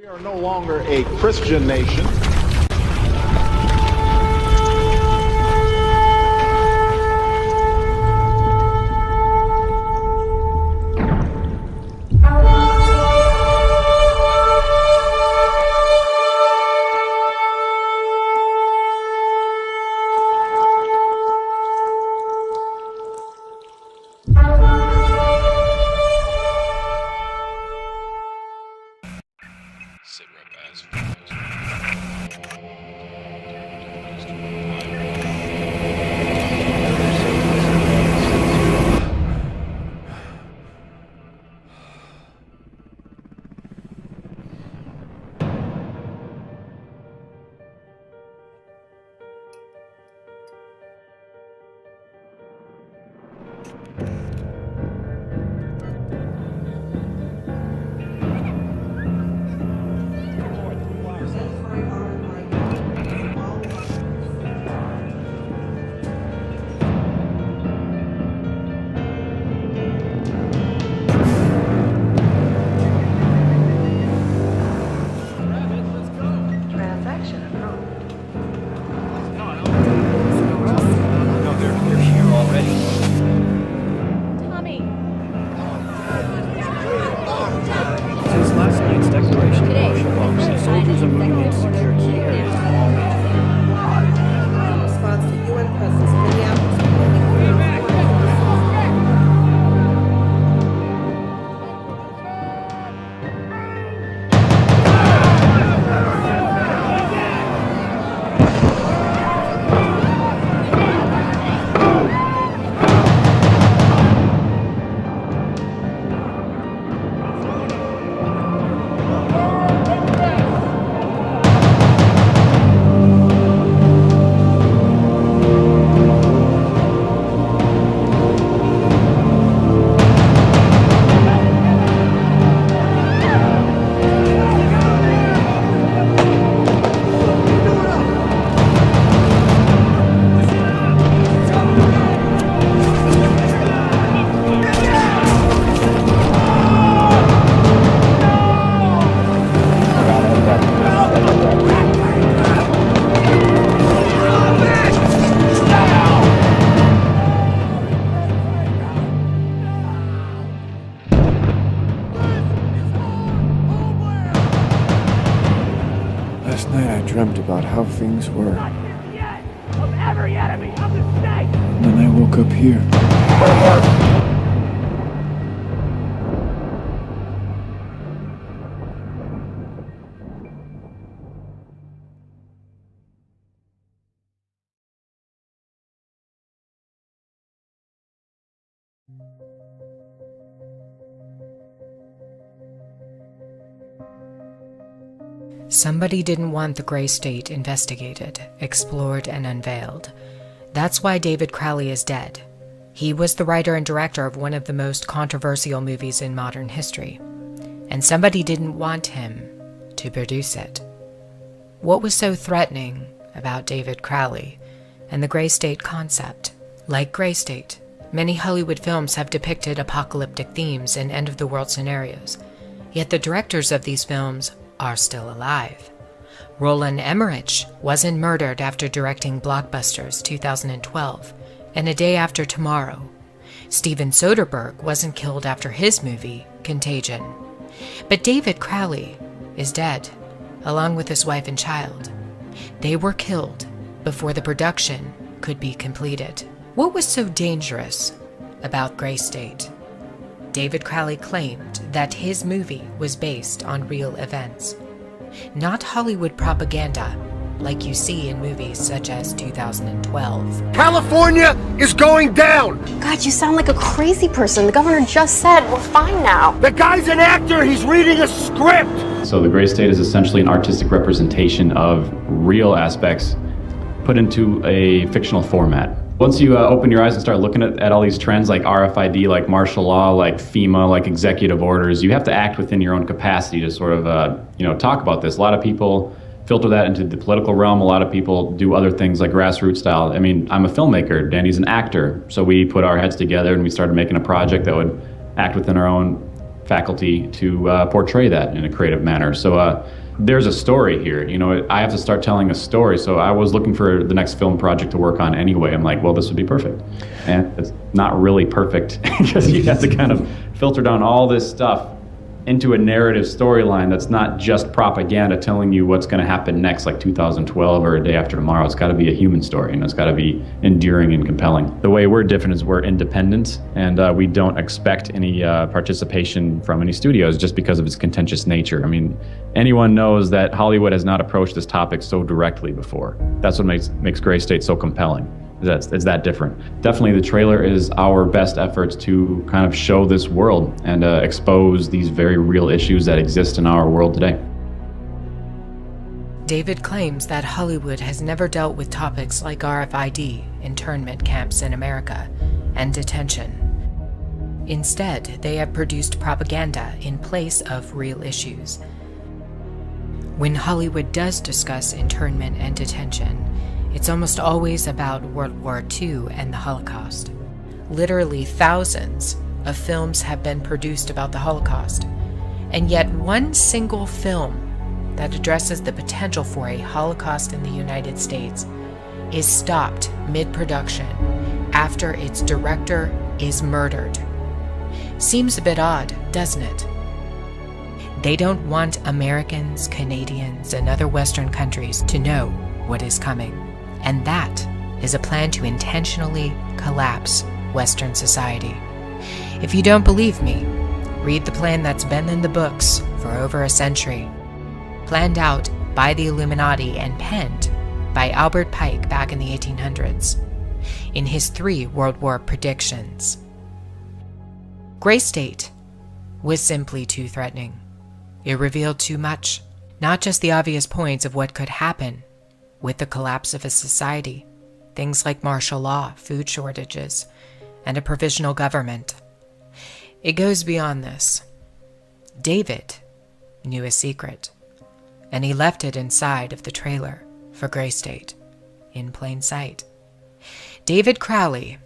We are no longer a Christian nation. Last night I dreamt about how things were. Of every enemy of the state! And then I woke up here. Somebody didn't want the Gray State investigated, explored, and unveiled. That's why David Crowley is dead. He was the writer and director of one of the most controversial movies in modern history. And somebody didn't want him to produce it. What was so threatening about David Crowley and the Gray State concept? Like Gray State, many Hollywood films have depicted apocalyptic themes and end-of-the-world scenarios. Yet the directors of these films are still alive. Roland Emmerich wasn't murdered after directing blockbusters 2012 and A Day After Tomorrow. Steven Soderbergh wasn't killed after his movie, Contagion. But David Crowley is dead, along with his wife and child. They were killed before the production could be completed. What was so dangerous about Gray State? David Crowley claimed that his movie was based on real events, not Hollywood propaganda like you see in movies such as 2012. California is going down! God, you sound like a crazy person. The governor just said we're fine now. The guy's an actor! He's reading a script! So the Gray State is essentially an artistic representation of real aspects put into a fictional format. Once you open your eyes and start looking at all these trends like RFID, like martial law, like FEMA, like executive orders, you have to act within your own capacity to sort of, talk about this. A lot of people filter that into the political realm. A lot of people do other things like grassroots style. I mean, I'm a filmmaker, Danny's an actor. So we put our heads together and we started making a project that would act within our own faculty to portray that in a creative manner. So there's a story here. You know, I have to start telling a story. So I was looking for the next film project to work on anyway. I'm like, well, this would be perfect. And it's not really perfect because you have to kind of filter down all this stuff into a narrative storyline that's not just propaganda telling you what's going to happen next, like 2012 or A Day After Tomorrow. It's got to be a human story, and it's got to be enduring and compelling. The way we're different is we're independent, and we don't expect any participation from any studios just because of its contentious nature. I mean, anyone knows that Hollywood has not approached this topic so directly before. That's what makes Gray State so compelling. It's that different. Definitely the trailer is our best efforts to kind of show this world and expose these very real issues that exist in our world today. David claims that Hollywood has never dealt with topics like RFID, internment camps in America, and detention. Instead, they have produced propaganda in place of real issues. When Hollywood does discuss internment and detention, it's almost always about World War II and the Holocaust. Literally thousands of films have been produced about the Holocaust, and yet one single film that addresses the potential for a Holocaust in the United States is stopped mid-production after its director is murdered. Seems a bit odd, doesn't it? They don't want Americans, Canadians, and other Western countries to know what is coming. And that is a plan to intentionally collapse Western society. If you don't believe me, read the plan that's been in the books for over a century, planned out by the Illuminati and penned by Albert Pike back in the 1800s in his 3 World War predictions. Gray State was simply too threatening. It revealed too much, not just the obvious points of what could happen with the collapse of a society, things like martial law, food shortages, and a provisional government. It goes beyond this. David knew a secret, and he left it inside of the trailer for Gray State, in plain sight. David Crowley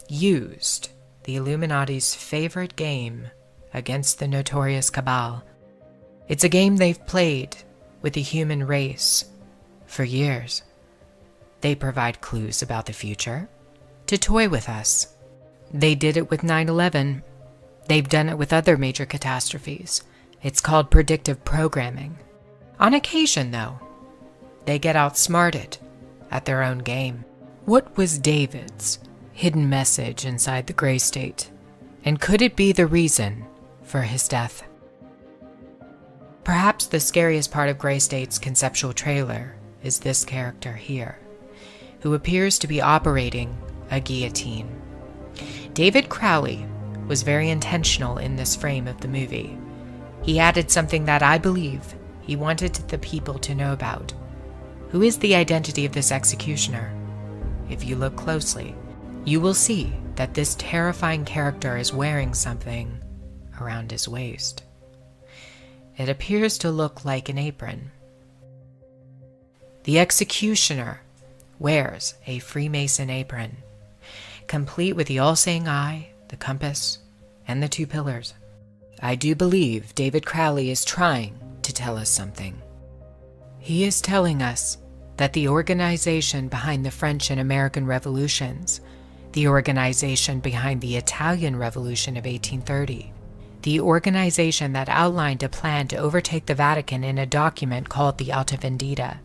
used the Illuminati's favorite game against the notorious Cabal. It's a game they've played with the human race for years. They provide clues about the future to toy with us. They did it with 9/11. They've done it with other major catastrophes. It's called predictive programming. On occasion, though, they get outsmarted at their own game. What was David's hidden message inside the Gray State? And could it be the reason for his death? Perhaps the scariest part of Gray State's conceptual trailer is this character here, who appears to be operating a guillotine. David Crowley was very intentional in this frame of the movie. He added something that I believe he wanted the people to know about. Who is the identity of this executioner? If you look closely, you will see that this terrifying character is wearing something around his waist. It appears to look like an apron. The executioner wears a Freemason apron, complete with the all-seeing eye, the compass, and the 2 pillars. I do believe David Crowley is trying to tell us something. He is telling us that the organization behind the French and American revolutions, the organization behind the Italian Revolution of 1830, the organization that outlined a plan to overtake the Vatican in a document called the Alta Vendita,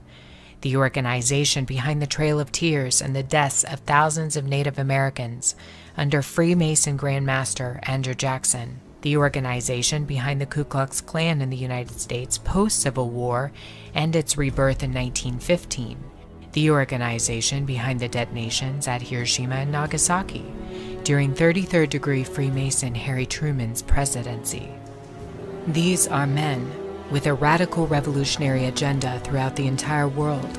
the organization behind the Trail of Tears and the deaths of thousands of Native Americans under Freemason Grand Master Andrew Jackson, the organization behind the Ku Klux Klan in the United States post-Civil War and its rebirth in 1915, the organization behind the detonations at Hiroshima and Nagasaki during 33rd degree Freemason Harry Truman's presidency. These are men with a radical revolutionary agenda throughout the entire world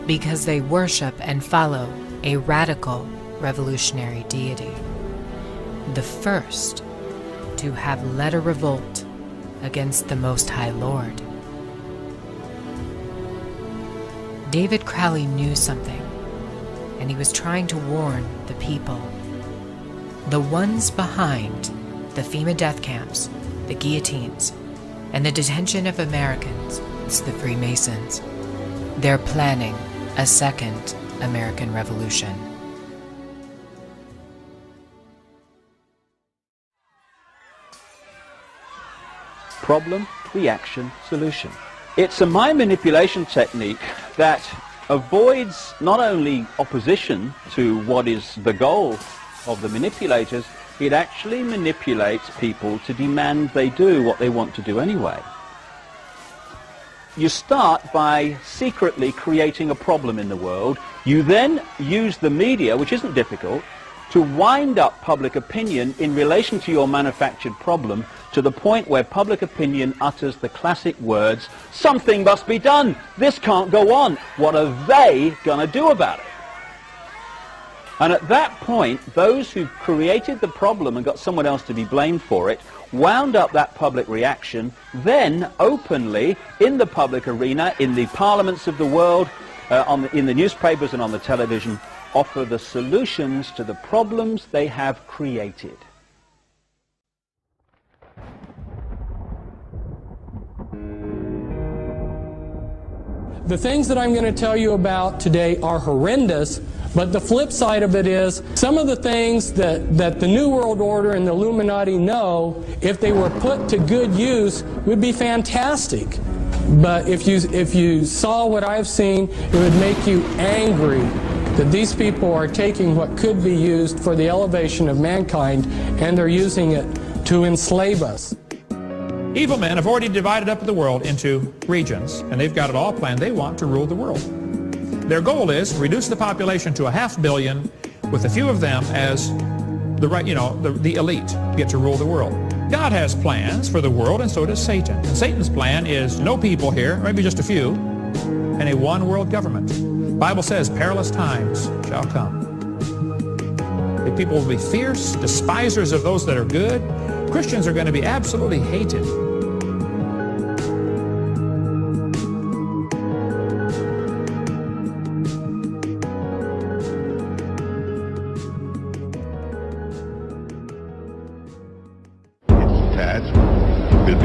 because they worship and follow a radical revolutionary deity, the first to have led a revolt against the Most High Lord. David Crowley knew something, and he was trying to warn the people. The ones behind the FEMA death camps, the guillotines, and the detention of Americans, it's the Freemasons. They're planning a second American Revolution. Problem, reaction, solution. It's a mind manipulation technique that avoids not only opposition to what is the goal of the manipulators, it actually manipulates people to demand they do what they want to do anyway. You start by secretly creating a problem in the world. You then use the media, which isn't difficult, to wind up public opinion in relation to your manufactured problem to the point where public opinion utters the classic words, something must be done, this can't go on, what are they going to do about it? And at that point, those who created the problem and got someone else to be blamed for it wound up that public reaction, then openly in the public arena, in the parliaments of the world, in the newspapers and on the television, offer the solutions to the problems they have created. The things that I'm going to tell you about today are horrendous, but the flip side of it is some of the things that the New World Order and the Illuminati know, if they were put to good use, would be fantastic. But if you saw what I've seen, it would make you angry that these people are taking what could be used for the elevation of mankind and they're using it to enslave us. Evil men have already divided up the world into regions, and they've got it all planned. They want to rule the world. Their goal is to reduce the population to 500 million, with a few of them as the elite get to rule the world. God has plans for the world, and so does Satan. And Satan's plan is no people here, maybe just a few, and a one-world government. The Bible says perilous times shall come. The people will be fierce, despisers of those that are good. Christians are going to be absolutely hated.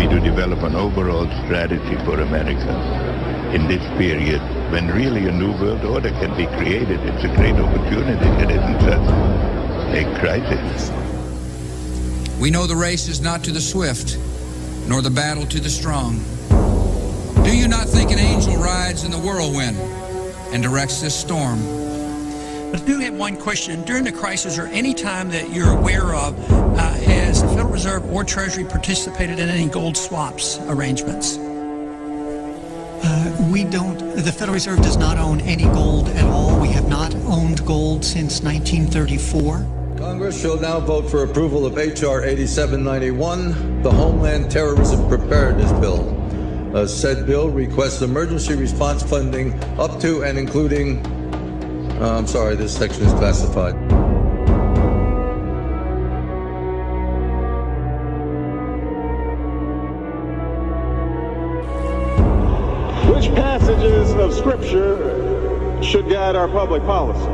To develop an overall strategy for America in this period when really a new world order can be created. It's a great opportunity. It isn't just a crisis. We know the race is not to the swift, nor the battle to the strong. Do you not think an angel rides in the whirlwind and directs this storm? But I do have one question. During the crisis or any time that you're aware of, has the Federal Reserve or Treasury participated in any gold swaps arrangements? The Federal Reserve does not own any gold at all. We have not owned gold since 1934. Congress shall now vote for approval of H.R. 8791, the Homeland Terrorism Preparedness Bill. Said bill requests emergency response funding up to and including I'm sorry, this section is classified. Which passages of Scripture should guide our public policy?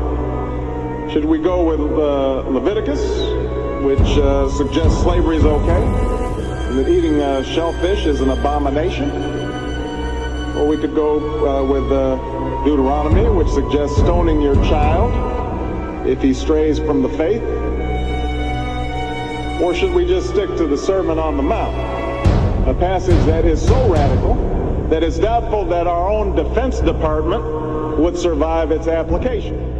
Should we go with Leviticus, which suggests slavery is okay, and that eating shellfish is an abomination? Or we could go with Deuteronomy, which suggests stoning your child if he strays from the faith? Or should we just stick to the Sermon on the Mount, a passage that is so radical that it's doubtful that our own Defense Department would survive its application?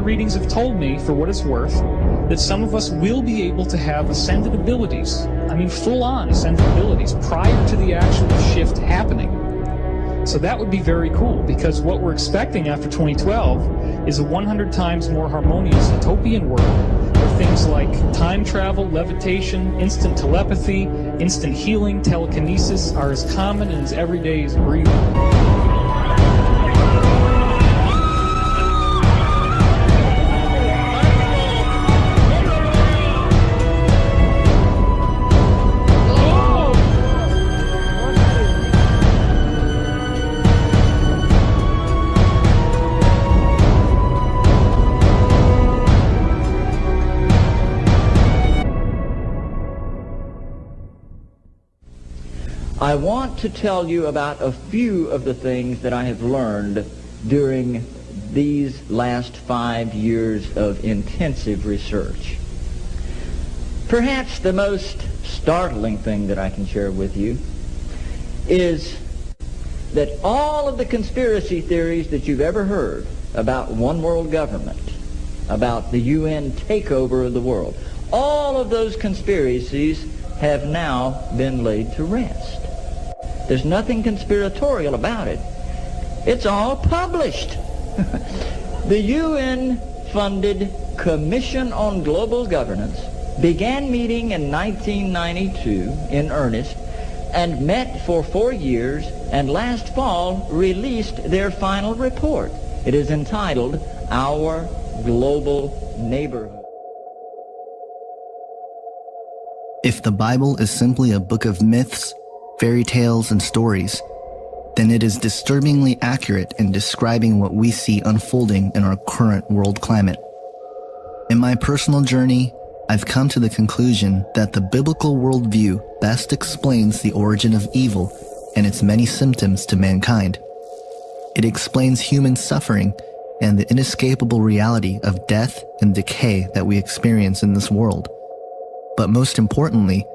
Readings have told me, for what it's worth, that some of us will be able to have ascended abilities. I mean, full-on ascended abilities prior to the actual shift happening. So that would be very cool, because what we're expecting after 2012 is a 100 times more harmonious utopian world where things like time travel, levitation, instant telepathy, instant healing, telekinesis are as common and as everyday as breathing. I want to tell you about a few of the things that I have learned during these last 5 years of intensive research. Perhaps the most startling thing that I can share with you is that all of the conspiracy theories that you've ever heard about one world government, about the UN takeover of the world, all of those conspiracies have now been laid to rest. There's nothing conspiratorial about it. It's all published. The UN-funded Commission on Global Governance began meeting in 1992 in earnest and met for 4 years, and last fall released their final report. It is entitled Our Global Neighborhood. If the Bible is simply a book of myths, fairy tales, and stories, then it is disturbingly accurate in describing what we see unfolding in our current world climate. In my personal journey, I've come to the conclusion that the biblical worldview best explains the origin of evil and its many symptoms to mankind. It explains human suffering and the inescapable reality of death and decay that we experience in this world. But most importantly,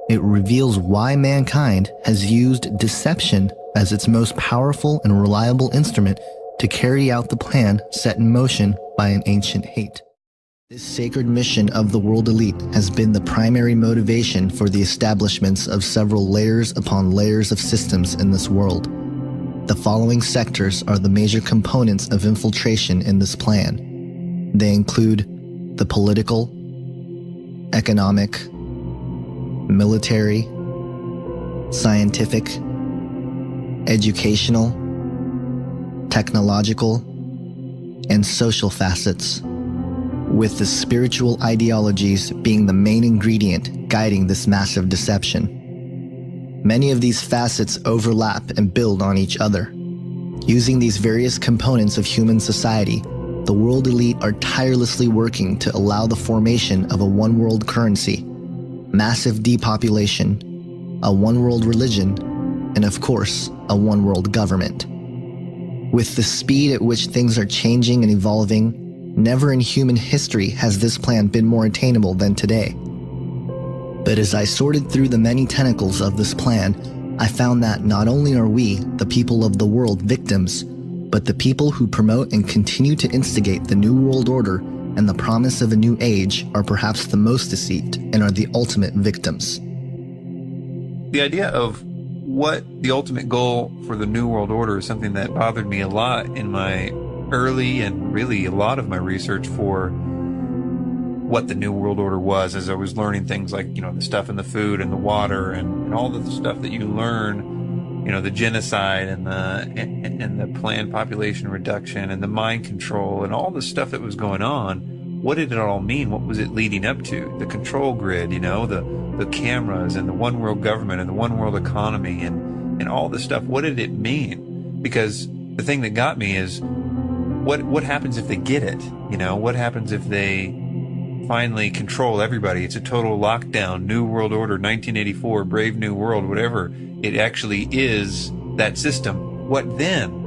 it reveals why mankind has used deception as its most powerful and reliable instrument to carry out the plan set in motion by an ancient hate. This sacred mission of the world elite has been the primary motivation for the establishments of several layers upon layers of systems in this world. The following sectors are the major components of infiltration in this plan. They include the political, economic, military, scientific, educational, technological, and social facets, with the spiritual ideologies being the main ingredient guiding this massive deception. Many of these facets overlap and build on each other. Using these various components of human society, the world elite are tirelessly working to allow the formation of a one-world currency, massive depopulation, a one-world religion, and of course, a one-world government. With the speed at which things are changing and evolving, never in human history has this plan been more attainable than today. But as I sorted through the many tentacles of this plan, I found that not only are we, the people of the world, victims, but the people who promote and continue to instigate the New World Order and the promise of a new age are perhaps the most deceived and are the ultimate victims. The idea of what the ultimate goal for the New World Order is something that bothered me a lot in my early and really a lot of my research for what the New World Order was, as I was learning things like, the stuff in the food and the water and all of the stuff that you learn, the genocide and the planned population reduction and the mind control and all the stuff that was going on. What did it all mean? What was it leading up to? The control grid, the cameras and the one world government and the one world economy and all this stuff. What did it mean? Because the thing that got me is what happens if they get it? What happens if they finally control everybody? It's a total lockdown, New World Order, 1984, Brave New World, whatever. It actually is that system. What then?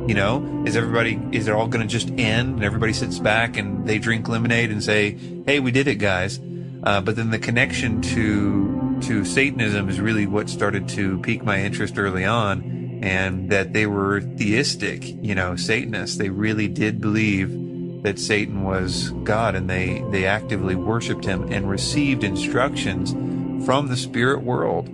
Is it all going to just end and everybody sits back and they drink lemonade and say, hey, we did it, guys. But then the connection to Satanism is really what started to pique my interest early on, and that they were theistic, Satanists. They really did believe that Satan was God, and they actively worshiped him and received instructions from the spirit world.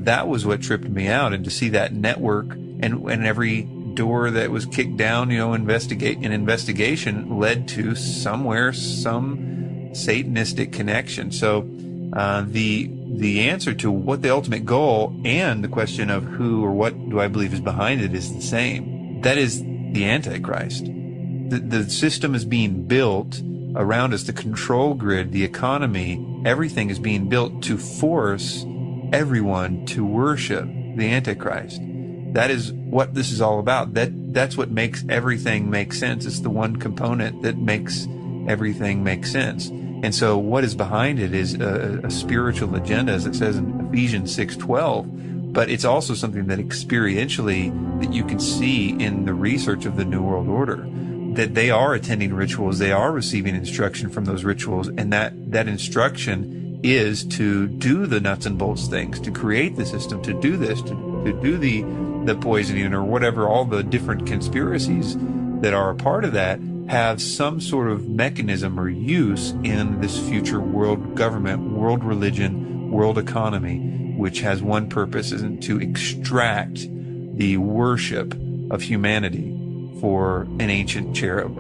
That was what tripped me out, and to see that network and every door that was kicked down, an investigation led to somewhere some Satanistic connection. So the answer to what the ultimate goal and the question of who or what do I believe is behind it is the same. That is the Antichrist. The system is being built around us, the control grid, the economy, everything is being built to force everyone to worship the Antichrist. That is what this is all about. That's what makes everything make sense. It's the one component that makes everything make sense. And so what is behind it is a spiritual agenda, as it says in Ephesians 6:12. But it's also something that experientially that you can see in the research of the New World Order, that they are attending rituals, they are receiving instruction from those rituals, and that instruction is to do the nuts and bolts things, to create the system, to do this, to do the poisoning or whatever, all the different conspiracies that are a part of that have some sort of mechanism or use in this future world government, world religion, world economy, which has one purpose, isn't to extract the worship of humanity for an ancient cherub.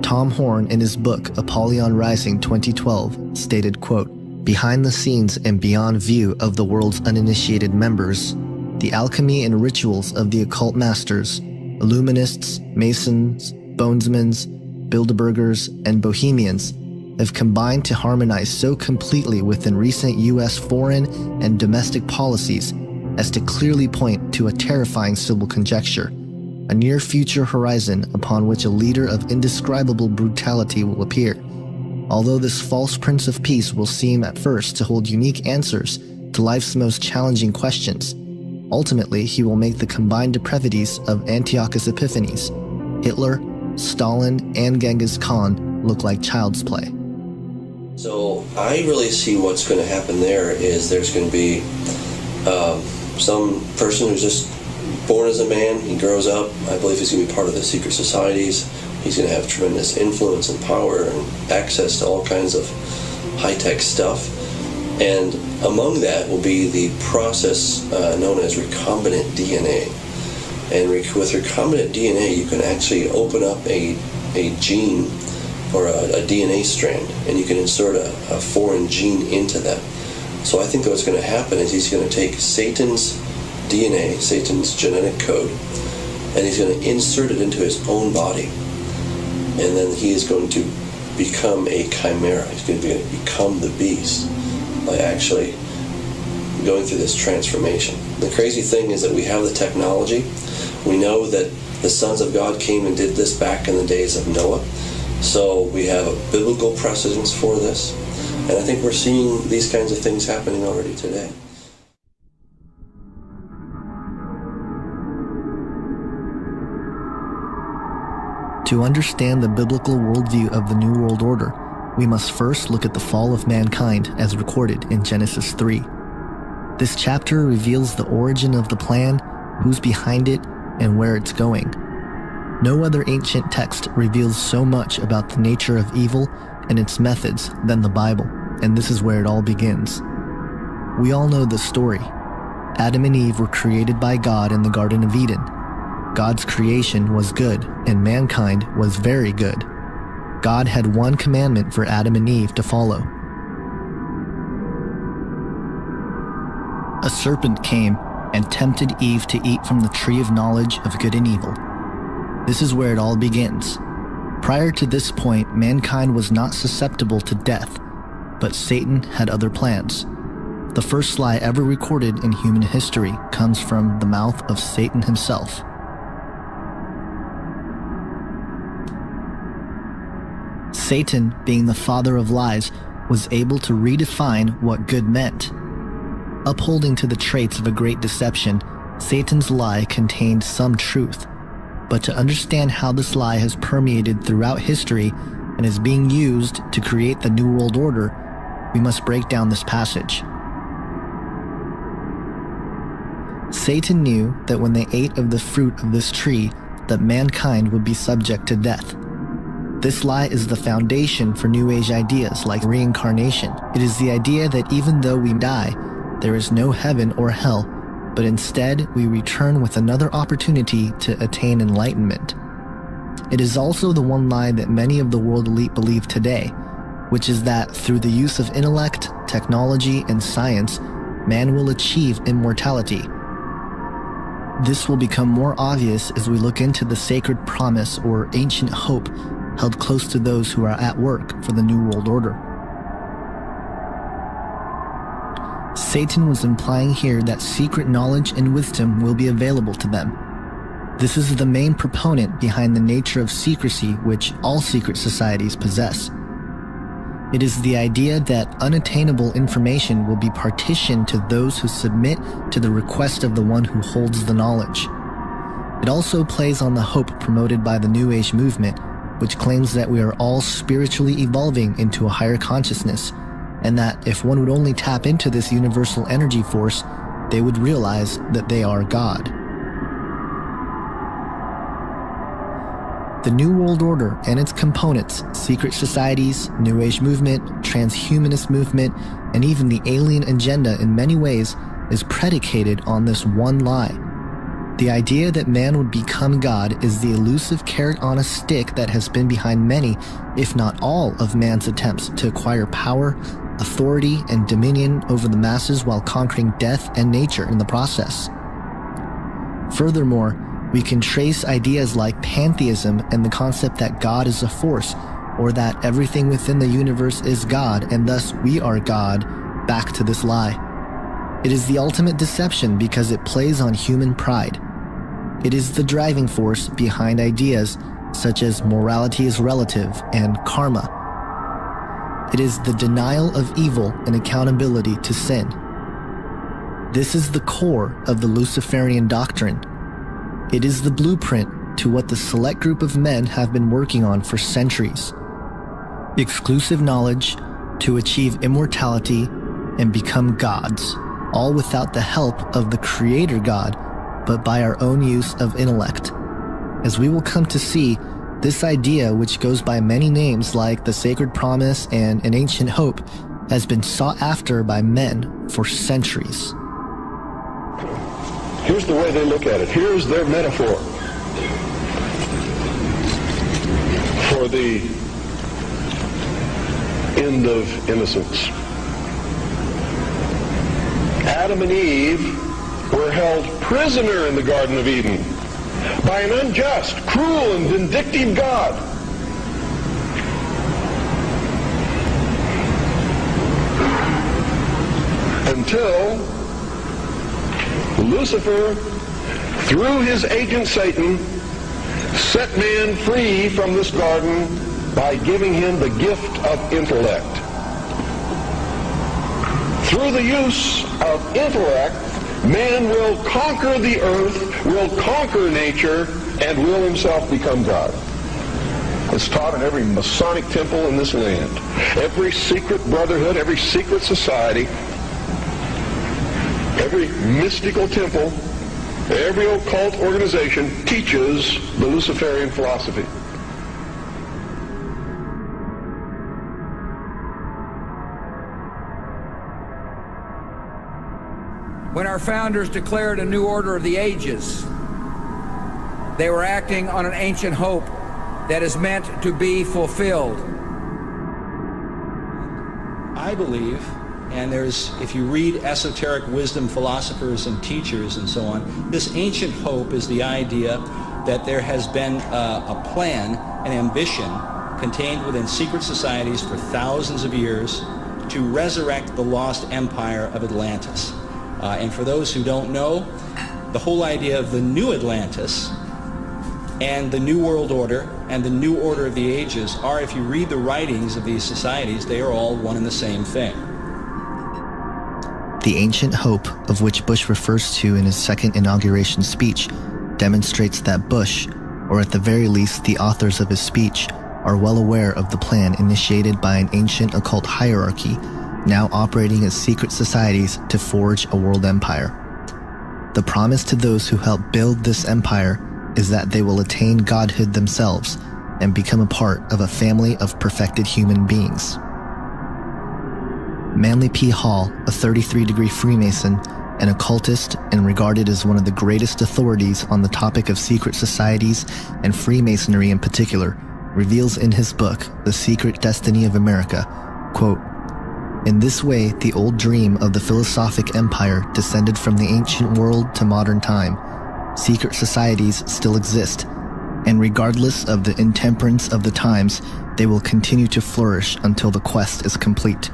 Tom Horn, in his book Apollyon Rising 2012, stated, quote, "Behind the scenes and beyond view of the world's uninitiated members, the alchemy and rituals of the occult masters, Illuminists, Masons, Bonesmans, Bilderbergers, and Bohemians have combined to harmonize so completely within recent U.S. foreign and domestic policies as to clearly point to a terrifying civil conjecture, a near-future horizon upon which a leader of indescribable brutality will appear. Although this false Prince of Peace will seem at first to hold unique answers to life's most challenging questions, ultimately he will make the combined depravities of Antiochus Epiphanes, Hitler, Stalin, and Genghis Khan look like child's play." So I really see what's going to happen there is there's going to be some person who's just born as a man, he grows up, I believe he's going to be part of the secret societies, he's going to have tremendous influence and power and access to all kinds of high-tech stuff. And among that will be the process known as recombinant DNA. And with recombinant DNA, you can actually open up a gene or a DNA strand, and you can insert a foreign gene into that. So I think what's going to happen is he's going to take Satan's DNA, Satan's genetic code, and he's going to insert it into his own body. And then he is going to become a chimera. He's going to become the beast by actually going through this transformation. The crazy thing is that we have the technology. We know that the sons of God came and did this back in the days of Noah. So we have a biblical precedence for this. And I think we're seeing these kinds of things happening already today. To understand the biblical worldview of the New World Order, we must first look at the fall of mankind as recorded in Genesis 3. This chapter reveals the origin of the plan, who's behind it, and where it's going. No other ancient text reveals so much about the nature of evil and its methods than the Bible, and this is where it all begins. We all know the story. Adam and Eve were created by God in the Garden of Eden. God's creation was good, and mankind was very good. God had one commandment for Adam and Eve to follow. A serpent came and tempted Eve to eat from the tree of knowledge of good and evil. This is where it all begins. Prior to this point, mankind was not susceptible to death, but Satan had other plans. The first lie ever recorded in human history comes from the mouth of Satan himself. Satan, being the father of lies, was able to redefine what good meant. Upholding to the traits of a great deception, Satan's lie contained some truth. But to understand how this lie has permeated throughout history and is being used to create the New World Order, we must break down this passage. Satan knew that when they ate of the fruit of this tree, that mankind would be subject to death. This lie is the foundation for New Age ideas like reincarnation. It is the idea that even though we die, there is no heaven or hell, but instead we return with another opportunity to attain enlightenment. It is also the one lie that many of the world elite believe today, which is that through the use of intellect, technology, and science, man will achieve immortality. This will become more obvious as we look into the sacred promise or ancient hope held close to those who are at work for the New World Order. Satan was implying here that secret knowledge and wisdom will be available to them. This is the main proponent behind the nature of secrecy which all secret societies possess. It is the idea that unattainable information will be partitioned to those who submit to the request of the one who holds the knowledge. It also plays on the hope promoted by the New Age movement, which claims that we are all spiritually evolving into a higher consciousness, and that if one would only tap into this universal energy force, they would realize that they are God. The New World Order and its components, secret societies, New Age movement, transhumanist movement, and even the alien agenda in many ways is predicated on this one lie. The idea that man would become God is the elusive carrot on a stick that has been behind many, if not all, of man's attempts to acquire power, authority, and dominion over the masses while conquering death and nature in the process. Furthermore, we can trace ideas like pantheism and the concept that God is a force, or that everything within the universe is God and thus we are God, back to this lie. It is the ultimate deception because it plays on human pride. It is the driving force behind ideas such as morality is relative and karma. It is the denial of evil and accountability to sin. This is the core of the Luciferian doctrine. It is the blueprint to what the select group of men have been working on for centuries. Exclusive knowledge to achieve immortality and become gods, all without the help of the Creator God, but by our own use of intellect. As we will come to see, this idea, which goes by many names like the Sacred Promise and an Ancient Hope, has been sought after by men for centuries. Here's the way they look at it. Here's their metaphor for the end of innocence. Adam and Eve were held prisoner in the Garden of Eden by an unjust, cruel, and vindictive God. Until Lucifer, through his agent Satan, set man free from this garden by giving him the gift of intellect. Through the use of intellect, man will conquer the earth, will conquer nature, and will himself become God. It's taught in every Masonic temple in this land. Every secret brotherhood, every secret society, every mystical temple, every occult organization teaches the Luciferian philosophy. When our founders declared a new order of the ages, they were acting on an ancient hope that is meant to be fulfilled. I believe, and if you read esoteric wisdom philosophers and teachers and so on, this ancient hope is the idea that there has been a plan, an ambition contained within secret societies for thousands of years to resurrect the lost empire of Atlantis. And for those who don't know, the whole idea of the new Atlantis and the New World Order and the New Order of the Ages are, if you read the writings of these societies, they are all one and the same thing. The ancient hope, of which Bush refers to in his second inauguration speech, demonstrates that Bush, or at the very least the authors of his speech, are well aware of the plan initiated by an ancient occult hierarchy, now operating as secret societies to forge a world empire. The promise to those who help build this empire is that they will attain godhood themselves and become a part of a family of perfected human beings. Manly P. Hall, a 33-degree Freemason an occultist and regarded as one of the greatest authorities on the topic of secret societies and Freemasonry in particular, reveals in his book, The Secret Destiny of America, quote, "In this way, the old dream of the philosophic empire descended from the ancient world to modern time. Secret societies still exist, and regardless of the intemperance of the times, they will continue to flourish until the quest is complete.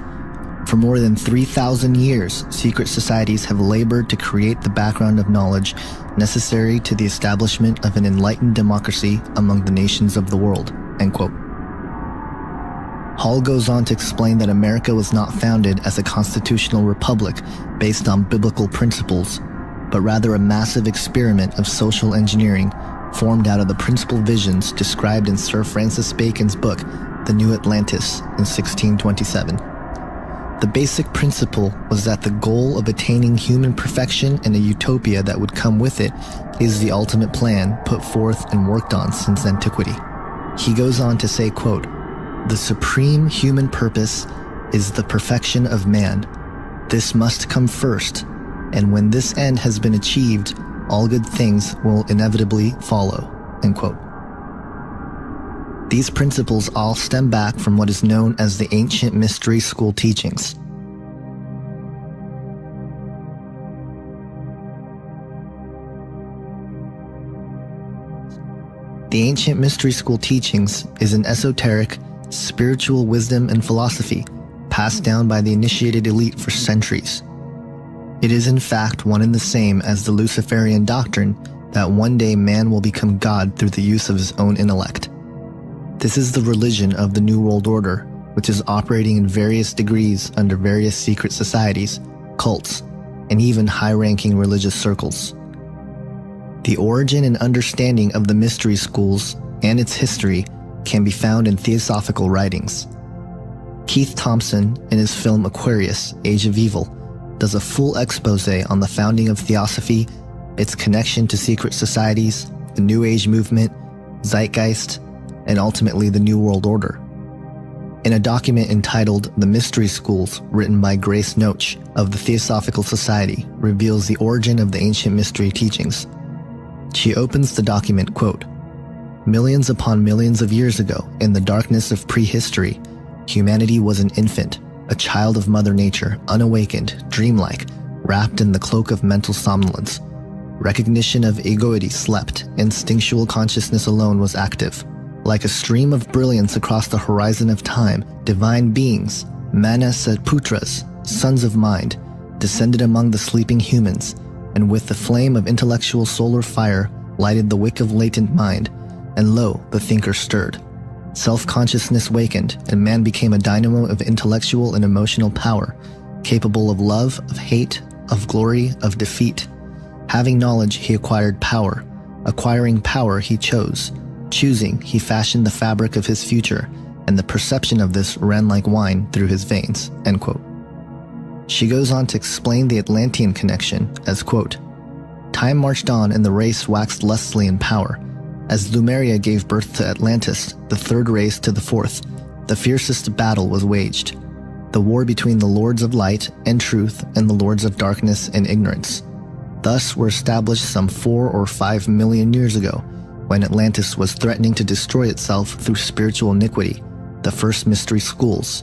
For more than 3,000 years, secret societies have labored to create the background of knowledge necessary to the establishment of an enlightened democracy among the nations of the world." End quote. Hall goes on to explain that America was not founded as a constitutional republic based on biblical principles, but rather a massive experiment of social engineering formed out of the principal visions described in Sir Francis Bacon's book, The New Atlantis, in 1627. The basic principle was that the goal of attaining human perfection and a utopia that would come with it is the ultimate plan put forth and worked on since antiquity. He goes on to say, quote, "The supreme human purpose is the perfection of man. This must come first, and when this end has been achieved, all good things will inevitably follow." End quote. These principles all stem back from what is known as the ancient mystery school teachings. The ancient mystery school teachings is an esoteric, spiritual wisdom and philosophy passed down by the initiated elite for centuries. It is in fact one and the same as the Luciferian doctrine that one day man will become God through the use of his own intellect. This is the religion of the New World Order, which is operating in various degrees under various secret societies, cults, and even high-ranking religious circles. The origin and understanding of the mystery schools and its history can be found in theosophical writings. Keith Thompson, in his film Aquarius, Age of Evil, does a full expose on the founding of theosophy, its connection to secret societies, the New Age movement, Zeitgeist, and ultimately the New World Order. In a document entitled The Mystery Schools, written by Grace Noach of the Theosophical Society, reveals the origin of the ancient mystery teachings. She opens the document, quote, "Millions upon millions of years ago, in the darkness of prehistory, humanity was an infant, a child of Mother Nature, unawakened, dreamlike, wrapped in the cloak of mental somnolence. Recognition of egoity slept, instinctual consciousness alone was active. Like a stream of brilliance across the horizon of time, divine beings, Manasatputras, sons of mind, descended among the sleeping humans, and with the flame of intellectual solar fire lighted the wick of latent mind, and lo, the thinker stirred. Self-consciousness wakened, and man became a dynamo of intellectual and emotional power, capable of love, of hate, of glory, of defeat. Having knowledge, he acquired power. Acquiring power, he chose. Choosing, he fashioned the fabric of his future, and the perception of this ran like wine through his veins." End quote. She goes on to explain the Atlantean connection as, quote, "Time marched on and the race waxed lustily in power. As Lemuria gave birth to Atlantis, the third race to the fourth, the fiercest battle was waged. The war between the Lords of Light and Truth and the Lords of Darkness and Ignorance. Thus were established some 4 or 5 million years ago, when Atlantis was threatening to destroy itself through spiritual iniquity, the first mystery schools.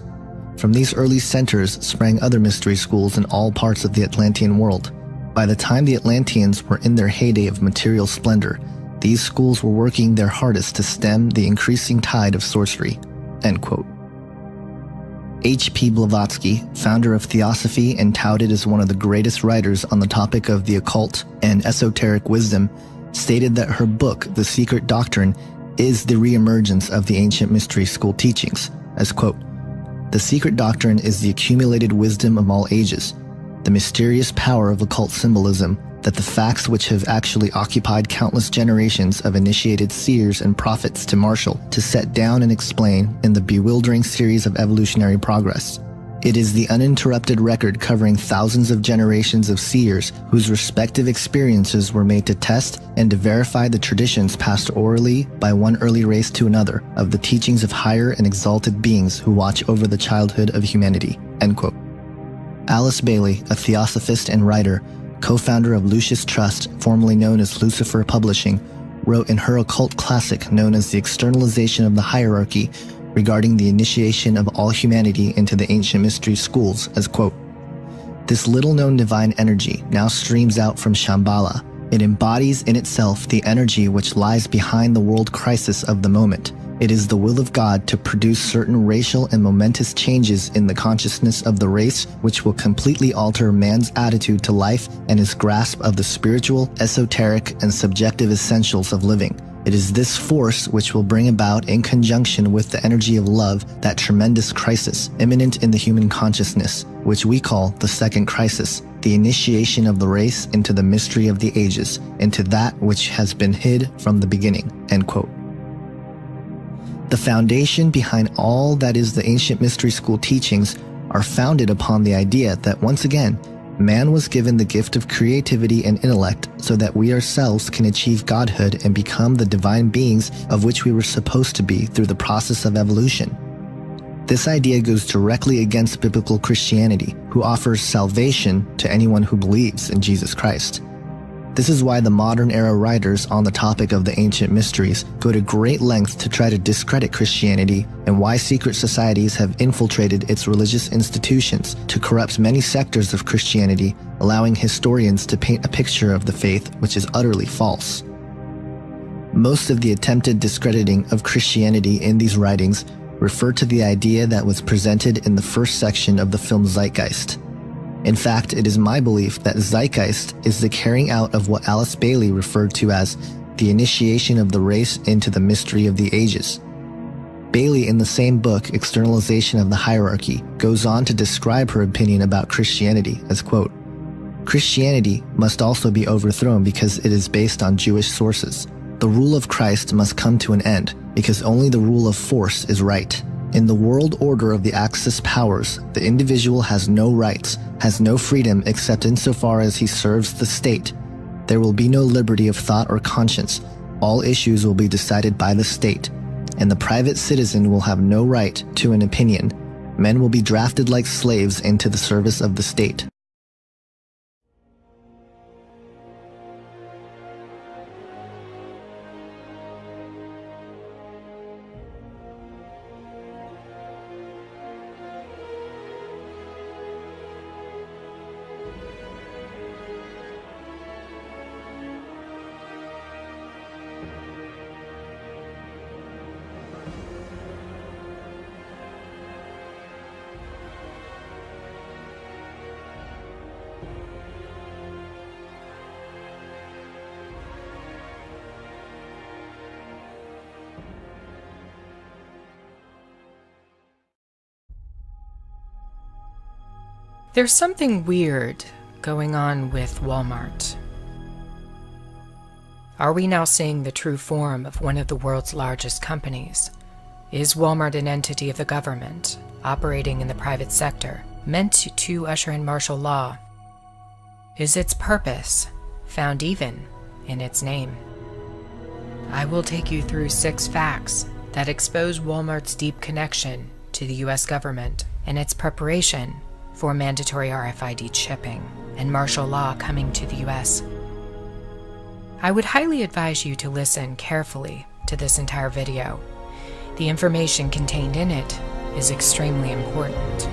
From these early centers sprang other mystery schools in all parts of the Atlantean world. By the time the Atlanteans were in their heyday of material splendor, these schools were working their hardest to stem the increasing tide of sorcery." End quote. H.P. Blavatsky, founder of Theosophy and touted as one of the greatest writers on the topic of the occult and esoteric wisdom, stated that her book, The Secret Doctrine, is the reemergence of the ancient mystery school teachings, as, quote, "The secret doctrine is the accumulated wisdom of all ages, the mysterious power of occult symbolism that the facts which have actually occupied countless generations of initiated seers and prophets to marshal, to set down and explain in the bewildering series of evolutionary progress. It is the uninterrupted record covering thousands of generations of seers whose respective experiences were made to test and to verify the traditions passed orally by one early race to another of the teachings of higher and exalted beings who watch over the childhood of humanity." End quote. Alice Bailey, a theosophist and writer, co-founder of Lucis Trust, formerly known as Lucifer Publishing, wrote in her occult classic known as The Externalization of the Hierarchy regarding the initiation of all humanity into the ancient mystery schools as, quote, "This little-known divine energy now streams out from Shambhala. It embodies in itself the energy which lies behind the world crisis of the moment. It is the will of God to produce certain racial and momentous changes in the consciousness of the race which will completely alter man's attitude to life and his grasp of the spiritual, esoteric, and subjective essentials of living. It is this force which will bring about, in conjunction with the energy of love, that tremendous crisis imminent in the human consciousness, which we call the second crisis, the initiation of the race into the mystery of the ages, into that which has been hid from the beginning," end quote. The foundation behind all that is the ancient mystery school teachings are founded upon the idea that, once again, man was given the gift of creativity and intellect so that we ourselves can achieve godhood and become the divine beings of which we were supposed to be through the process of evolution. This idea goes directly against biblical Christianity, who offers salvation to anyone who believes in Jesus Christ. This is why the modern era writers on the topic of the ancient mysteries go to great lengths to try to discredit Christianity, and why secret societies have infiltrated its religious institutions to corrupt many sectors of Christianity, allowing historians to paint a picture of the faith which is utterly false. Most of the attempted discrediting of Christianity in these writings refer to the idea that was presented in the first section of the film Zeitgeist. In fact, it is my belief that Zeitgeist is the carrying out of what Alice Bailey referred to as the initiation of the race into the mystery of the ages. Bailey, in the same book, Externalization of the Hierarchy, goes on to describe her opinion about Christianity as, quote, "Christianity must also be overthrown because it is based on Jewish sources. The rule of Christ must come to an end because only the rule of force is right. In the world order of the Axis powers, the individual has no rights, has no freedom except insofar as he serves the state. There will be no liberty of thought or conscience. All issues will be decided by the state, and the private citizen will have no right to an opinion. Men will be drafted like slaves into the service of the state." There's something weird going on with Walmart. Are we now seeing the true form of one of the world's largest companies? Is Walmart an entity of the government, operating in the private sector, meant to usher in martial law? Is its purpose found even in its name? I will take you through 6 facts that expose Walmart's deep connection to the US government and its preparation for mandatory RFID chipping and martial law coming to the US. I would highly advise you to listen carefully to this entire video. The information contained in it is extremely important.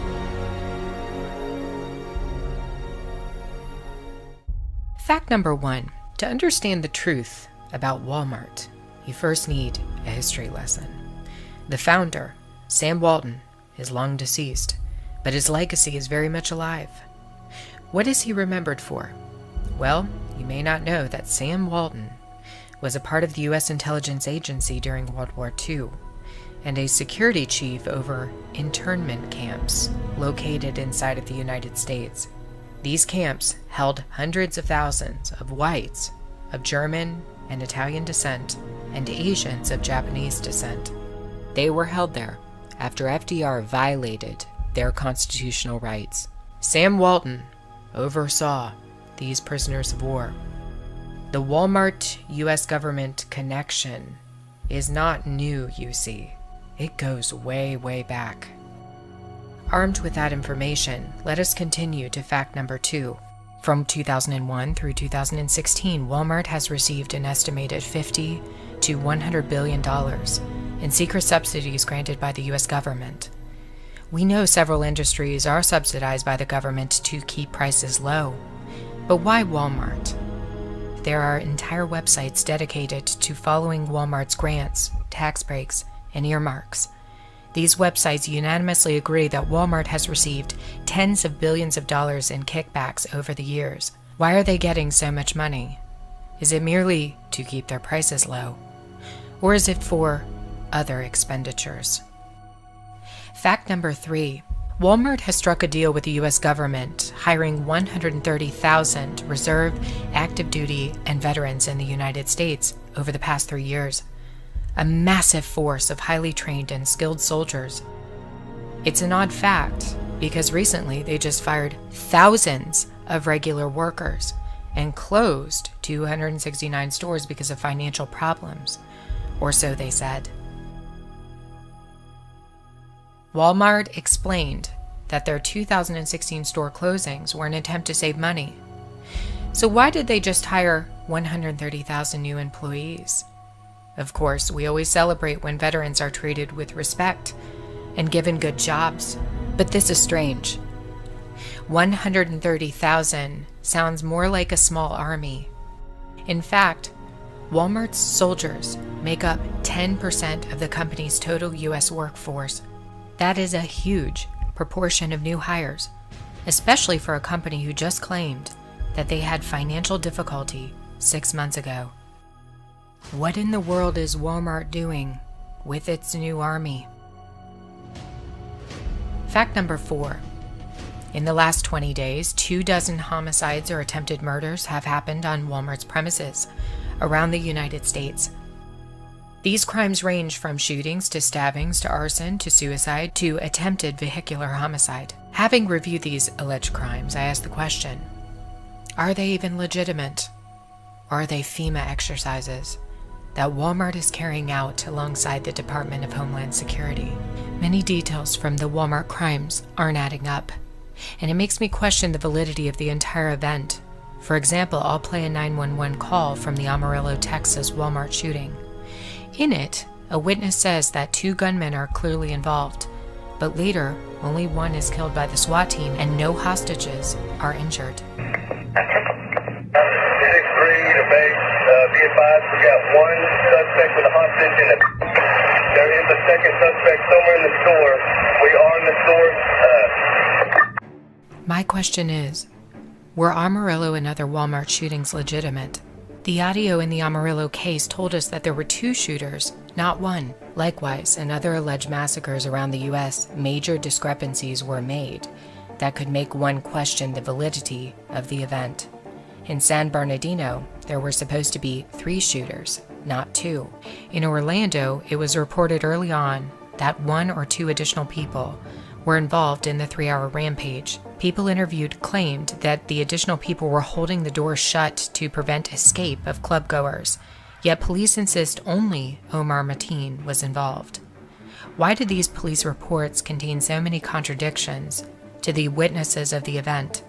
Fact number 1. To understand the truth about Walmart, you first need a history lesson. The founder, Sam Walton, is long deceased, but his legacy is very much alive. What is he remembered for? Well, you may not know that Sam Walton was a part of the U.S. intelligence agency during World War II and a security chief over internment camps located inside of the United States. These camps held hundreds of thousands of whites of German and Italian descent and Asians of Japanese descent. They were held there after FDR violated their constitutional rights. Sam Walton oversaw these prisoners of war. The Walmart U.S. government connection is not new, you see. It goes way, way back. Armed with that information, let us continue to fact number 2. From 2001 through 2016, Walmart has received an estimated $50 to $100 billion in secret subsidies granted by the U.S. government. We know several industries are subsidized by the government to keep prices low. But why Walmart? There are entire websites dedicated to following Walmart's grants, tax breaks, and earmarks. These websites unanimously agree that Walmart has received tens of billions of dollars in kickbacks over the years. Why are they getting so much money? Is it merely to keep their prices low? Or is it for other expenditures? Fact number 3. Walmart has struck a deal with the U.S. government, hiring 130,000 reserve, active duty, and veterans in the United States over the past 3 years. A massive force of highly trained and skilled soldiers. It's an odd fact, because recently they just fired thousands of regular workers and closed 269 stores because of financial problems, or so they said. Walmart explained that their 2016 store closings were an attempt to save money. So why did they just hire 130,000 new employees? Of course, we always celebrate when veterans are treated with respect and given good jobs, but this is strange. 130,000 sounds more like a small army. In fact, Walmart's soldiers make up 10% of the company's total U.S. workforce. That is a huge proportion of new hires, especially for a company who just claimed that they had financial difficulty 6 months ago. What in the world is Walmart doing with its new army? Fact number 4. In the last 20 days, 24 homicides or attempted murders have happened on Walmart's premises around the United States. These crimes range from shootings to stabbings to arson to suicide to attempted vehicular homicide. Having reviewed these alleged crimes, I ask the question, are they even legitimate? Or are they FEMA exercises that Walmart is carrying out alongside the Department of Homeland Security? Many details from the Walmart crimes aren't adding up, and it makes me question the validity of the entire event. For example, I'll play a 911 call from the Amarillo, Texas Walmart shooting. In it, a witness says that 2 gunmen are clearly involved, but later, only one is killed by the SWAT team and no hostages are injured. 6-3 to base, be advised, we got 1 suspect with a hostage in it. There is a second suspect somewhere in the store. We are in the store. My question is, were Amarillo and other Walmart shootings legitimate? The audio in the Amarillo case told us that there were 2 shooters, not 1. Likewise, in other alleged massacres around the U.S., major discrepancies were made that could make one question the validity of the event. In San Bernardino, there were supposed to be 3 shooters, not 2. In Orlando, it was reported early on that 1 or 2 additional people were involved in the 3-hour rampage. People interviewed claimed that the additional people were holding the door shut to prevent escape of clubgoers, yet police insist only Omar Mateen was involved. Why did these police reports contain so many contradictions to the witnesses of the event?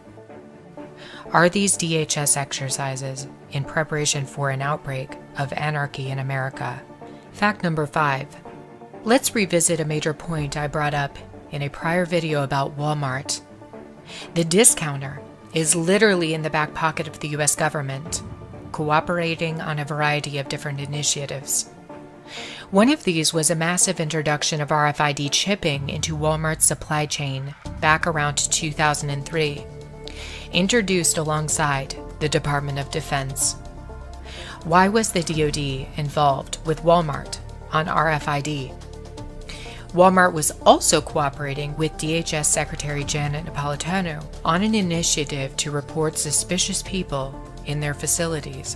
Are these DHS exercises in preparation for an outbreak of anarchy in America? Fact number 5. Let's revisit a major point I brought up in a prior video about Walmart. The discounter is literally in the back pocket of the U.S. government, cooperating on a variety of different initiatives. One of these was a massive introduction of RFID chipping into Walmart's supply chain back around 2003, introduced alongside the Department of Defense. Why was the DoD involved with Walmart on RFID? Walmart was also cooperating with DHS Secretary Janet Napolitano on an initiative to report suspicious people in their facilities.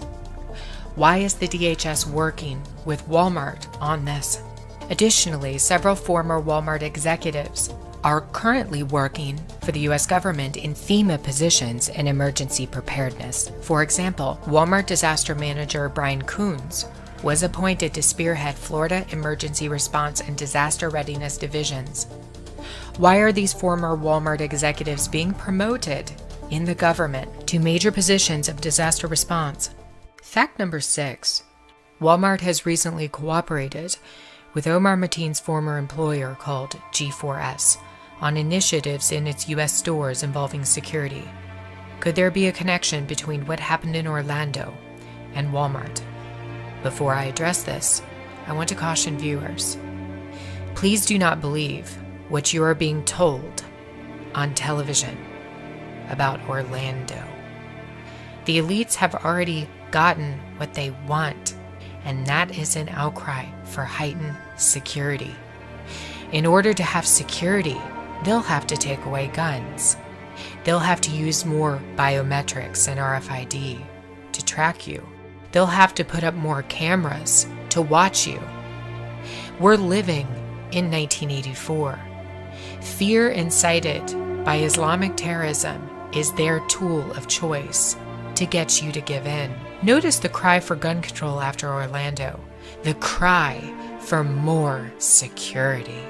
Why is the DHS working with Walmart on this? Additionally, several former Walmart executives are currently working for the U.S. government in FEMA positions in emergency preparedness. For example, Walmart disaster manager Brian Coons was appointed to spearhead Florida Emergency Response and Disaster Readiness Divisions. Why are these former Walmart executives being promoted in the government to major positions of disaster response. Fact number 6. Walmart has recently cooperated with Omar Mateen's former employer called G4S on initiatives in its U.S. stores involving security. Could there be a connection between what happened in Orlando and Walmart? Before I address this, I want to caution viewers. Please do not believe what you are being told on television about Orlando. The elites have already gotten what they want, and that is an outcry for heightened security. In order to have security, they'll have to take away guns. They'll have to use more biometrics and RFID to track you. They'll have to put up more cameras to watch you. We're living in 1984. Fear incited by Islamic terrorism is their tool of choice to get you to give in. Notice the cry for gun control after Orlando, the cry for more security.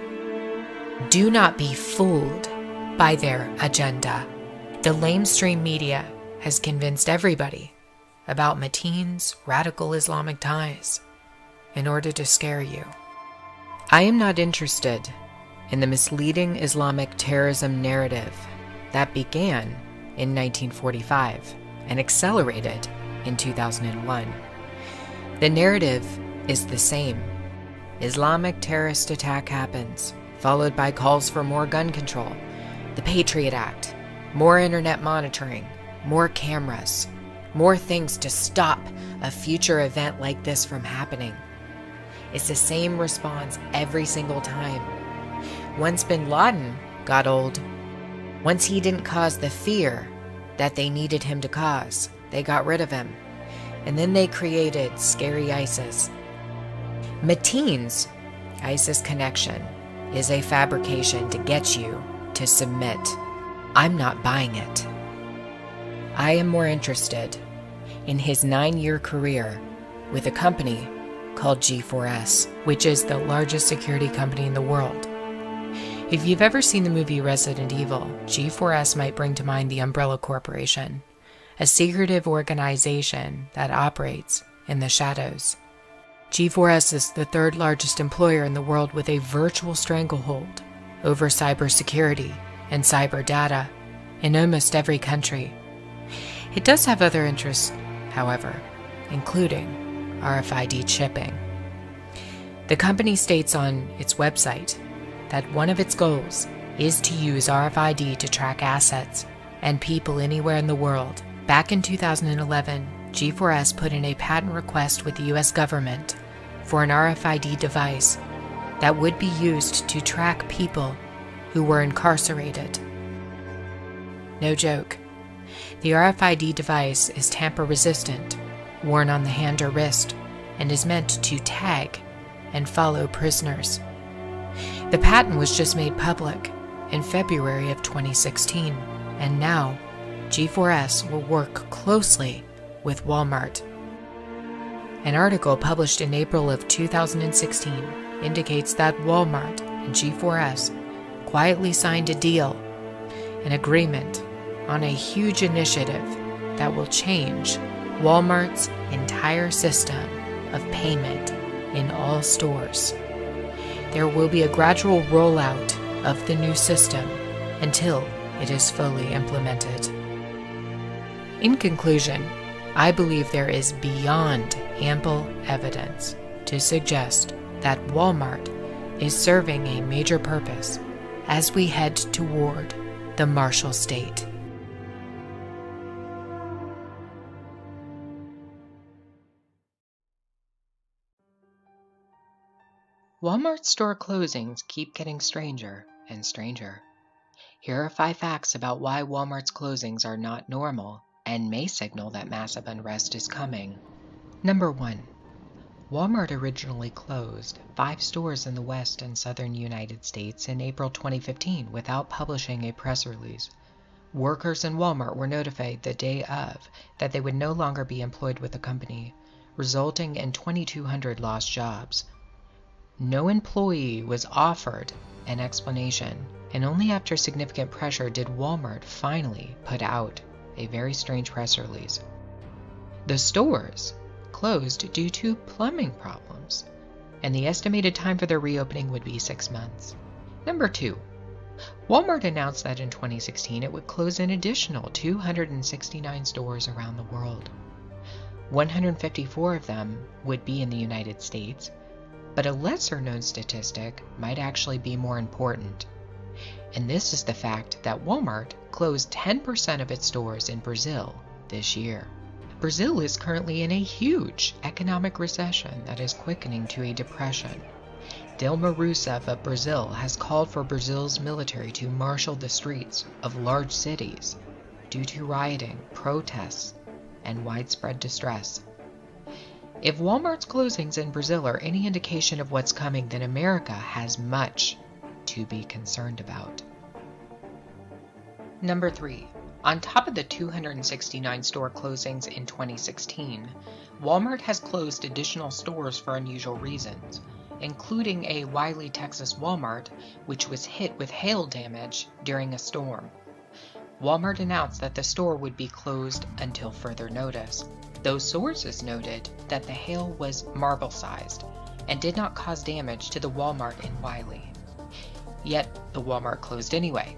Do not be fooled by their agenda. The lamestream media has convinced everybody about Mateen's radical Islamic ties in order to scare you. I am not interested in the misleading Islamic terrorism narrative that began in 1945 and accelerated in 2001. The narrative is the same. Islamic terrorist attack happens, followed by calls for more gun control, the Patriot Act, more internet monitoring, more cameras, more things to stop a future event like this from happening. It's the same response every single time. Once bin Laden got old, once he didn't cause the fear that they needed him to cause, they got rid of him. And then they created scary ISIS. Mateen's ISIS connection is a fabrication to get you to submit. I'm not buying it. I am more interested in his 9-year career with a company called G4S, which is the largest security company in the world. If you've ever seen the movie Resident Evil, G4S might bring to mind the Umbrella Corporation, a secretive organization that operates in the shadows. G4S is the third largest employer in the world with a virtual stranglehold over cybersecurity and cyber data in almost every country. It does have other interests, however, including RFID chipping. The company states on its website that one of its goals is to use RFID to track assets and people anywhere in the world. Back in 2011, G4S put in a patent request with the US government for an RFID device that would be used to track people who were incarcerated. No joke. The RFID device is tamper-resistant, worn on the hand or wrist, and is meant to tag and follow prisoners. The patent was just made public in February of 2016, and now G4S will work closely with Walmart. An article published in April of 2016 indicates that Walmart and G4S quietly signed a deal, an agreement on a huge initiative that will change Walmart's entire system of payment in all stores. There will be a gradual rollout of the new system until it is fully implemented. In conclusion, I believe there is beyond ample evidence to suggest that Walmart is serving a major purpose as we head toward the Marshall State. Walmart store closings keep getting stranger and stranger. Here are 5 facts about why Walmart's closings are not normal and may signal that massive unrest is coming. Number 1. Walmart originally closed 5 stores in the West and Southern United States in April 2015 without publishing a press release. Workers in Walmart were notified the day of that they would no longer be employed with the company, resulting in 2,200 lost jobs. No employee was offered an explanation And only after significant pressure did Walmart finally put out a very strange press release. The stores closed due to plumbing problems, and the estimated time for their reopening would be 6 months. Number 2. Walmart announced that in 2016 it would close an additional 269 stores around the world. 154 of them would be in the United States, but a lesser-known statistic might actually be more important. And this is the fact that Walmart closed 10% of its stores in Brazil this year. Brazil is currently in a huge economic recession that is quickening to a depression. Dilma Rousseff of Brazil has called for Brazil's military to marshal the streets of large cities due to rioting, protests, and widespread distress. If Walmart's closings in Brazil are any indication of what's coming, then America has much to be concerned about. Number 3. On top of the 269 store closings in 2016, Walmart has closed additional stores for unusual reasons, including a Wylie, Texas Walmart, which was hit with hail damage during a storm. Walmart announced that the store would be closed until further notice. Those sources noted that the hail was marble-sized and did not cause damage to the Walmart in Wylie. Yet, the Walmart closed anyway.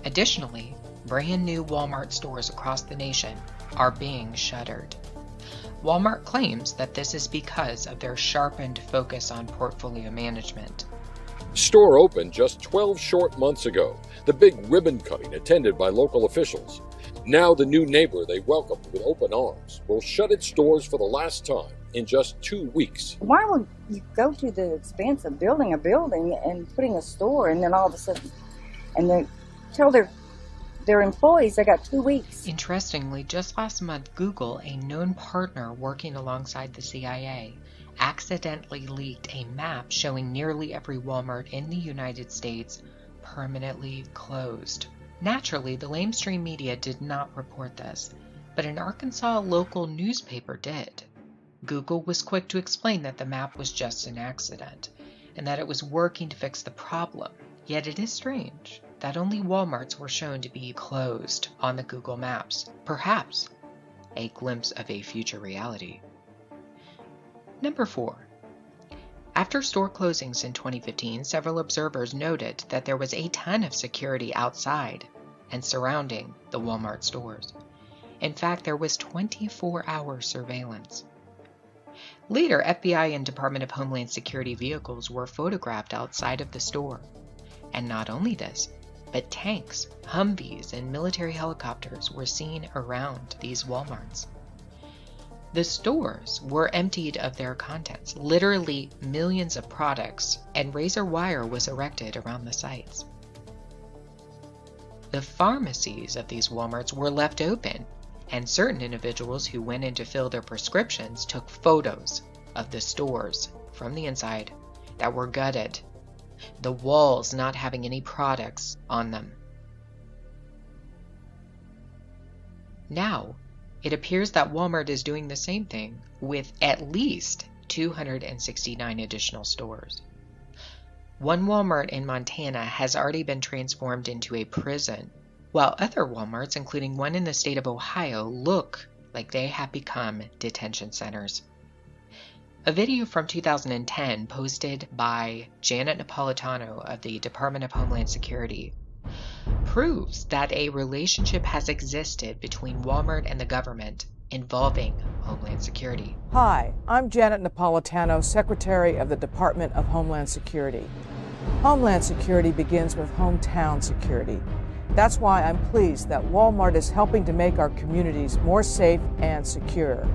Additionally, brand new Walmart stores across the nation are being shuttered. Walmart claims that this is because of their sharpened focus on portfolio management. Store opened just 12 short months ago, the big ribbon cutting attended by local officials. Now the new neighbor they welcomed with open arms will shut its doors for the last time in just 2 weeks. Why would you go to the expense of building a building and putting a store, and then all of a sudden, and they tell their employees they got 2 weeks? Interestingly, just last month, Google, a known partner working alongside the CIA, accidentally leaked a map showing nearly every Walmart in the United States permanently closed. Naturally, the lamestream media did not report this, but an Arkansas local newspaper did. Google was quick to explain that the map was just an accident, and that it was working to fix the problem. Yet it is strange that only Walmarts were shown to be closed on the Google Maps, perhaps a glimpse of a future reality. Number 4. After store closings in 2015, several observers noted that there was a ton of security outside and surrounding the Walmart stores. In fact, there was 24-hour surveillance. Later, FBI and Department of Homeland Security vehicles were photographed outside of the store. And not only this, but tanks, Humvees, and military helicopters were seen around these Walmarts. The stores were emptied of their contents, literally millions of products, and razor wire was erected around the sites. The pharmacies of these Walmarts were left open, and certain individuals who went in to fill their prescriptions took photos of the stores from the inside that were gutted, the walls not having any products on them. Now, it appears that Walmart is doing the same thing with at least 269 additional stores. One Walmart in Montana has already been transformed into a prison, while other Walmarts, including one in the state of Ohio, look like they have become detention centers. A video from 2010 posted by Janet Napolitano of the Department of Homeland Security proves that a relationship has existed between Walmart and the government involving Homeland Security. Hi, I'm Janet Napolitano, Secretary of the Department of Homeland Security. Homeland Security begins with hometown security. That's why I'm pleased that Walmart is helping to make our communities more safe and secure.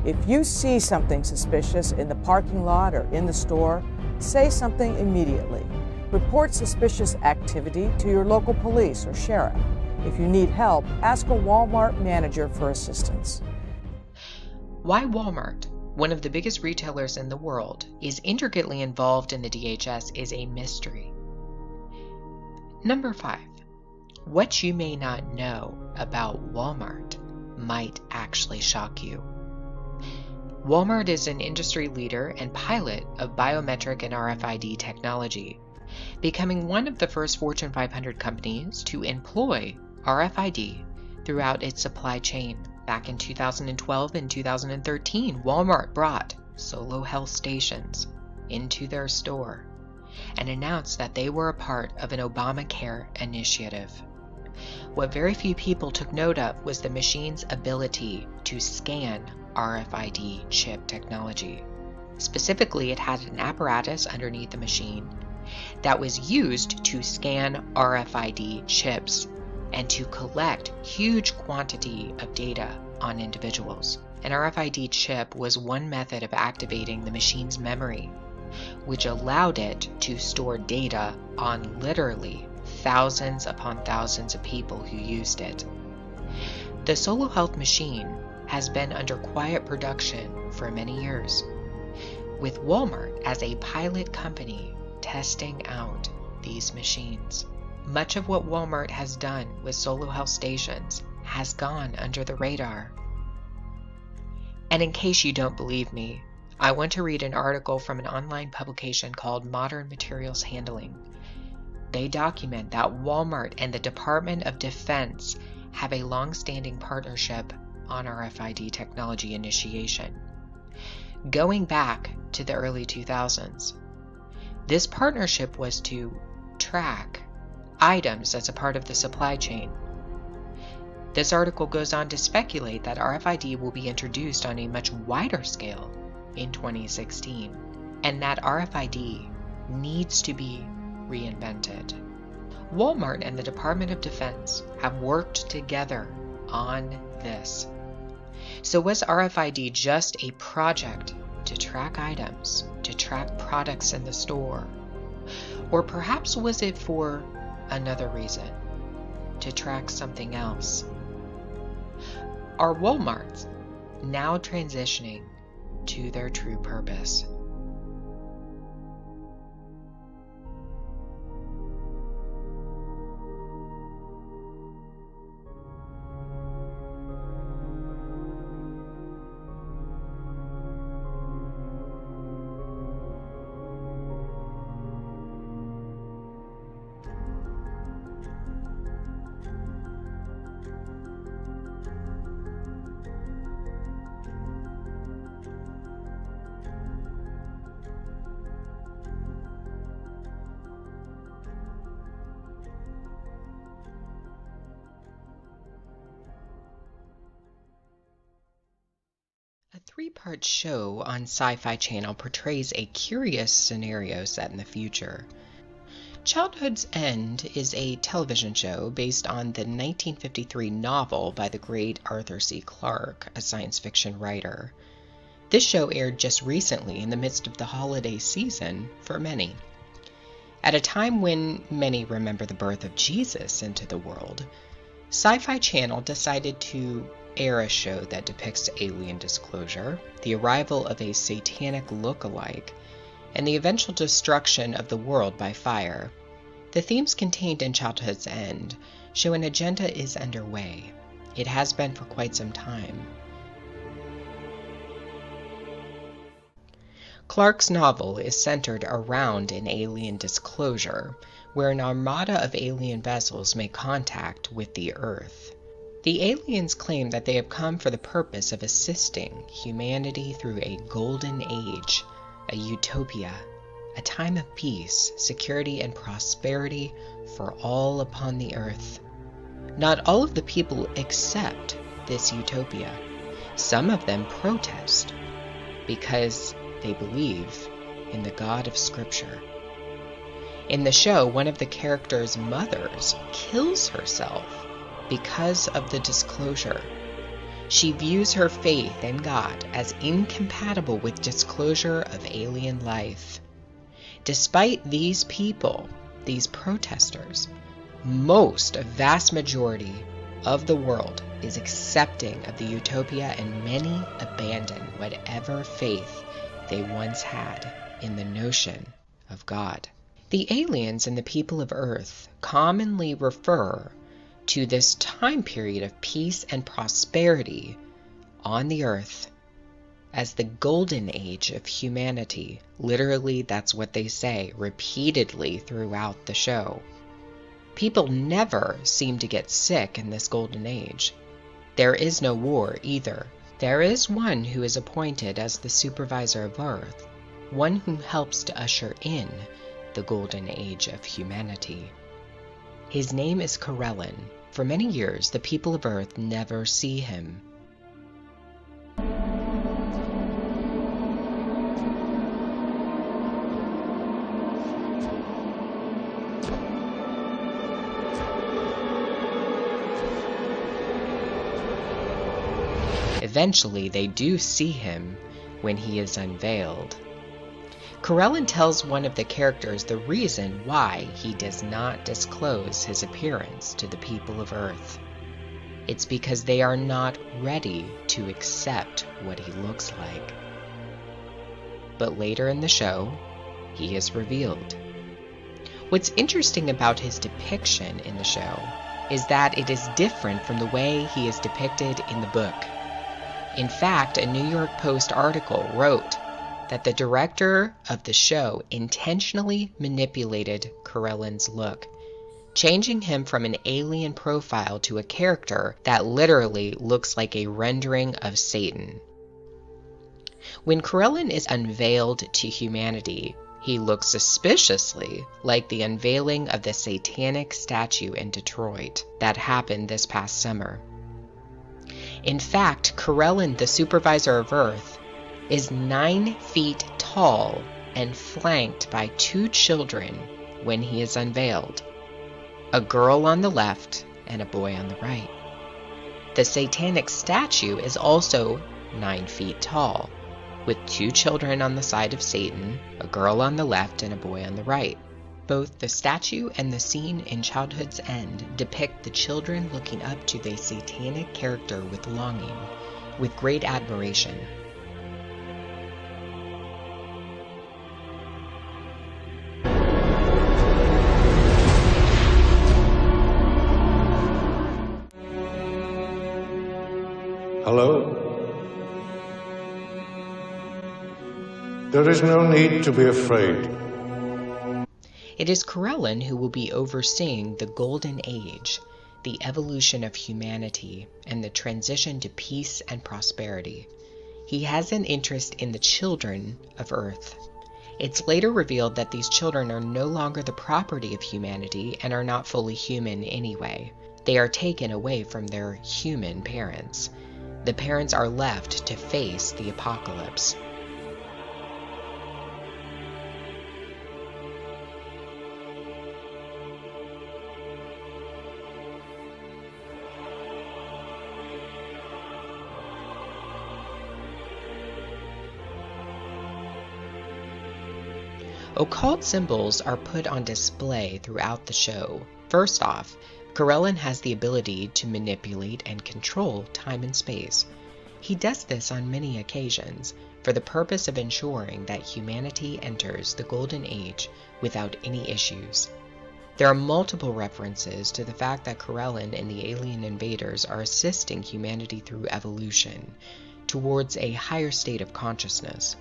If you see something suspicious in the parking lot or in the store, say something immediately. Report suspicious activity to your local police or sheriff. If you need help, ask a Walmart manager for assistance. Why Walmart, one of the biggest retailers in the world, is intricately involved in the DHS is a mystery. Number 5. What you may not know about Walmart might actually shock you. Walmart is an industry leader and pilot of biometric and RFID technology. becoming one of the first Fortune 500 companies to employ RFID throughout its supply chain. Back in 2012 and 2013, Walmart brought Solo Health stations into their store and announced that they were a part of an Obamacare initiative. What very few people took note of was the machine's ability to scan RFID chip technology. Specifically, it had an apparatus underneath the machine that was used to scan RFID chips and to collect huge quantity of data on individuals. An RFID chip was one method of activating the machine's memory, which allowed it to store data on literally thousands upon thousands of people who used it. The Solo Health machine has been under quiet production for many years, with Walmart as a pilot company testing out these machines. Much of what Walmart has done with Solo Health stations has gone under the radar. And in case you don't believe me, I want to read an article from an online publication called Modern Materials Handling. They document that Walmart and the Department of Defense have a long-standing partnership on RFID technology initiation. Going back to the early 2000s, this partnership was to track items as a part of the supply chain. This article goes on to speculate that RFID will be introduced on a much wider scale in 2016, and that RFID needs to be reinvented. Walmart and the Department of Defense have worked together on this. So was RFID just a project to track items, to track products in the store? Or perhaps was it for another reason, to track something else? Are Walmarts now transitioning to their true purpose? A three-part show on Sci-Fi Channel portrays a curious scenario set in the future. Childhood's End is a television show based on the 1953 novel by the great Arthur C. Clarke, a science fiction writer. This show aired just recently in the midst of the holiday season for many. At a time when many remember the birth of Jesus into the world, Sci-Fi Channel decided to air a show that depicts alien disclosure, the arrival of a satanic look-alike, and the eventual destruction of the world by fire. The themes contained in Childhood's End show an agenda is underway. It has been for quite some time. Clarke's novel is centered around an alien disclosure, where an armada of alien vessels make contact with the Earth. The aliens claim that they have come for the purpose of assisting humanity through a golden age, a utopia, a time of peace, security, and prosperity for all upon the earth. Not all of the people accept this utopia. Some of them protest because they believe in the God of Scripture. In the show, one of the characters' mothers kills herself because of the disclosure. She views her faith in God as incompatible with disclosure of alien life. Despite these people, these protesters, a vast majority of the world is accepting of the utopia, and many abandon whatever faith they once had in the notion of God. The aliens and the people of Earth commonly refer to this time period of peace and prosperity on the earth as the golden age of humanity. Literally, that's what they say repeatedly throughout the show. People never seem to get sick in this golden age. There is no war either. There is one who is appointed as the supervisor of Earth, one who helps to usher in the golden age of humanity. His name is Corellin. For many years, the people of Earth never see him. Eventually, they do see him when he is unveiled. Corellin tells one of the characters the reason why he does not disclose his appearance to the people of Earth. It's because they are not ready to accept what he looks like. But later in the show, he is revealed. What's interesting about his depiction in the show is that it is different from the way he is depicted in the book. In fact, a New York Post article wrote that the director of the show intentionally manipulated Corellin's look, changing him from an alien profile to a character that literally looks like a rendering of Satan. When Corellin is unveiled to humanity, he looks suspiciously like the unveiling of the satanic statue in Detroit that happened this past summer. In fact, Corellin, the supervisor of Earth, is 9 feet tall and flanked by 2 children when he is unveiled, a girl on the left and a boy on the right. The satanic statue is also 9 feet tall, with 2 children on the side of Satan, a girl on the left and a boy on the right. Both the statue and the scene in Childhood's End depict the children looking up to the satanic character with longing, with great admiration. Hello? There is no need to be afraid. It is Corellin who will be overseeing the Golden Age, the evolution of humanity, and the transition to peace and prosperity. He has an interest in the children of Earth. It's later revealed that these children are no longer the property of humanity and are not fully human anyway. They are taken away from their human parents. The parents are left to face the apocalypse. Occult symbols are put on display throughout the show. First off, Corellin has the ability to manipulate and control time and space. He does this on many occasions for the purpose of ensuring that humanity enters the Golden Age without any issues. There are multiple references to the fact that Corellin and the alien invaders are assisting humanity through evolution towards a higher state of consciousness.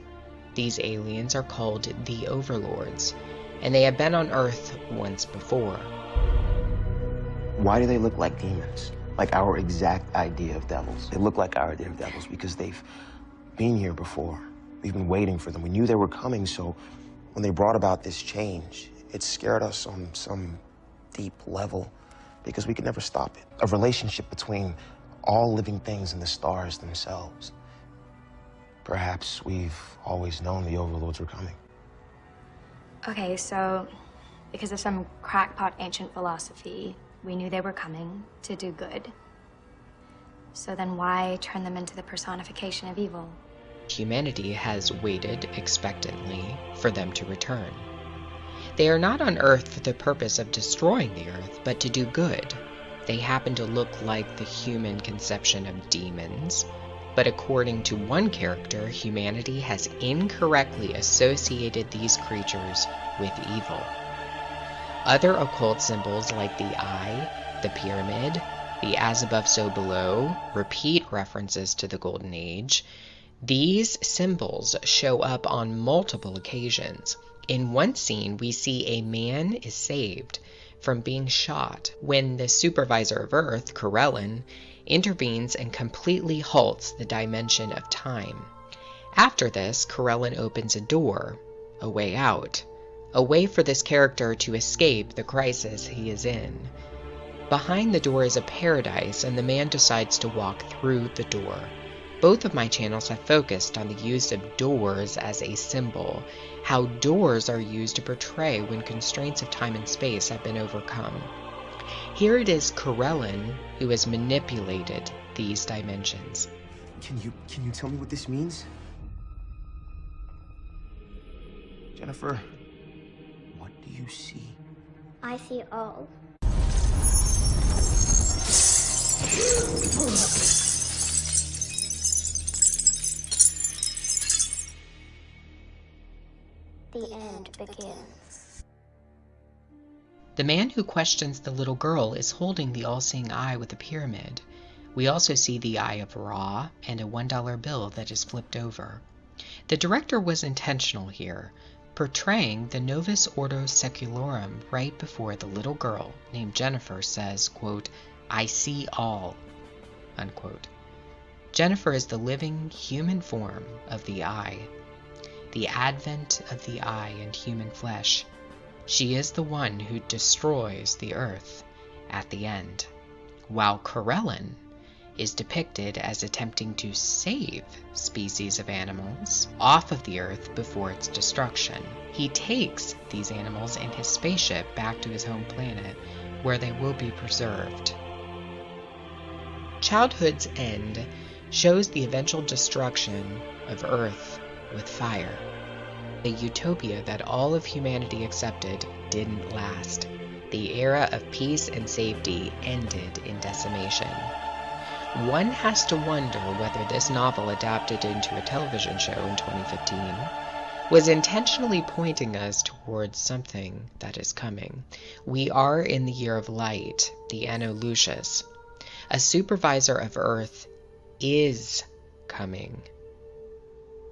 These aliens are called the Overlords, and they have been on Earth once before. Why do they look like demons? Like our exact idea of devils. They look like our idea of devils because they've been here before. We've been waiting for them. We knew they were coming, so when they brought about this change, it scared us on some deep level because we could never stop it. A relationship between all living things and the stars themselves. Perhaps we've always known the Overlords were coming. Okay, so because of some crackpot ancient philosophy, we knew they were coming to do good. So then why turn them into the personification of evil? Humanity has waited expectantly for them to return. They are not on Earth for the purpose of destroying the Earth, but to do good. They happen to look like the human conception of demons, but according to one character, humanity has incorrectly associated these creatures with evil. Other occult symbols like the eye, the pyramid, the as above so below repeat references to the Golden Age. These symbols show up on multiple occasions. In one scene, we see a man is saved from being shot when the supervisor of Earth, Corellin, intervenes and completely halts the dimension of time. After this, Corellin opens a door, a way out, a way for this character to escape the crisis he is in. Behind the door is a paradise, and the man decides to walk through the door. Both of my channels have focused on the use of doors as a symbol, how doors are used to portray when constraints of time and space have been overcome. Here it is Corellin who has manipulated these dimensions. Can you tell me what this means? Jennifer, what do you see? I see all. The end begins. The man who questions the little girl is holding the all-seeing eye with a pyramid. We also see the eye of Ra and a $1 bill that is flipped over. The director was intentional here, portraying the Novus Ordo Secularum right before the little girl named Jennifer says, quote, "I see all," unquote. Jennifer is the living human form of the eye, the advent of the eye in human flesh. She is the one who destroys the earth at the end, while Corellin is depicted as attempting to save species of animals off of the earth before its destruction. He takes these animals in his spaceship back to his home planet, where they will be preserved. Childhood's End shows the eventual destruction of Earth with fire. A utopia that all of humanity accepted didn't last. The era of peace and safety ended in decimation. One has to wonder whether this novel, adapted into a television show in 2015, was intentionally pointing us towards something that is coming. We are in the year of light, the Anno Lucius. A supervisor of Earth is coming.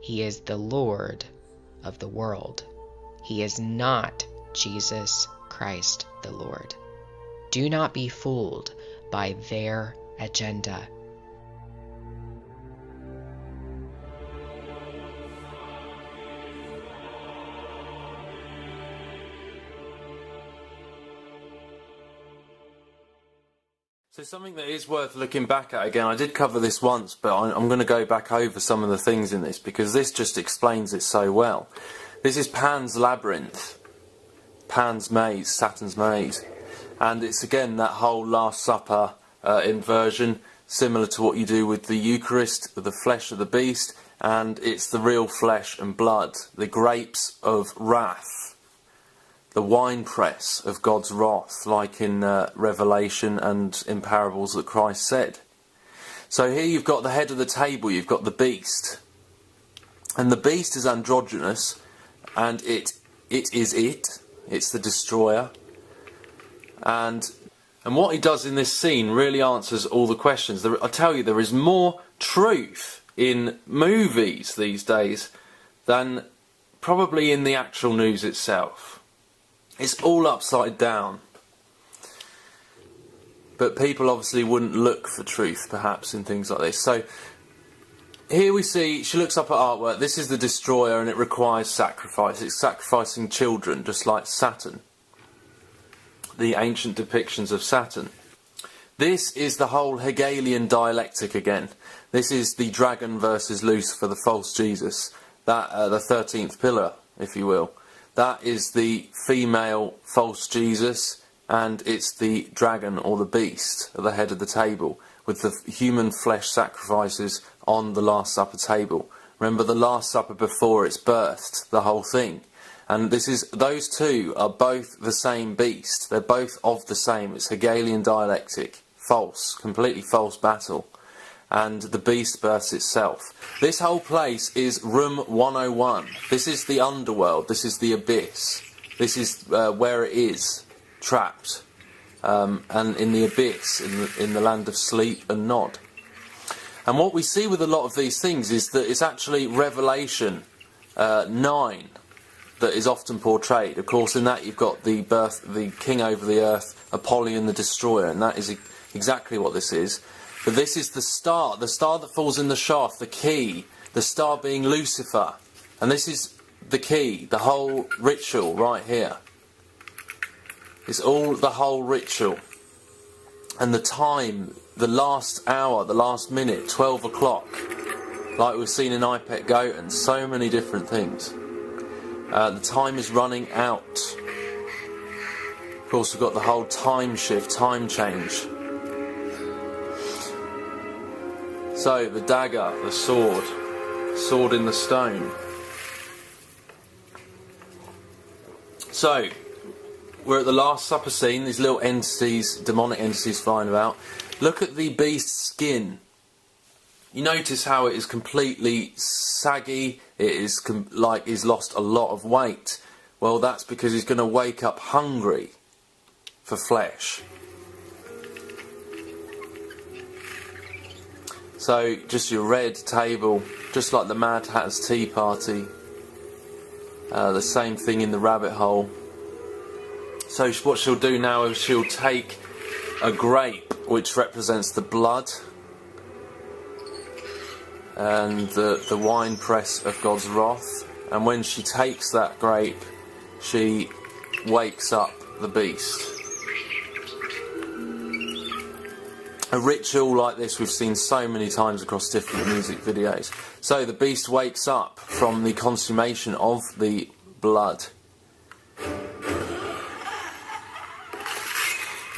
He is the Lord of the world. He is not Jesus Christ the Lord. Do not be fooled by their agenda. So something that is worth looking back at again, I did cover this once, but I'm going to go back over some of the things in this because this just explains it so well. This is Pan's Labyrinth, Pan's Maze, Saturn's Maze, and it's again that whole Last Supper inversion, similar to what you do with the Eucharist, with the flesh of the beast, and it's the real flesh and blood, the grapes of wrath, the winepress of God's wrath, like in Revelation and in parables that Christ said. So here you've got the head of the table, you've got the beast. And the beast is androgynous, and it's the destroyer. And what he does in this scene really answers all the questions. I tell you, there is more truth in movies these days than probably in the actual news itself. It's all upside down. But people obviously wouldn't look for truth, perhaps, in things like this. So here we see, she looks up at artwork. This is the destroyer, and it requires sacrifice. It's sacrificing children, just like Saturn. The ancient depictions of Saturn. This is the whole Hegelian dialectic again. This is the dragon versus Lucifer, the false Jesus. That the 13th pillar, if you will. That is the female false Jesus, and it's the dragon or the beast at the head of the table, with the human flesh sacrifices on the Last Supper table. Remember the Last Supper before it's birthed, the whole thing. And those two are both the same beast. They're both of the same. It's Hegelian dialectic. False. Completely false battle. And the beast births itself. This whole place is Room 101. This is the underworld. This is the abyss. This is where it is, trapped. And in the abyss, in the land of sleep and nod. And what we see with a lot of these things is that it's actually Revelation 9 that is often portrayed. Of course, in that you've got the king over the earth, Apollyon the destroyer, and that is exactly what this is. But this is the star that falls in the shaft, the key, the star being Lucifer. And this is the key, the whole ritual right here. It's all the whole ritual. And the time, the last hour, the last minute, 12 o'clock, like we've seen in Ipet Goten, so many different things. The time is running out. Of course, we've got the whole time shift, time change. So, the dagger, the sword in the stone. So, we're at the Last Supper scene, these little entities, demonic entities flying about. Look at the beast's skin. You notice how it is completely saggy, it is like he's lost a lot of weight. Well, that's because he's going to wake up hungry for flesh. So, just your red table, just like the Mad Hatter's Tea Party. The same thing in the rabbit hole. So what she'll do now is she'll take a grape, which represents the blood, and the winepress of God's wrath, and when she takes that grape, she wakes up the beast. A ritual like this we've seen so many times across different music videos. So the beast wakes up from the consummation of the blood.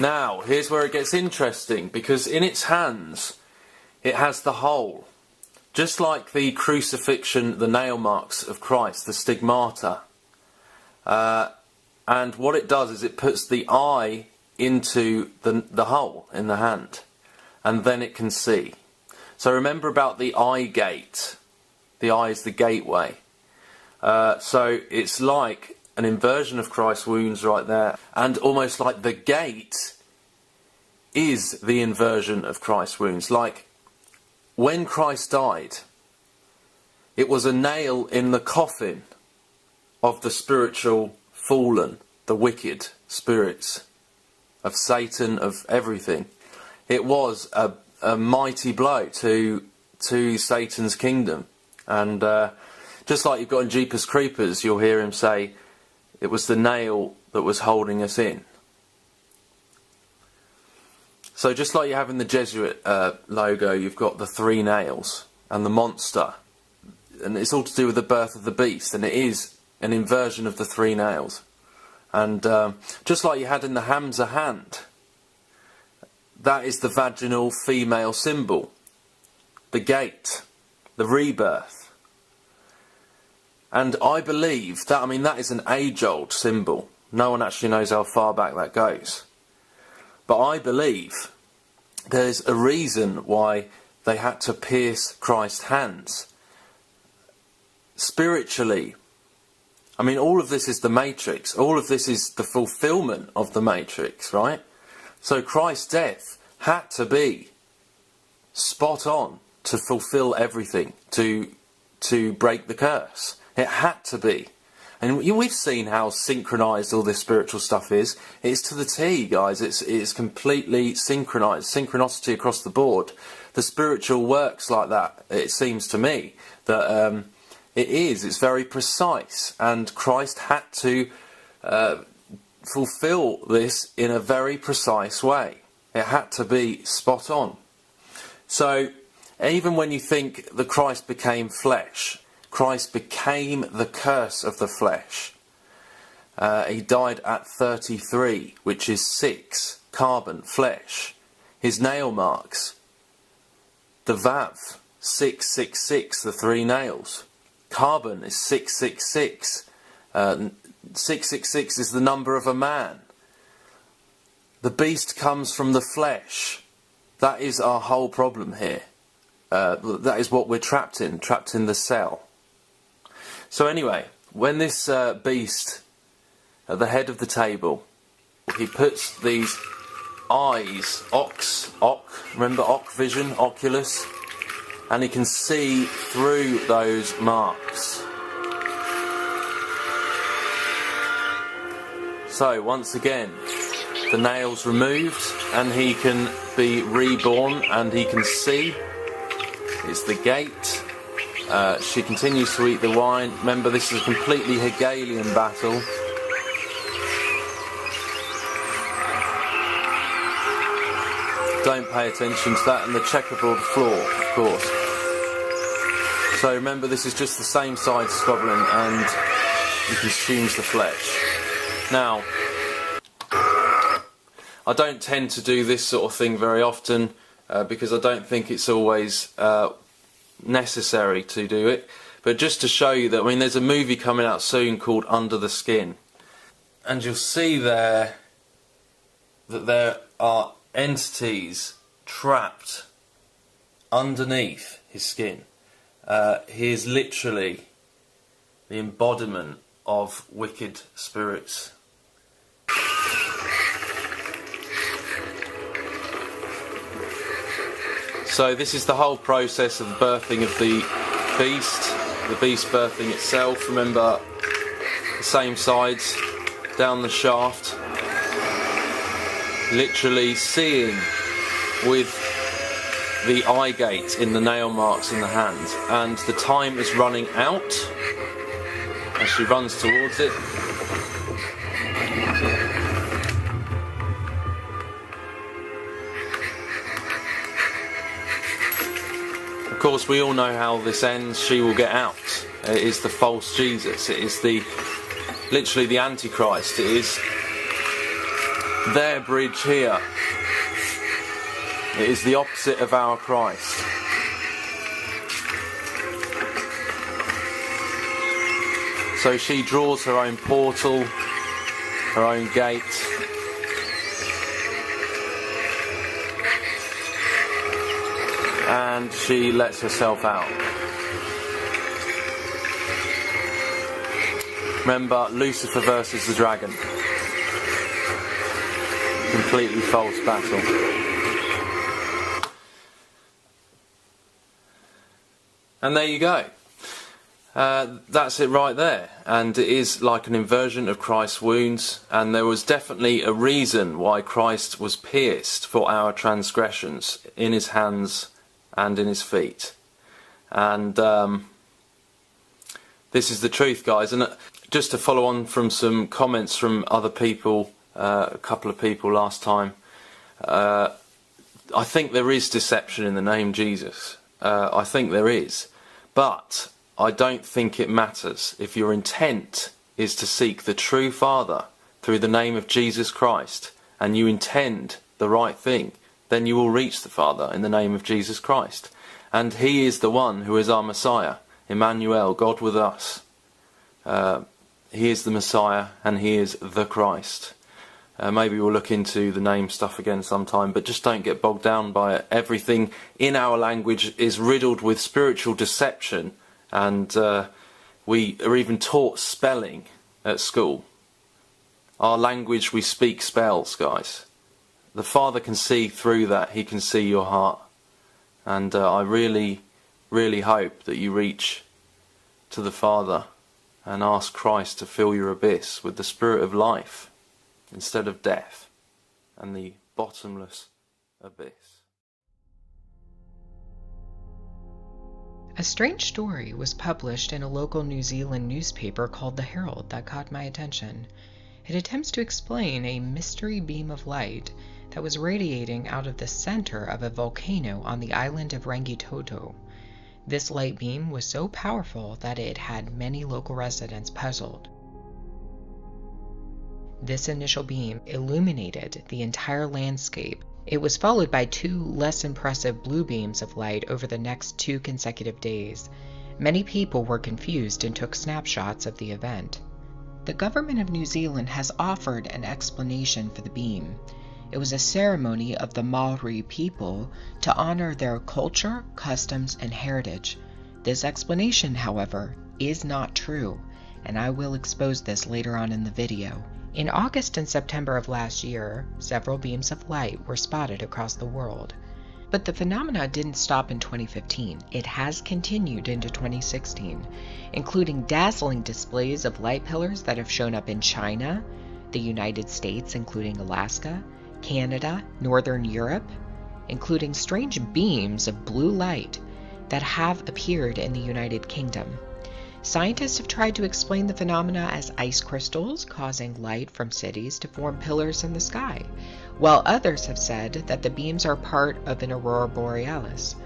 Now, here's where it gets interesting, because in its hands it has the hole. Just like the crucifixion, the nail marks of Christ, the stigmata. And what it does is it puts the eye into the hole in the hand, and then it can see. So remember about the eye gate. The eye is the gateway. So it's like an inversion of Christ's wounds right there, and almost like the gate is the inversion of Christ's wounds. Like when Christ died, it was a nail in the coffin of the spiritual fallen, the wicked spirits of Satan, of everything. It was a mighty blow to Satan's kingdom. And just like you've got in Jeepers Creepers, you'll hear him say, it was the nail that was holding us in. So just like you have in the Jesuit logo, you've got the three nails and the monster. And it's all to do with the birth of the beast, and it is an inversion of the three nails. And just like you had in the Hamza hand, that is the vaginal female symbol, the gate, the rebirth. And I believe that, that is an age-old symbol. No one actually knows how far back that goes. But I believe there's a reason why they had to pierce Christ's hands. Spiritually, all of this is the Matrix. All of this is the fulfillment of the Matrix, right? So Christ's death had to be spot on to fulfill everything, to break the curse. It had to be. And we've seen how synchronised all this spiritual stuff is. It's to the T, guys. It's completely synchronised. Synchronicity across the board. The spiritual works like that, it seems to me. That it's very precise. And Christ had to fulfill this in a very precise way. It had to be spot on. So, even when you think that Christ became flesh, Christ became the curse of the flesh. He died at 33, which is 6, carbon, flesh. His nail marks, the Vav, 666, the 3 nails. Carbon is 666. 666 is the number of a man. The beast comes from the flesh. That is our whole problem here. That is what we're trapped in the cell. So anyway, when this beast at the head of the table, he puts these eyes, remember Vision, Oculus? and he can see through those marks. So once again, the nails removed and he can be reborn and he can see. It's the gate. She continues to eat the wine. Remember, this is a completely Hegelian battle. Don't pay attention to that, and the checkerboard floor, of course. So remember, this is just the same side as Goblin, and he consumes the flesh. Now, I don't tend to do this sort of thing very often because I don't think it's always necessary to do it. But just to show you that, I mean, there's a movie coming out soon called Under the Skin. And you'll see there that there are entities trapped underneath his skin. He is literally the embodiment of wicked spirits. So this is the whole process of the birthing of the beast birthing itself. Remember, the same sides down the shaft, literally seeing with the eye gate in the nail marks in the hand, and the time is running out as she runs towards it. Of course, we all know how this ends. She will get out. It is the false Jesus. It is literally the Antichrist. It is their bridge here. It is the opposite of our Christ. So she draws her own portal, her own gate. And she lets herself out. Remember, Lucifer versus the dragon. Completely false battle. And there you go. That's it right there. And it is like an inversion of Christ's wounds. And there was definitely a reason why Christ was pierced for our transgressions in his hands and in his feet. And this is the truth, guys. And just to follow on from some comments from other people, a couple of people last time, I think there is deception in the name Jesus. I think there is. But I don't think it matters. If your intent is to seek the true Father through the name of Jesus Christ, and you intend the right thing, then you will reach the Father in the name of Jesus Christ. And he is the one who is our Messiah, Emmanuel, God with us. He is the Messiah and he is the Christ. Maybe we'll look into the name stuff again sometime, but just don't get bogged down by it. Everything in our language is riddled with spiritual deception, and we are even taught spelling at school. Our language, we speak spells, guys. The Father can see through that. He can see your heart. And I really, really hope that you reach to the Father and ask Christ to fill your abyss with the spirit of life instead of death and the bottomless abyss. A strange story was published in a local New Zealand newspaper called The Herald that caught my attention. It attempts to explain a mystery beam of light that was radiating out of the center of a volcano on the island of Rangitoto. This light beam was so powerful that it had many local residents puzzled. This initial beam illuminated the entire landscape. It was followed by 2 less impressive blue beams of light over the next 2 consecutive days. Many people were confused and took snapshots of the event. The government of New Zealand has offered an explanation for the beam. It was a ceremony of the Maori people to honor their culture, customs, and heritage. This explanation, however, is not true, and I will expose this later on in the video. In August and September of last year, several beams of light were spotted across the world. But the phenomena didn't stop in 2015. It has continued into 2016, including dazzling displays of light pillars that have shown up in China, the United States, including Alaska, Canada, Northern Europe, including strange beams of blue light that have appeared in the United Kingdom. Scientists have tried to explain the phenomena as ice crystals causing light from cities to form pillars in the sky, while others have said that the beams are part of an aurora borealis.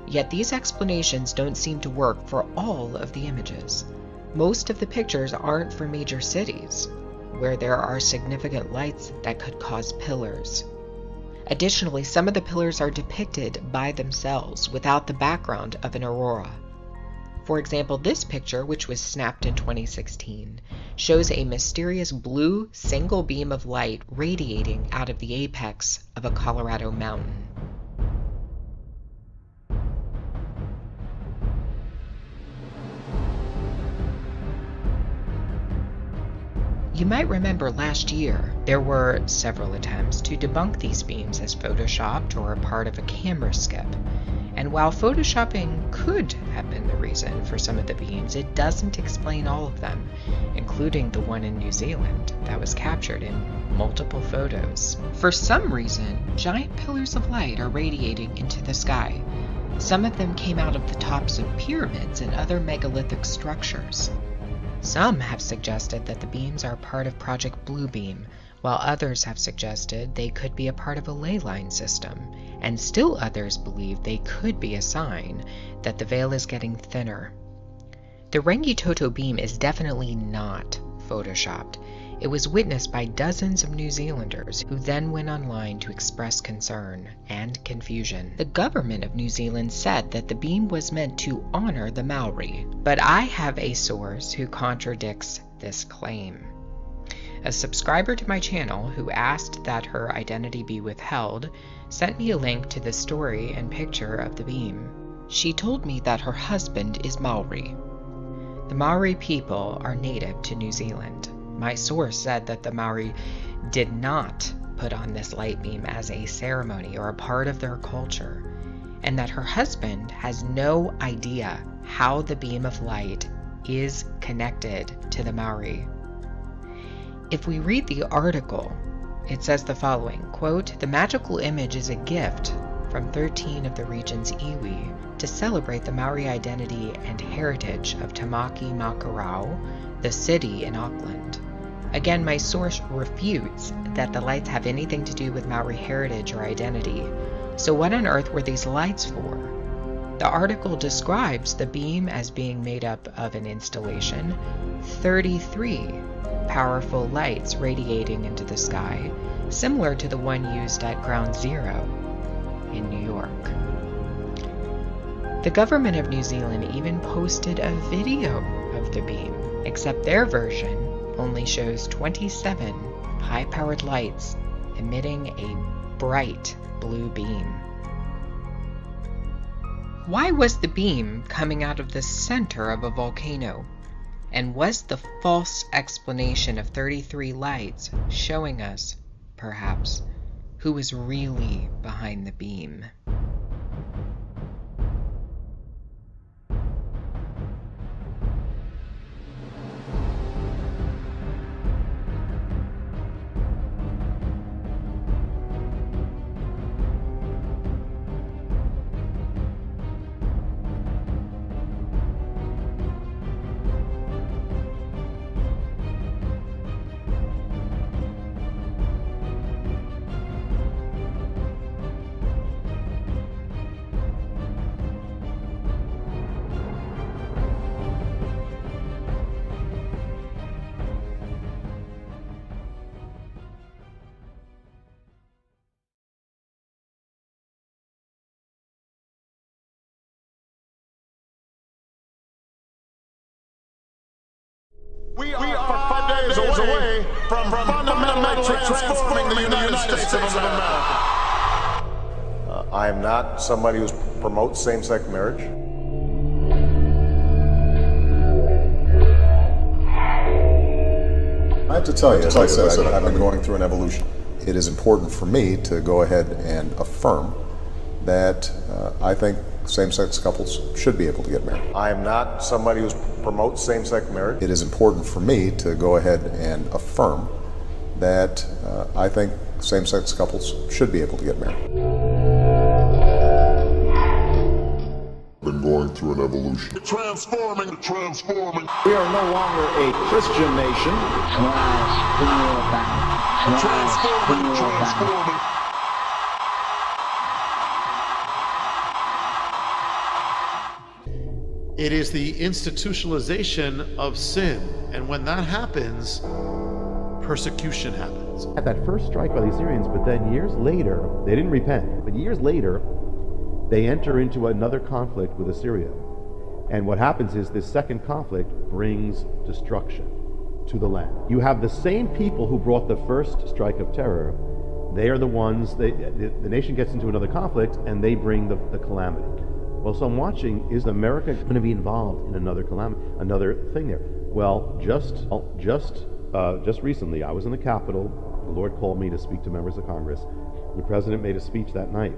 Yet these explanations don't seem to work for all of the images. Most of the pictures aren't from major cities, where there are significant lights that could cause pillars. Additionally, some of the pillars are depicted by themselves without the background of an aurora. For example, this picture, which was snapped in 2016, shows a mysterious blue single beam of light radiating out of the apex of a Colorado mountain. You might remember last year, there were several attempts to debunk these beams as photoshopped or a part of a camera skip. And while photoshopping could have been the reason for some of the beams, it doesn't explain all of them, including the one in New Zealand that was captured in multiple photos. For some reason, giant pillars of light are radiating into the sky. Some of them came out of the tops of pyramids and other megalithic structures. Some have suggested that the beams are part of Project Bluebeam, while others have suggested they could be a part of a ley line system, and still others believe they could be a sign that the veil is getting thinner. The Rangitoto beam is definitely not photoshopped. It was witnessed by dozens of New Zealanders who then went online to express concern and confusion. The government of New Zealand said that the beam was meant to honor the Maori, but I have a source who contradicts this claim. A subscriber to my channel who asked that her identity be withheld sent me a link to the story and picture of the beam. She told me that her husband is Maori. The Maori people are native to New Zealand. My source said that the Maori did not put on this light beam as a ceremony or a part of their culture, and that her husband has no idea how the beam of light is connected to the Maori. If we read the article, it says the following, quote, "The magical image is a gift from 13 of the region's iwi to celebrate the Maori identity and heritage of Tamaki Makaurau, the city in Auckland." Again, my source refutes that the lights have anything to do with Maori heritage or identity. So what on earth were these lights for? The article describes the beam as being made up of an installation, 33 powerful lights radiating into the sky, similar to the one used at Ground Zero in New York. The government of New Zealand even posted a video of the beam, except their version only shows 27 high-powered lights emitting a bright blue beam. Why was the beam coming out of the center of a volcano? And was the false explanation of 33 lights showing us, perhaps, who was really behind the beam? We are 5 days away from fundamentally transforming the United States of America. I am not somebody who promotes same-sex marriage. I have to tell you, as I said, I've been going through an evolution. It is important for me to go ahead and affirm that I think same-sex couples should be able to get married. I am not somebody who promotes same-sex marriage. It is important for me to go ahead and affirm that I think same-sex couples should be able to get married. Been going through an evolution. Transforming. We are no longer a Christian nation. Transforming. It is the institutionalization of sin, and when that happens, persecution happens. At that first strike by the Assyrians, but then years later, they didn't repent, but years later, they enter into another conflict with Assyria. And what happens is this second conflict brings destruction to the land. You have the same people who brought the first strike of terror. They are the ones, the nation gets into another conflict, and they bring the calamity. Well, so I'm watching, is America going to be involved in another calamity, another thing there? Well, just recently, I was in the Capitol. The Lord called me to speak to members of Congress. The President made a speech that night.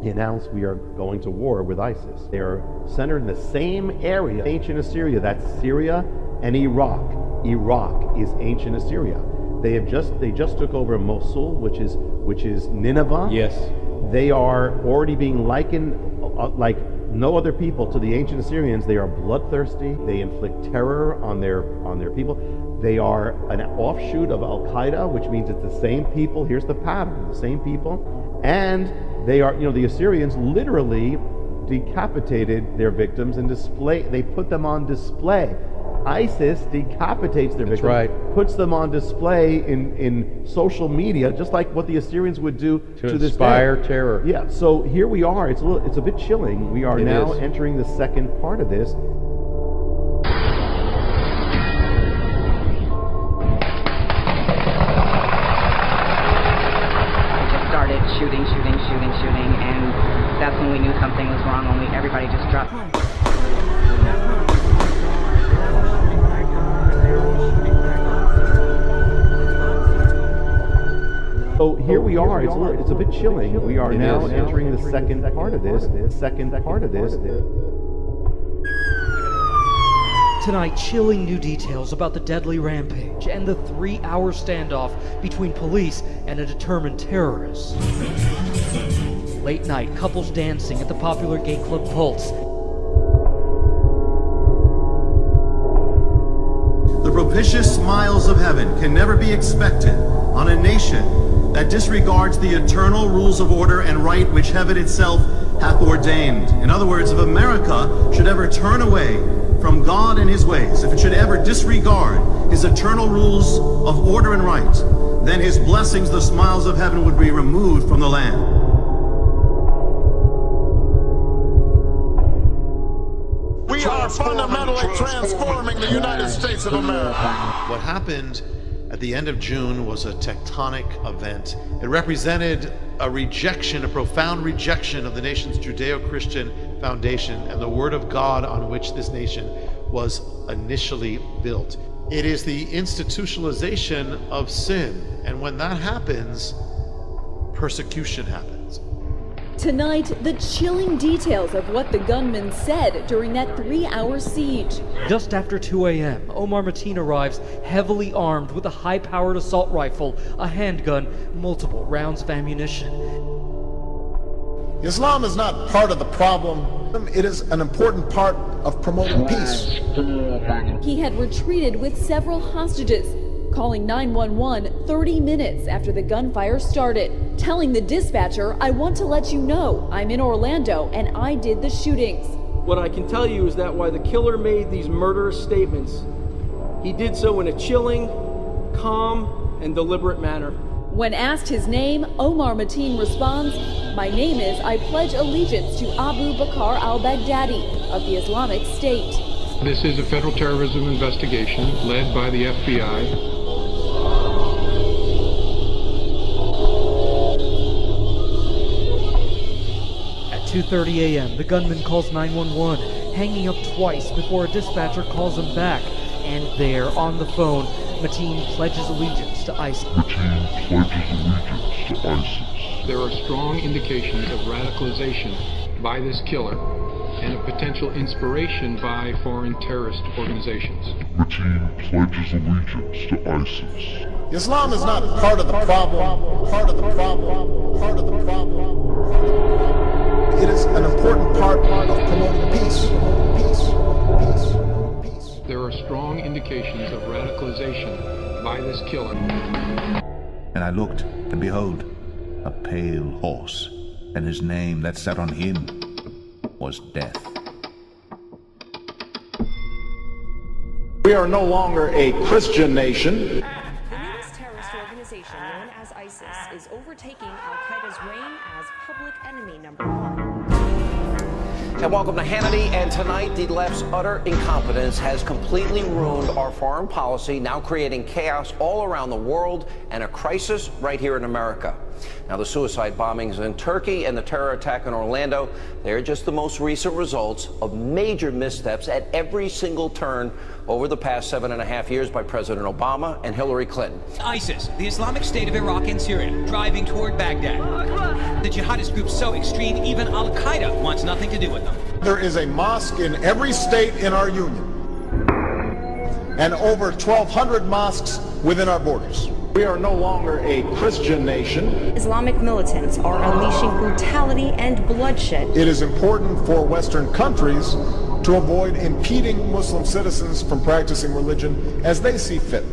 He announced we are going to war with ISIS. They are centered in the same area, ancient Assyria. That's Syria and Iraq. Iraq is ancient Assyria. They just took over Mosul, which is Nineveh. Yes. They are already being likened like no other people to the ancient Assyrians. They are bloodthirsty. They inflict terror on their people. They are an offshoot of Al-Qaeda, which means it's the same people. Here's the pattern: the same people, and they are, the Assyrians literally decapitated their victims and they put them on display. ISIS decapitates their victims, right, puts them on display in social media, just like what the Assyrians would do to this inspire day. Terror. Yeah, so here we are. It's a bit chilling. We are now entering the second part of this. Shooting, and that's when we knew something was wrong, when everybody just dropped. So here we are. It's a bit chilling. We are now entering the second part of this. Tonight, chilling new details about the deadly rampage and the 3-hour standoff between police and a determined terrorist. Late night, couples dancing at the popular gay club Pulse. The propitious smiles of heaven can never be expected on a nation that disregards the eternal rules of order and right which heaven itself hath ordained. In other words, if America should ever turn away from God and his ways, if it should ever disregard his eternal rules of order and right, then his blessings, the smiles of heaven, would be removed from the land. We are fundamentally transforming the United States of America. What happened at the end of June was a tectonic event. It represented a rejection, a profound rejection of the nation's Judeo-Christian foundation and the Word of God on which this nation was initially built. It is the institutionalization of sin, and when that happens, persecution happens. Tonight, the chilling details of what the gunman said during that 3-hour siege. Just after 2 a.m., Omar Mateen arrives heavily armed with a high-powered assault rifle, a handgun, multiple rounds of ammunition. Islam is not part of the problem. It is an important part of promoting peace. He had retreated with several hostages, calling 911 30 minutes after the gunfire started, telling the dispatcher, "I want to let you know I'm in Orlando and I did the shootings." What I can tell you is that while the killer made these murderous statements, he did so in a chilling, calm, and deliberate manner. When asked his name, Omar Mateen responds, "My name is I pledge allegiance to Abu Bakr al-Baghdadi of the Islamic State." This is a federal terrorism investigation led by the FBI. At 2:30 a.m., the gunman calls 911, hanging up twice before a dispatcher calls him back. And there, on the phone, Mateen pledges allegiance to ISIS. There are strong indications of radicalization by this killer and of potential inspiration by foreign terrorist organizations. Mateen pledges allegiance to ISIS. Islam is not part of the problem, part of the problem, part of the problem. It is an important part of promoting peace. There are strong indications of radicalization by this killer. And I looked, and behold, a pale horse, and his name that sat on him was Death. We are no longer a Christian nation. The newest terrorist organization known as ISIS is overtaking Al-Qaeda's reign as public enemy number 1. And welcome to Hannity. And tonight, the left's utter incompetence has completely ruined our foreign policy, now creating chaos all around the world and a crisis right here in America. Now, the suicide bombings in Turkey and the terror attack in Orlando, they're just the most recent results of major missteps at every single turn over the past 7.5 years by President Obama and Hillary Clinton. ISIS, the Islamic State of Iraq and Syria, driving toward Baghdad. The jihadist group so extreme, even Al-Qaeda wants nothing to do with them. There is a mosque in every state in our union, and over 1,200 mosques within our borders. We are no longer a Christian nation. Islamic militants are unleashing brutality and bloodshed. It is important for Western countries to avoid impeding Muslim citizens from practicing religion as they see fit.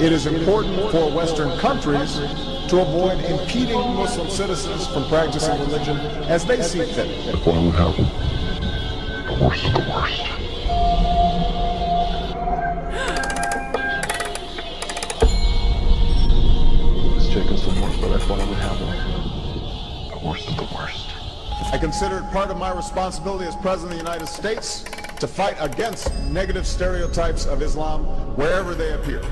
It is important for Western countries to avoid impeding Muslim citizens from practicing religion as they see fit. What would happen? The worst of the worst. It's taken some work, but I thought it would happen. The worst of the worst. I consider it part of my responsibility as President of the United States to fight against negative stereotypes of Islam wherever they appear.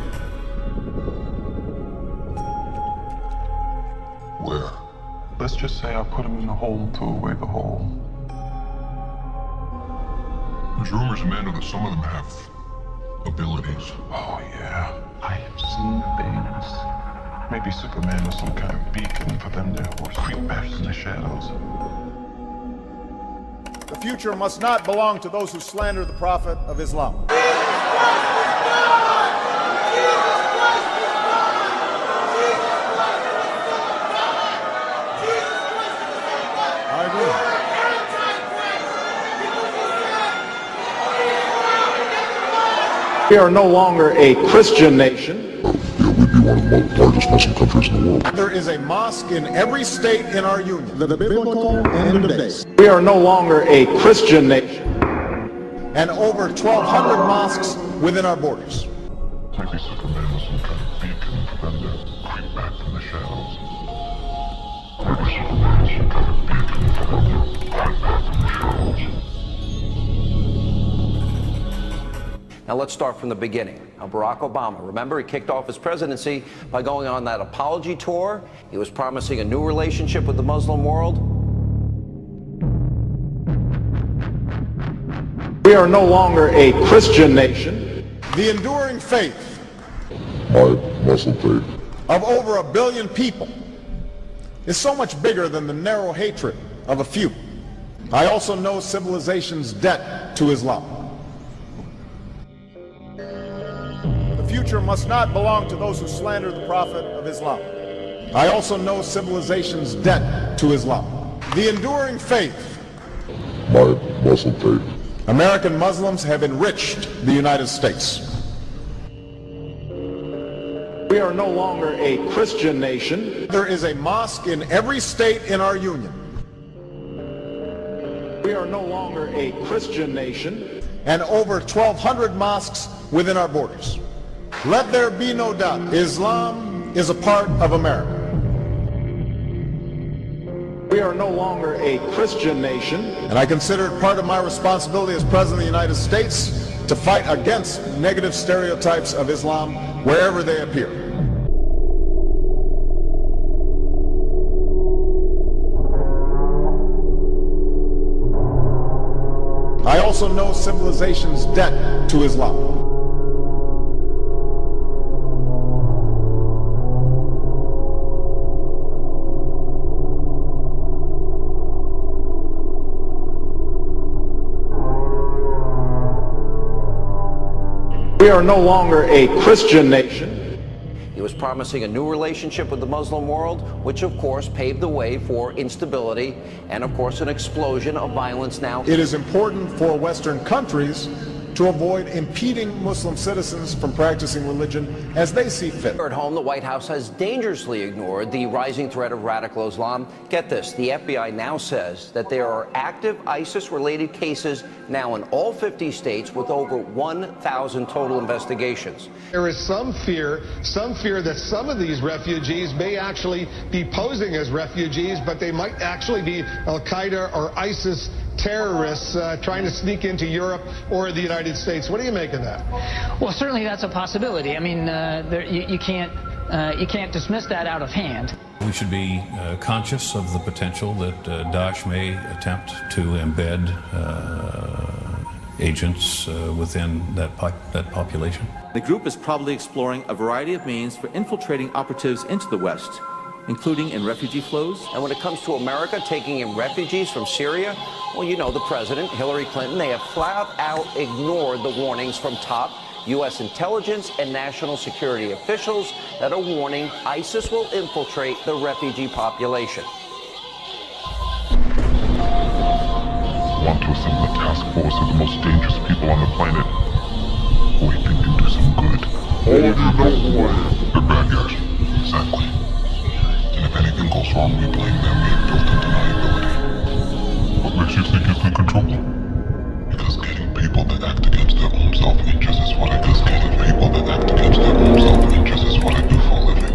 Where? Let's just say I put him in the hole to away the hole. There's rumors, Amanda, that some of them have abilities. Oh, yeah. I have seen the banners. Maybe Superman was some kind of beacon for them to creep back in the shadows. The future must not belong to those who slander the Prophet of Islam. We are no longer a Christian nation. Yeah, we'd be one of the largest Muslim countries in the world. There is a mosque in every state in our union. The biblical and the base. We are no longer a Christian nation. And over 1,200 mosques within our borders. Maybe Superman was some kind of beacon for them to creep back from the shadows. Maybe Superman was some kind of beacon for them to creep back from the shadows. Now let's start from the beginning. Now, Barack Obama, remember, he kicked off his presidency by going on that apology tour. He was promising a new relationship with the Muslim world. We are no longer a Christian nation. The enduring faith My Muslim faith of over 1 billion people is so much bigger than the narrow hatred of a few. I also know civilization's debt to Islam. The future must not belong to those who slander the Prophet of Islam. I also know civilization's debt to Islam. The enduring faith. My Muslim faith. American Muslims have enriched the United States. We are no longer a Christian nation. There is a mosque in every state in our union. We are no longer a Christian nation. And over 1,200 mosques within our borders. Let there be no doubt, Islam is a part of America. We are no longer a Christian nation. And I consider it part of my responsibility as President of the United States to fight against negative stereotypes of Islam wherever they appear. I also know civilization's debt to Islam. We are no longer a Christian nation. He was promising a new relationship with the Muslim world, which of course paved the way for instability and of course an explosion of violence now. It is important for Western countries to avoid impeding Muslim citizens from practicing religion as they see fit. At home, the White House has dangerously ignored the rising threat of radical Islam. Get this, the FBI now says that there are active ISIS-related cases now in all 50 states with over 1,000 total investigations. There is some fear that some of these refugees may actually be posing as refugees, but they might actually be Al-Qaeda or ISIS terrorists trying to sneak into Europe or the United States. What do you make of that? Well, certainly that's a possibility. I mean, you can't dismiss that out of hand. We should be conscious of the potential that Daesh may attempt to embed agents within that population. The group is probably exploring a variety of means for infiltrating operatives into the West, including in refugee flows. And when it comes to America taking in refugees from Syria, well, you know the president, Hillary Clinton, they have flat out ignored the warnings from top U.S. intelligence and national security officials that are warning ISIS will infiltrate the refugee population. Want to assemble a task force of the most dangerous people on the planet who we think can do some good. Oh, you know what? They're bad guys. Exactly. And if anything goes wrong, we blame them. We have built-in deniability. What makes you think you can control them? Because getting people that act against their own self-interest is what I do. Because getting people that act against their own self-interest is what I do for a living.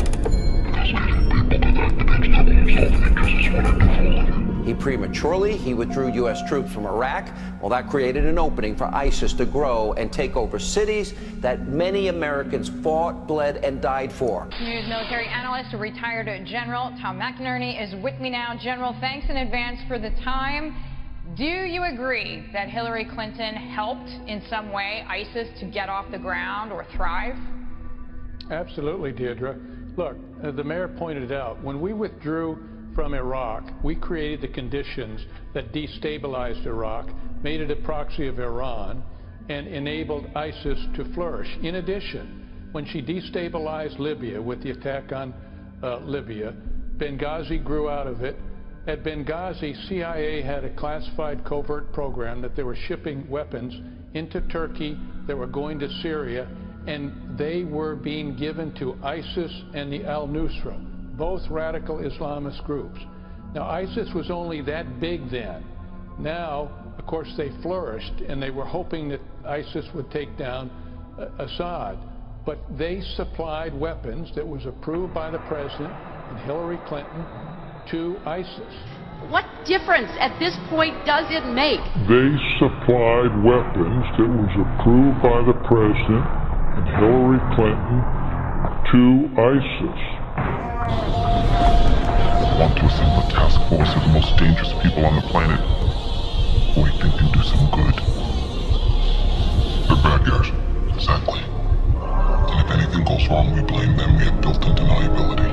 Because getting people that act against their own self-interest is what I do for a living. He prematurely, he withdrew U.S. troops from Iraq. Well, that created an opening for ISIS to grow and take over cities that many Americans fought, bled, and died for. News military analyst, retired General Tom McInerney is with me now. General, thanks in advance for the time. Do you agree that Hillary Clinton helped in some way ISIS to get off the ground or thrive? Absolutely, Deirdre. Look, the mayor pointed out, when we withdrew from Iraq, we created the conditions that destabilized Iraq, made it a proxy of Iran, and enabled ISIS to flourish. In addition, when she destabilized Libya with the attack on Libya, Benghazi grew out of it. At Benghazi, CIA had a classified covert program that they were shipping weapons into Turkey that were going to Syria, and they were being given to ISIS and the al-Nusra, both radical Islamist groups. Now, ISIS was only that big then. Now, of course, they flourished, and they were hoping that ISIS would take down Assad. But they supplied weapons that was approved by the president and Hillary Clinton to ISIS. What difference at this point does it make? They supplied weapons that was approved by the president and Hillary Clinton to ISIS. Want to assemble a task force of the most dangerous people on the planet who we think can do some good. They're bad guys. Exactly. And if anything goes wrong, we blame them. We have built-in deniability.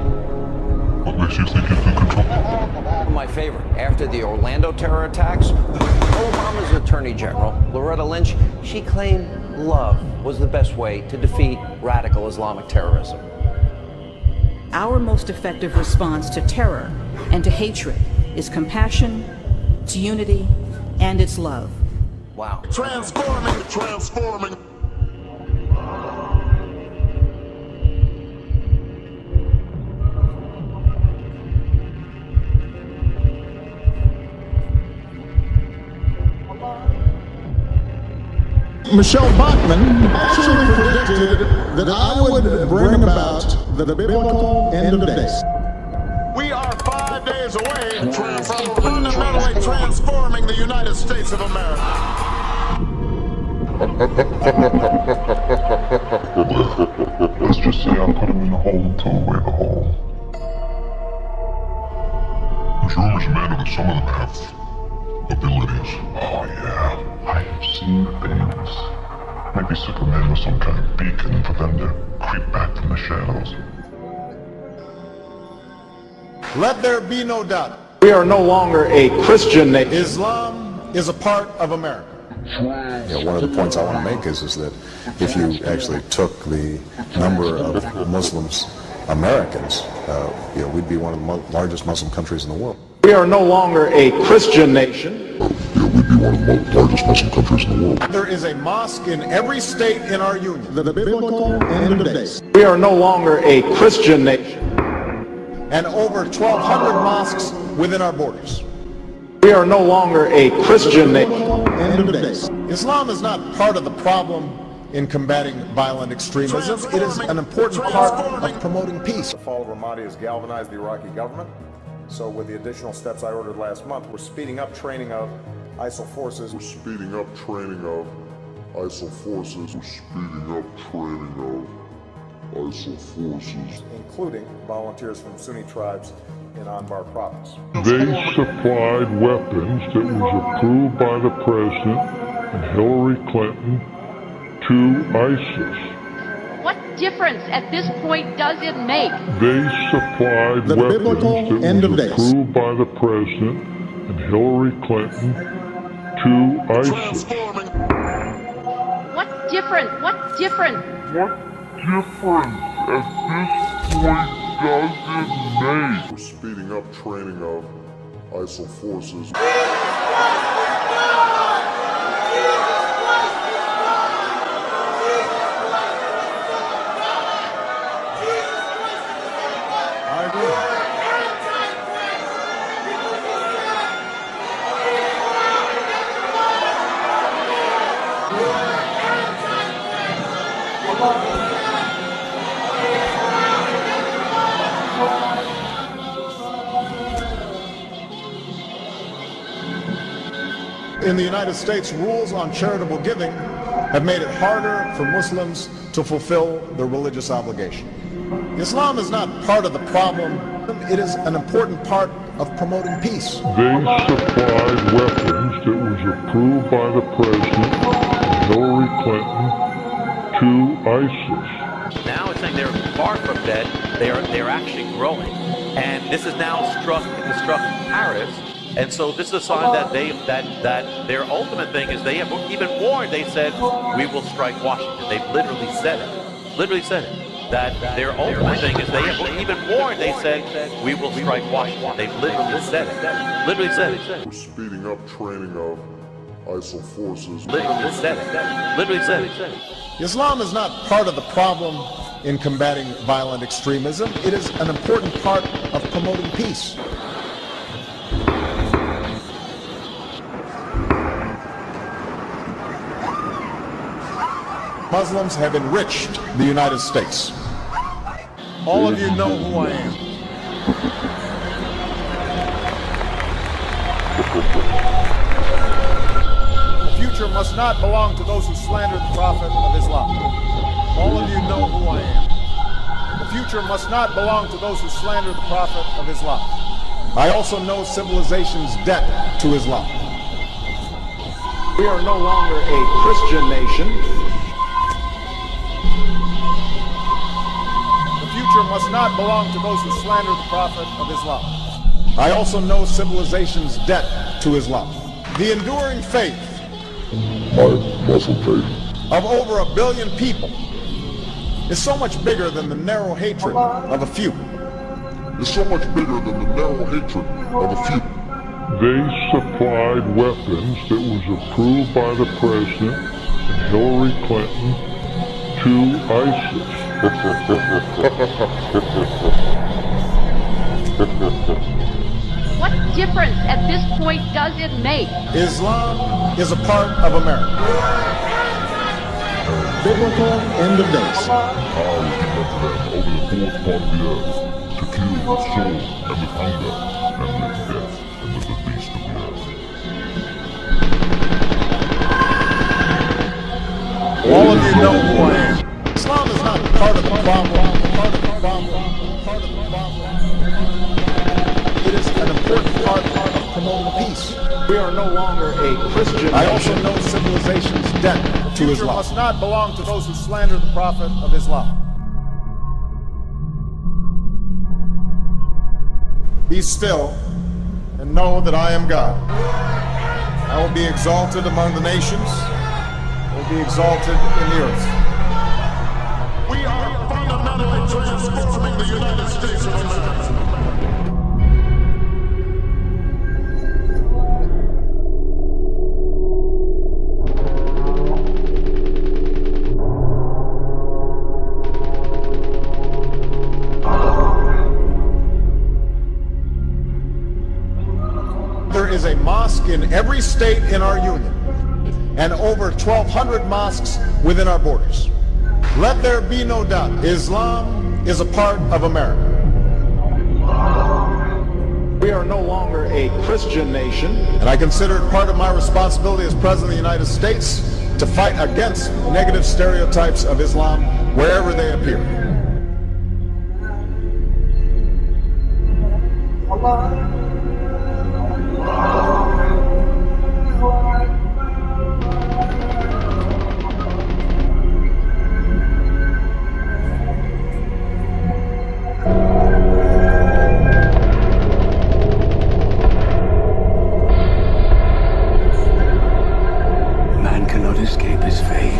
What makes you think you can control them? My favorite, after the Orlando terror attacks, Obama's Attorney General, Loretta Lynch, she claimed love was the best way to defeat radical Islamic terrorism. Our most effective response to terror and to hatred is compassion, it's unity, and it's love. Wow. Transforming. Michelle Bachmann actually predicted that I would bring about the biblical end of days. We are 5 days away from fundamentally transforming the United States of America. Let's just say I put him in the hole to away the hole. There's rumors, Amanda, that some of them have abilities. Oh yeah, I have seen things. Maybe Superman was some kind of beacon for them to creep back from the shadows. Let there be no doubt. We are no longer a Christian nation. Islam is a part of America. One of the points I want to make is that if you actually took the number of Muslims Americans, we'd be one of the largest Muslim countries in the world. We are no longer a Christian nation. We'd be one of the largest Muslim countries in the world. There is a mosque in every state in our union. The biblical end of days. We are no longer a Christian nation. And over 1,200 mosques within our borders. We are no longer a Christian nation. End of days. Islam is not part of the problem in combating violent extremism. It is an important part of promoting peace. The fall of Ramadi has galvanized the Iraqi government. So with the additional steps I ordered last month, we're speeding up training of ISIL forces. We're speeding up training of ISIL forces. We're speeding up training of ISIL forces. Including volunteers from Sunni tribes in Anbar province. They supplied weapons that was approved by the President and Hillary Clinton to ISIS. What difference at this point does it make? They supplied weapons that was approved by the President and Hillary Clinton to ISIS. What difference? What difference? What difference at this point does it make? We're speeding up training of ISIL forces. In the United States, rules on charitable giving have made it harder for Muslims to fulfill their religious obligation. Islam is not part of the problem. It is an important part of promoting peace. They supplied weapons that was approved by the President and Hillary Clinton to ISIS. Now it's saying they're far from dead. They're actually growing, and this has now struck Paris. And so this is a sign that that their ultimate thing is they have even warned. They said we will strike Washington. They've literally said it. Literally said it. That their ultimate thing is they have even warned. They said we will strike Washington. They've literally said it. Literally said it. We're speeding up training of ISIL forces. Literally said it. Literally said it. Islam is not part of the problem in combating violent extremism. It is an important part of promoting peace. Muslims have enriched the United States. All of you know who I am. The future must not belong to those who slander the Prophet of Islam. All of you know who I am. The future must not belong to those who slander the Prophet of Islam. I also know civilization's debt to Islam. We are no longer a Christian nation. The future must not belong to those who slander the Prophet of Islam. I also know civilization's debt to Islam. The enduring faith of over 1 billion people is so much bigger than the narrow hatred of a few. It's so much bigger than the narrow hatred of a few. They supplied weapons that was approved by the President and Hillary Clinton to ISIS. What difference at this point does it make? Islam is a part of America. Biblical end of days. I was given to them over the fourth part of the earth to kill with sword and with hunger and with death and with the beast of the earth. All of you know who I am. Islam is not part of the problem. Part of the problem. Part of the problem. It is an important part of promoting peace. We are no longer a Christian. I also know civilization's debt to Islam. Must not belong to those who slander the Prophet of Islam. Be still and know that I am God. I will be exalted among the nations. I will be exalted in the earth. We are fundamentally transforming the United States of America. There is a mosque in every state in our union and over 1,200 mosques within our borders. Let there be no doubt, Islam is a part of America. We are no longer a Christian nation, and I consider it part of my responsibility as President of the United States to fight against negative stereotypes of Islam wherever they appear. Man cannot escape his fate.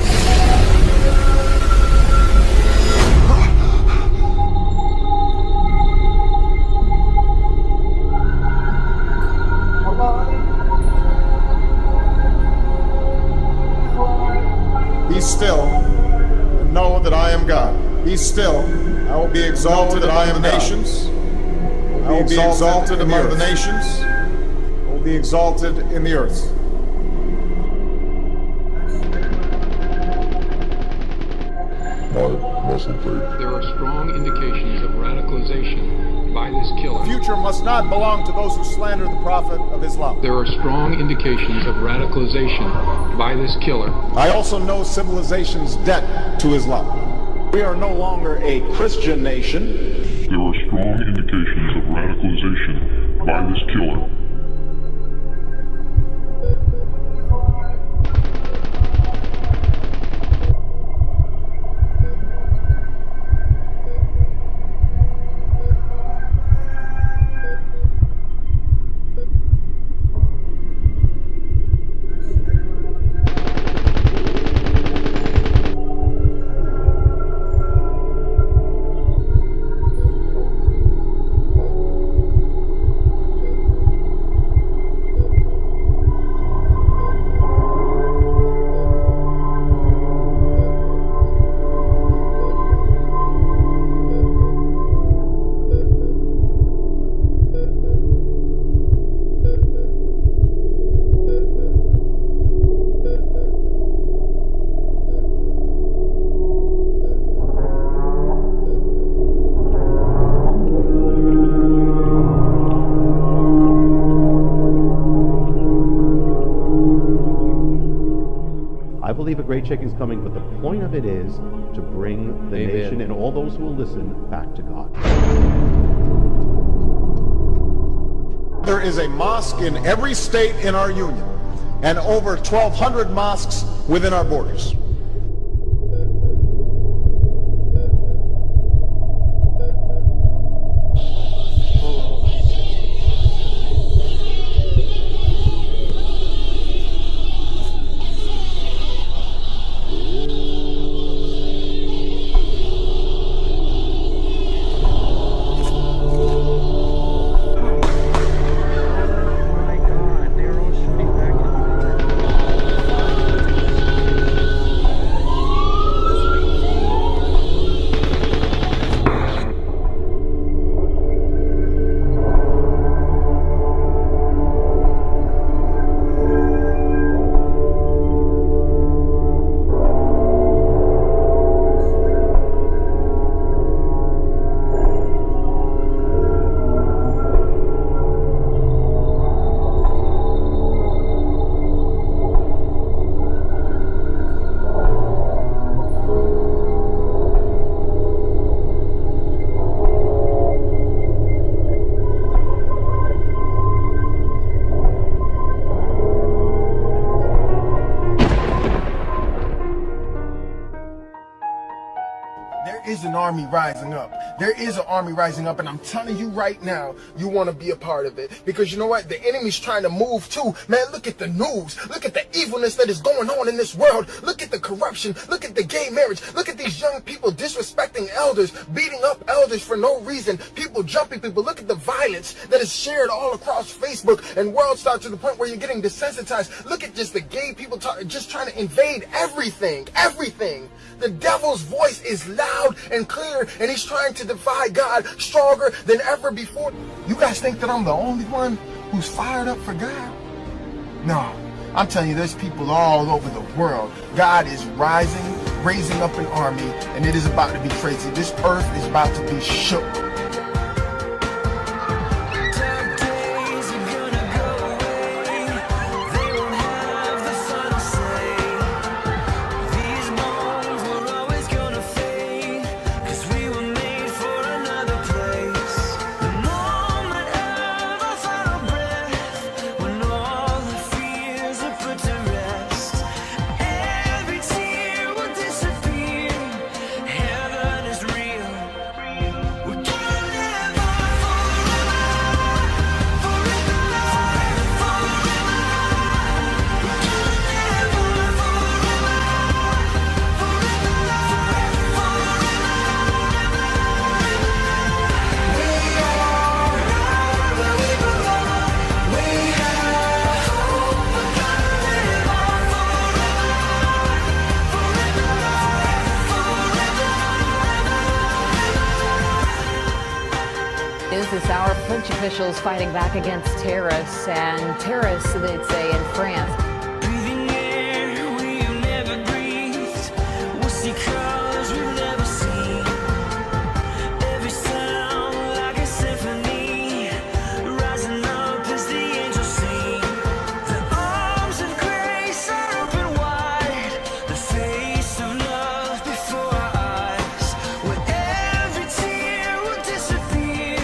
Be still and know that I am God. Be still. I will be exalted among the nations. I will be exalted among the nations. I will be exalted in the earth. There are strong indications of radicalization by this killer. The future must not belong to those who slander the Prophet of Islam. There are strong indications of radicalization by this killer. I also know civilization's debt to Islam. We are no longer a Christian nation. There are strong indications of radicalization by this killer. I believe a great shaking is coming, but the point of it is to bring the nation and all those who will listen back to God. There is a mosque in every state in our union and over 1,200 mosques within our borders. There is an army rising up. There is an army rising up, and I'm telling you right now, you want to be a part of it. Because you know what? The enemy's trying to move too. Man, look at the news. Look at the evilness that is going on in this world. Look at the corruption. Look at the gay marriage. Look at these young people disrespecting elders, beating up elders for no reason. People jumping people. Look at the violence that is shared all across Facebook and World Star to the point where you're getting desensitized. Look at just the gay people just trying to invade everything. Everything. The devil's voice is loud and clear, and he's trying to defy God stronger than ever before. You guys think that I'm the only one who's fired up for God? No, I'm telling you, there's people all over the world. God is raising up an army, and it is about to be crazy. This earth is about to be shook. French officials fighting back against terrorists, and terrorists, they'd say, in France. Breathing air we've never breathed. We'll see colors we've never seen. Every sound like a symphony, rising up as the angels sing. The arms of grace are open wide, the face of love before our eyes, where every tear will disappear.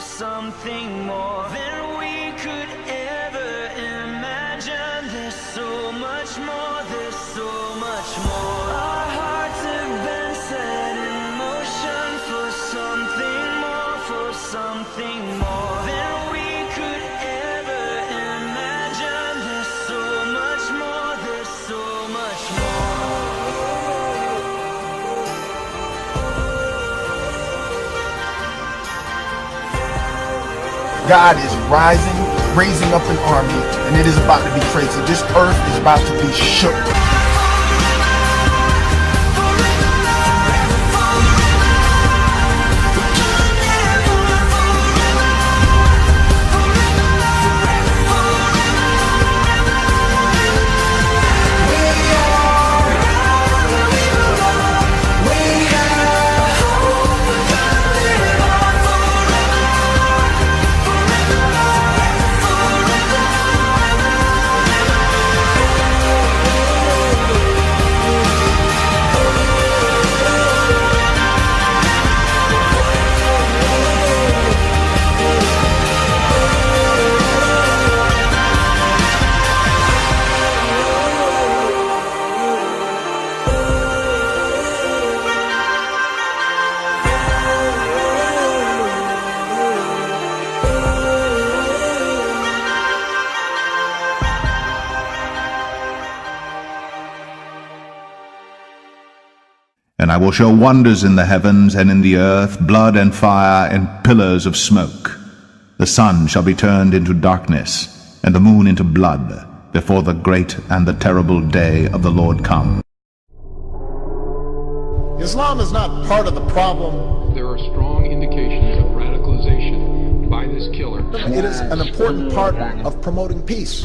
Something more than we could ever imagine. There's so much more, there's so much more. Our hearts have been set in motion for something more than we could ever imagine. There's so much more, there's so much more. God is raising up an army, and it is about to be crazy. This earth is about to be shook. And I will show wonders in the heavens and in the earth, blood and fire and pillars of smoke. The sun shall be turned into darkness, and the moon into blood, before the great and the terrible day of the Lord come. Islam is not part of the problem. There are strong indications of radicalization by the this killer. It is an important part of promoting peace.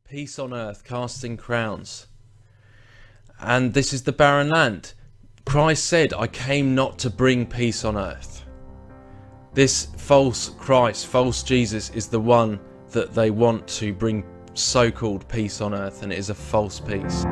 Peace on earth, casting crowns. And this is the barren land. Christ said, I came not to bring peace on earth. This false Christ, false Jesus, is the one that they want to bring so-called peace on earth, and it is a false peace.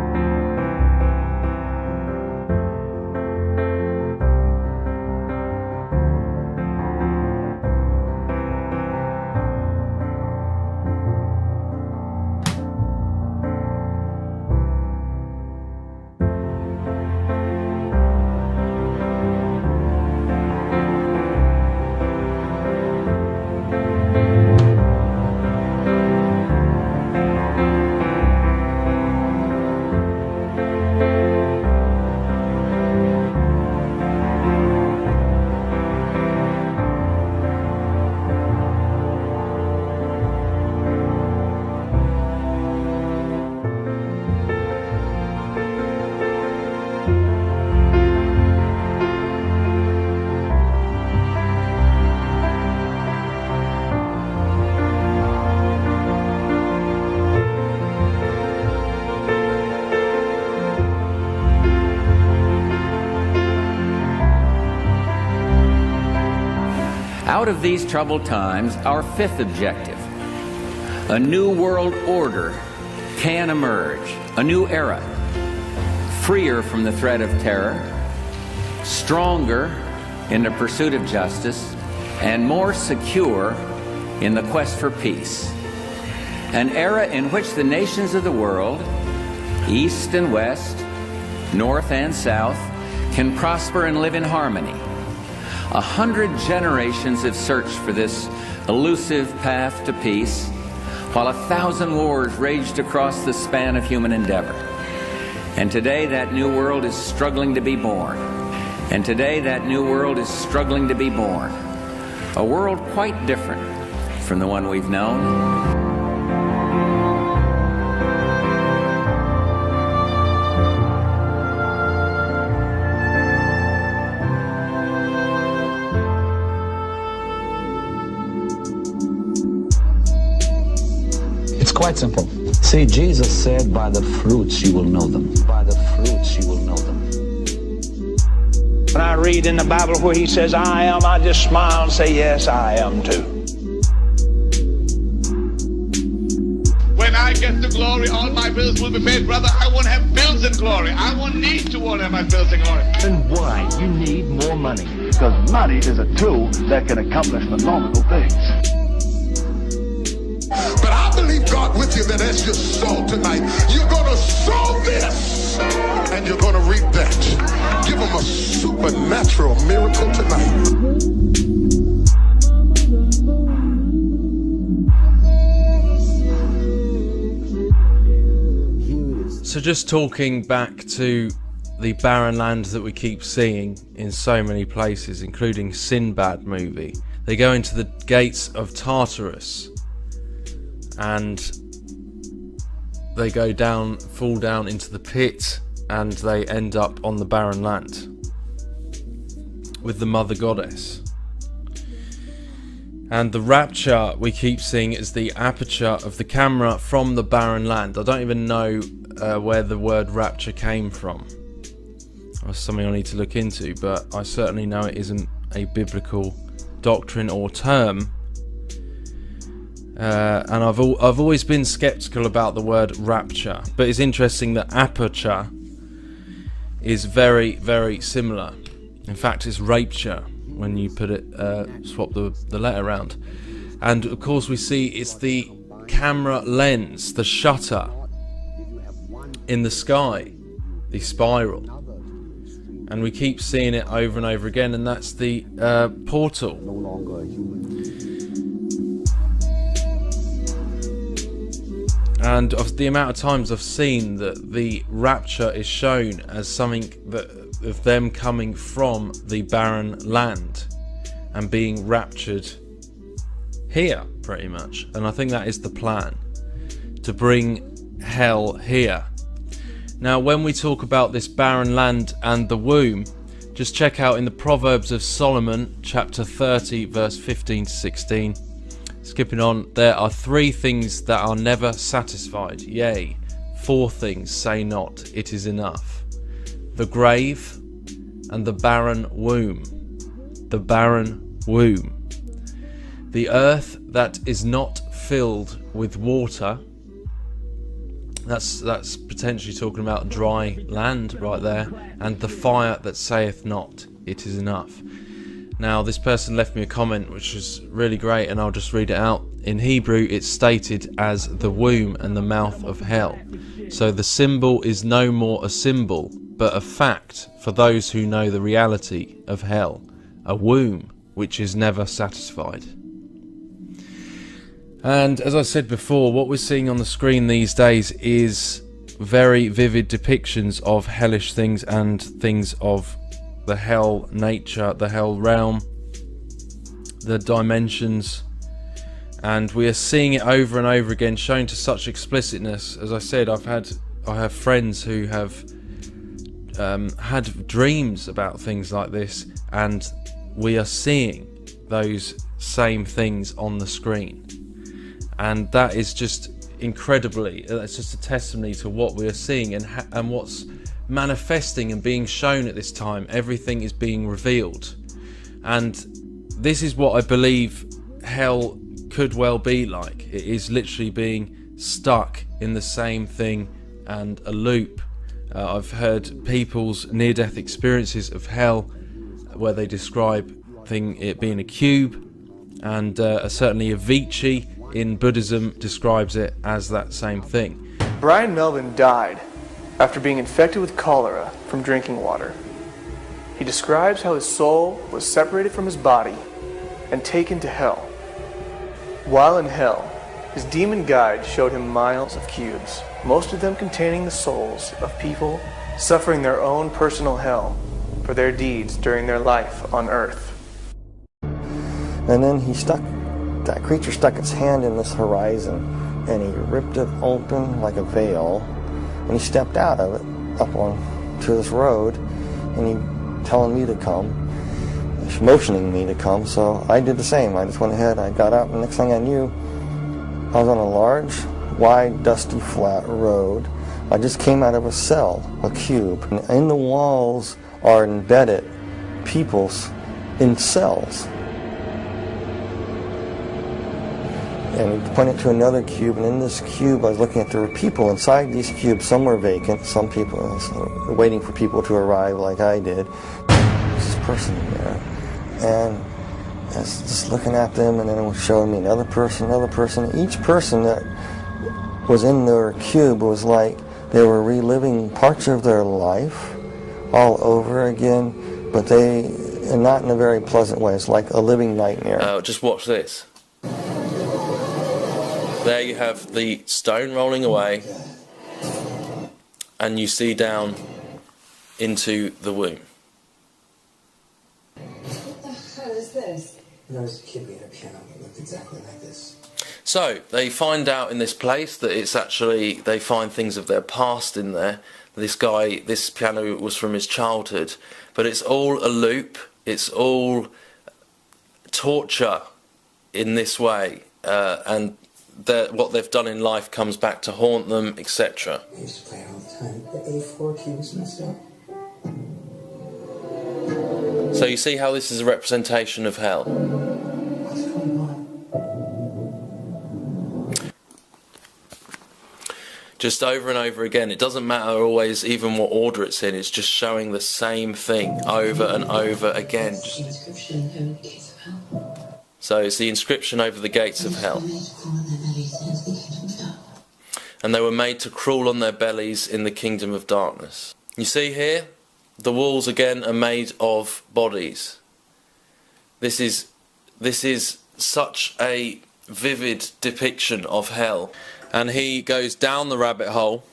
Out of these troubled times, our fifth objective, a new world order can emerge, a new era, freer from the threat of terror, stronger in the pursuit of justice, and more secure in the quest for peace. An era in which the nations of the world, east and west, north and south, can prosper and live in harmony. 100 generations have searched for this elusive path to peace, while 1,000 wars raged across the span of human endeavor. And today that new world is struggling to be born. And today that new world is struggling to be born. A world quite different from the one we've known. Quite simple. See, Jesus said, by the fruits you will know them. By the fruits you will know them. When I read in the Bible where he says, I am, I just smile and say, yes, I am too. When I get to glory, all my bills will be paid. Brother, I won't have bills in glory. I won't need to have my bills in glory. Then why? You need more money. Because money is a tool that can accomplish phenomenal things. But I believe God with you that as you sow tonight, you're going to sow this and you're going to reap that. Give them a supernatural miracle tonight. So just talking back to the barren land that we keep seeing in so many places, including Sinbad movie. They go into the gates of Tartarus and they go down, fall down into the pit, and they end up on the barren land with the mother goddess. And the rapture we keep seeing is the aperture of the camera from the barren land. I don't even know where the word rapture came from. That's something I need to look into, but I certainly know it isn't a biblical doctrine or term. And I've always been skeptical about the word rapture, but it's interesting that aperture is very, very similar. In fact, it's rapture when you put it, swap the letter around. And of course we see it's the camera lens, the shutter, in the sky, the spiral. And we keep seeing it over and over again, and that's the portal. And of the amount of times I've seen that the rapture is shown as something that of them coming from the barren land and being raptured here, pretty much. And I think that is the plan, to bring hell here. Now, when we talk about this barren land and the womb, just check out in the Proverbs of Solomon, chapter 30, verse 15 to 16. Skipping on, there are 3 things that are never satisfied, yea, 4 things say not, it is enough. The grave and the barren womb. The barren womb. The earth that is not filled with water. That's potentially talking about dry land right there. And the fire that saith not, it is enough. Now, this person left me a comment which is really great, and I'll just read it out. In Hebrew, it's stated as the womb and the mouth of hell. So the symbol is no more a symbol, but a fact for those who know the reality of hell. A womb which is never satisfied. And as I said before, what we're seeing on the screen these days is very vivid depictions of hellish things and things of the hell nature, the hell realm, the dimensions, and we are seeing it over and over again, shown to such explicitness. As I said, I have friends who have had dreams about things like this, and we are seeing those same things on the screen. And that is just incredibly, that's just a testimony to what we are seeing and what's manifesting and being shown at this time. Everything is being revealed. And this is what I believe hell could well be like. It is literally being stuck in the same thing and a loop. I've heard people's near-death experiences of hell where they describe it being a cube, and certainly Avicii in Buddhism describes it as that same thing. Brian Melvin died after being infected with cholera from drinking water. He describes how his soul was separated from his body and taken to hell. While in hell, his demon guide showed him miles of cubes, most of them containing the souls of people suffering their own personal hell for their deeds during their life on earth. And then that creature stuck its hand in this horizon, and he ripped it open like a veil, and he stepped out of it up onto this road, and he telling me to come, motioning me to come. So I did the same. I just went ahead, I got out, and next thing I knew, I was on a large, wide, dusty, flat road. I just came out of a cell, a cube, and in the walls are embedded peoples in cells. And he pointed to another cube, and in this cube I was looking at, there were people inside these cubes. Some were vacant, some people waiting for people to arrive like I did. There's this person in there, and I was just looking at them, and then it was showing me another person. Each person that was in their cube was like they were reliving parts of their life all over again, but and not in a very pleasant way. It's like a living nightmare. Just watch this. There you have the stone rolling away, and you see down into the womb. What the hell is this? There was a kid behind a piano that looked exactly like this. So they find out in this place that it's actually, they find things of their past in there. This piano was from his childhood, but it's all a loop. It's all torture in this way, and what they've done in life comes back to haunt them, etc. I used to play it all the time. The A4 key was messed up. So you see how this is a representation of hell. What's going on? Just over and over again. It doesn't matter always even what order it's in. It's just showing the same thing over and over again. So it's the inscription over the gates of hell. and they were made to crawl on their bellies in the kingdom of darkness. You see here, the walls again are made of bodies. This is such a vivid depiction of hell. And he goes down the rabbit hole,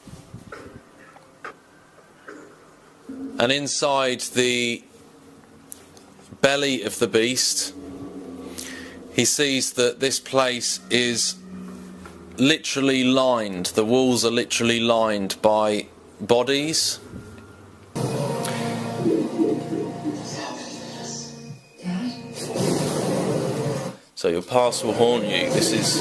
and inside the belly of the beast, he sees that this place is literally lined, the walls are literally lined by bodies. So your past will haunt you. This is...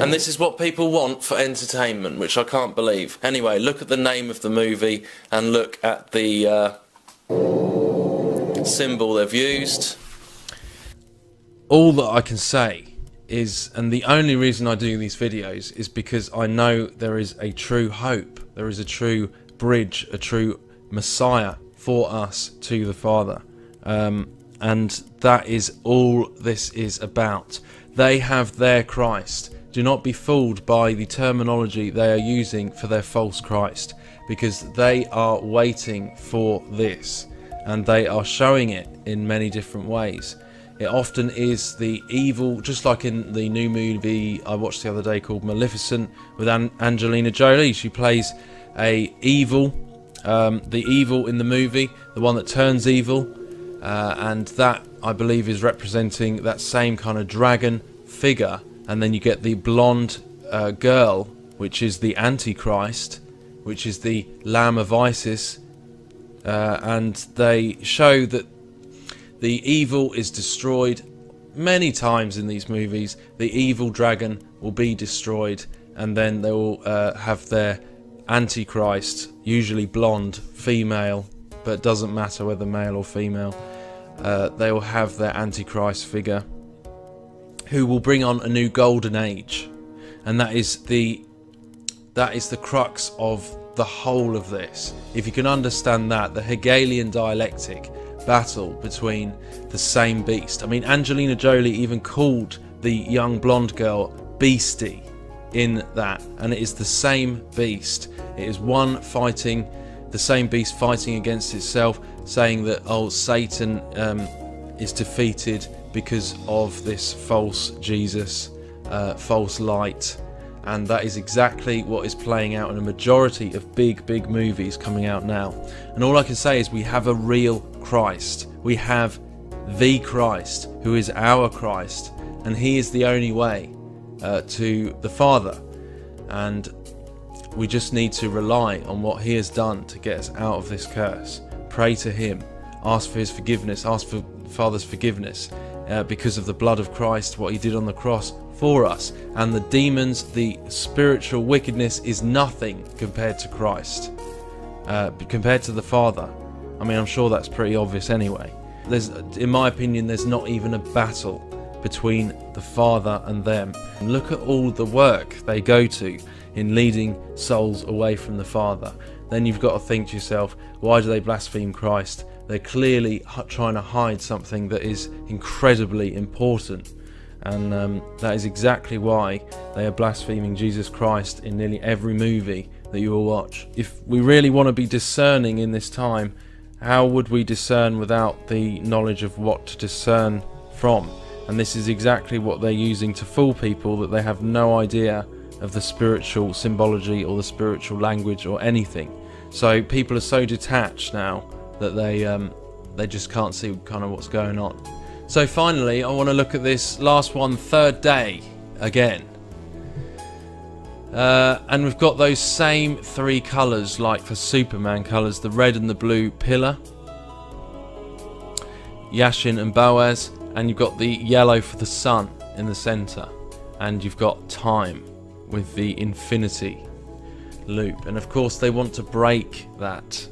And this is what people want for entertainment, which I can't believe. Anyway, look at the name of the movie and look at the symbol they've used. All that I can say is, and the only reason I do these videos is because I know there is a true hope, there is a true bridge, a true Messiah for us to the Father. And that is all this is about. They have their Christ. Do not be fooled by the terminology they are using for their false Christ, because they are waiting for this, and they are showing it in many different ways. It often is the evil, just like in the new movie I watched the other day called Maleficent with Angelina Jolie. She plays a evil, the evil in the movie, the one that turns evil, and that I believe is representing that same kind of dragon figure. And then you get the blonde girl, which is the Antichrist, which is the Lamb of Isis, and they show that the evil is destroyed many times in these movies. The evil dragon will be destroyed, and then they will have their Antichrist, usually blonde, female, but it doesn't matter whether male or female. They will have their Antichrist figure, who will bring on a new golden age, and that is the crux of the whole of this. If you can understand that, the Hegelian dialectic battle between the same beast. I mean, Angelina Jolie even called the young blonde girl Beastie in that, and it is the same beast. It is one fighting, the same beast fighting against itself, saying that Satan is defeated because of this false Jesus, false light. And that is exactly what is playing out in a majority of big movies coming out now. And all I can say is we have a real Christ. We have the Christ, who is our Christ, and he is the only way to the Father. And we just need to rely on what he has done to get us out of this curse. Pray to him, ask for his forgiveness, ask for Father's forgiveness, because of the blood of Christ, what he did on the cross for us. And the demons, the spiritual wickedness is nothing compared to Christ, compared to the Father. I mean, I'm sure that's pretty obvious anyway. In my opinion, there's not even a battle between the Father and them. And look at all the work they go to in leading souls away from the Father. Then you've got to think to yourself, why do they blaspheme Christ? They're clearly trying to hide something that is incredibly important, and that is exactly why they are blaspheming Jesus Christ in nearly every movie that you will watch. If we really want to be discerning in this time, how would we discern without the knowledge of what to discern from? And this is exactly what they're using to fool people, that they have no idea of the spiritual symbology or the spiritual language or anything. So people are so detached now that they just can't see kind of what's going on. So finally, I want to look at this last one, third day again. And we've got those same three colours like for Superman colours, the red and the blue pillar, Yashin and Boaz, and you've got the yellow for the sun in the centre, and you've got time with the infinity loop. And of course they want to break that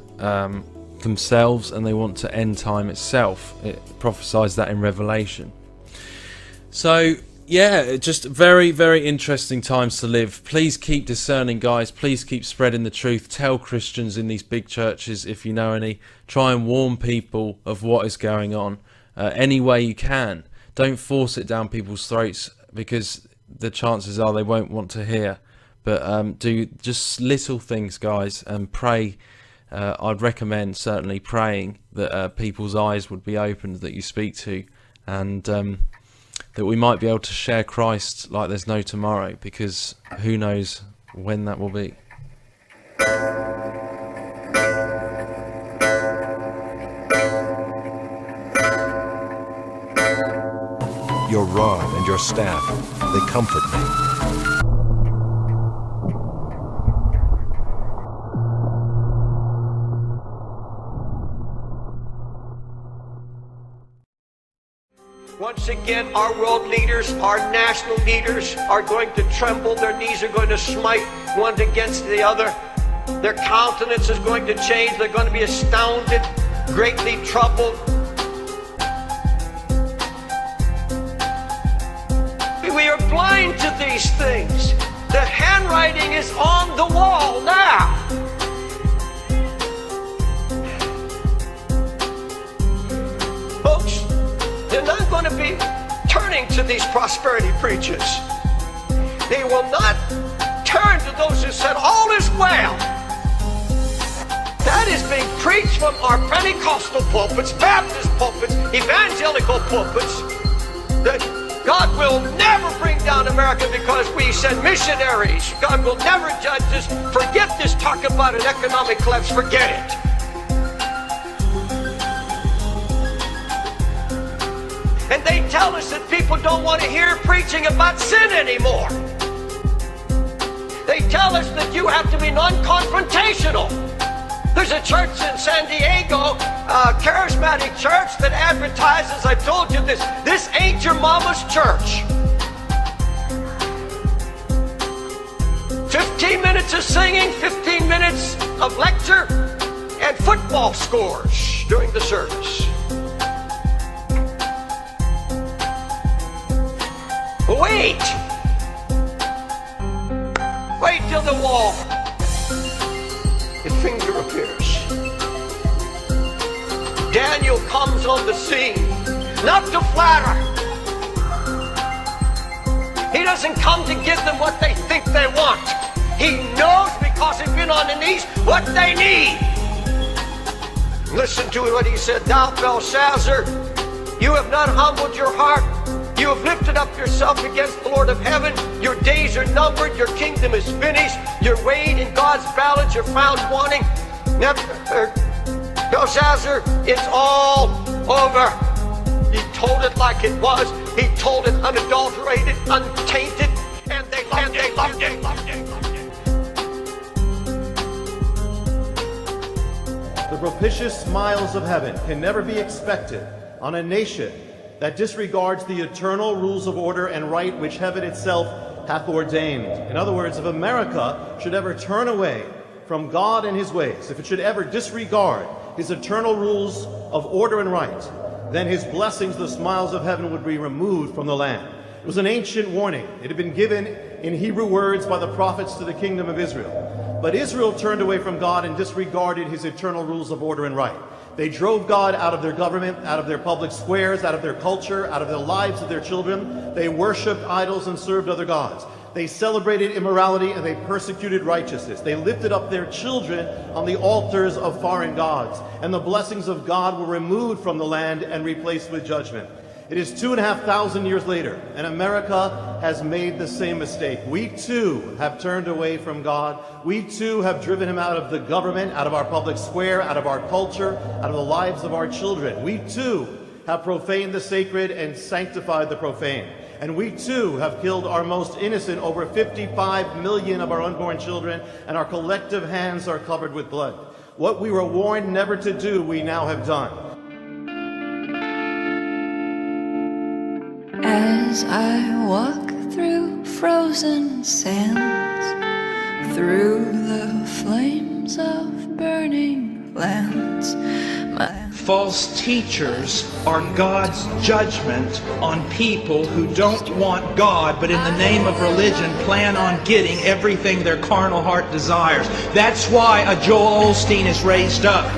themselves, and they want to end time itself. It prophesies that in Revelation. So yeah, just very interesting times to live. Please keep discerning, guys. Please keep spreading the truth. Tell Christians in these big churches, if you know any, try and warn people of what is going on any way you can. don't force it down people's throats, because the chances are they won't want to hear. But do just little things, guys, and pray. I'd recommend certainly praying that people's eyes would be opened that you speak to, and that we might be able to share Christ like there's no tomorrow, because who knows when that will be. Your rod and your staff, they comfort me. Once again, our world leaders, our national leaders are going to tremble. Their knees are going to smite one against the other. Their countenance is going to change. They're going to be astounded, greatly troubled. We are blind to these things. The handwriting is on the wall now. Folks, they're not going to be turning to these prosperity preachers. They will not turn to those who said all is well. That is being preached from our Pentecostal pulpits, Baptist pulpits, evangelical pulpits, that God will never bring down America because we send missionaries. God will never judge us. Forget this talk about an economic collapse. Forget it. And they tell us that people don't want to hear preaching about sin anymore. They tell us that you have to be non-confrontational. There's a church in San Diego, a charismatic church, that advertises, I told you this ain't your mama's church. 15 minutes of singing, 15 minutes of lecture, and football scores during the service. Wait till the wall. His finger appears. Daniel comes on the scene, not to flatter. He doesn't come to give them what they think they want. He knows, because he's been on the knees, what they need. Listen to what he said. Thou, Belshazzar, you have not humbled your heart. You have lifted up yourself against the Lord of heaven. Your days are numbered. Your kingdom is finished. You're weighed in God's balance. You're found wanting. Belshazzar, it's all over. He told it like it was. He told it unadulterated, untainted, and they loved it. The propitious smiles of heaven can never be expected on a nation that disregards the eternal rules of order and right which heaven itself hath ordained. In other words, if America should ever turn away from God and his ways, if it should ever disregard his eternal rules of order and right, then his blessings, the smiles of heaven, would be removed from the land. It was an ancient warning. It had been given in Hebrew words by the prophets to the kingdom of Israel. But Israel turned away from God and disregarded his eternal rules of order and right. They drove God out of their government, out of their public squares, out of their culture, out of the lives of their children. They worshipped idols and served other gods. They celebrated immorality and they persecuted righteousness. They lifted up their children on the altars of foreign gods. And the blessings of God were removed from the land and replaced with judgment. It is 2,500 years later, and America has made the same mistake. We too have turned away from God. We too have driven him out of the government, out of our public square, out of our culture, out of the lives of our children. We too have profaned the sacred and sanctified the profane. And we too have killed our most innocent, over 55 million of our unborn children, and our collective hands are covered with blood. What we were warned never to do, we now have done. As I walk through frozen sands, through the flames of burning lands, false teachers are God's judgment on people who don't want God, but in the name of religion plan on getting everything their carnal heart desires. That's why a Joel Osteen is raised up.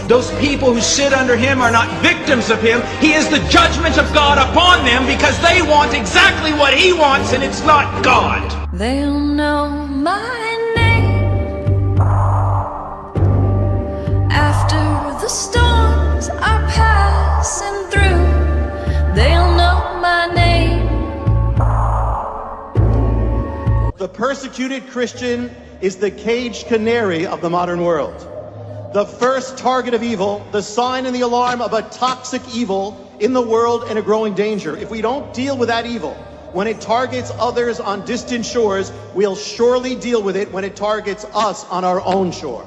Those people who sit under him are not victims of him. He is the judgment of God upon them because they want exactly what he wants, and it's not God. They'll know my name after the storms are passing through. They'll know my name. The persecuted Christian is the caged canary of the modern world. The first target of evil, the sign and the alarm of a toxic evil in the world and a growing danger. If we don't deal with that evil, when it targets others on distant shores, we'll surely deal with it when it targets us on our own shore.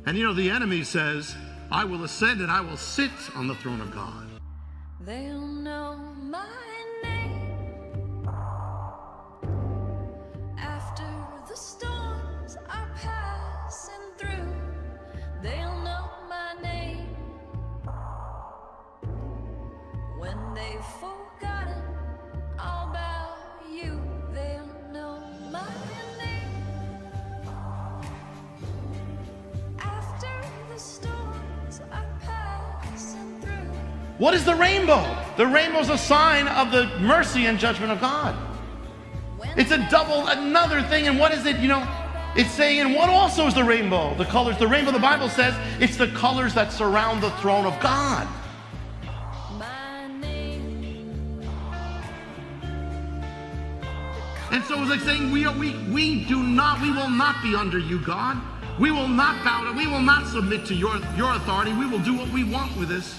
And you know, the enemy says, I will ascend and I will sit on the throne of God. They'll know my name after the storms are passing through. They'll know my name when they've forgotten all about you. They'll know my name after the storms are passing through. What is the rainbow? The rainbow is a sign of the mercy and judgment of God. It's another thing. And what is it? You know, it's saying, and what also is the rainbow? The colors, the rainbow, the Bible says, it's the colors that surround the throne of God. And so it's like saying, we will not be under you, God. We will not bow down. We will not submit to your authority. We will do what we want with this.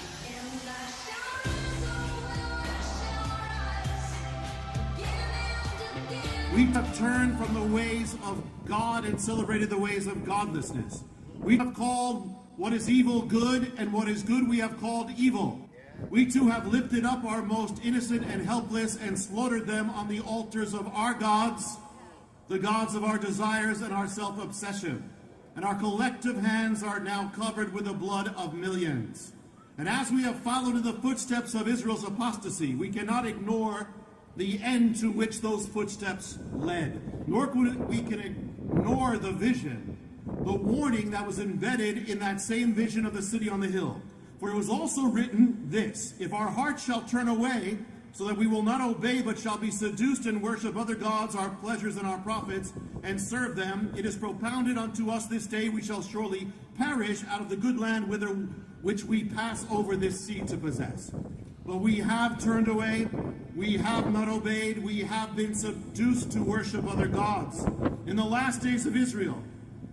We have turned from the ways of God and celebrated the ways of godlessness. We have called what is evil good, and what is good we have called evil. We too have lifted up our most innocent and helpless and slaughtered them on the altars of our gods, the gods of our desires and our self-obsession. And our collective hands are now covered with the blood of millions. And as we have followed in the footsteps of Israel's apostasy, we cannot ignore the end to which those footsteps led. Nor can we ignore the vision, the warning that was embedded in that same vision of the city on the hill. For it was also written this: if our hearts shall turn away, so that we will not obey, but shall be seduced and worship other gods, our pleasures and our prophets, and serve them, it is propounded unto us this day, we shall surely perish out of the good land which we pass over this sea to possess. But we have turned away, we have not obeyed, we have been seduced to worship other gods. In the last days of Israel,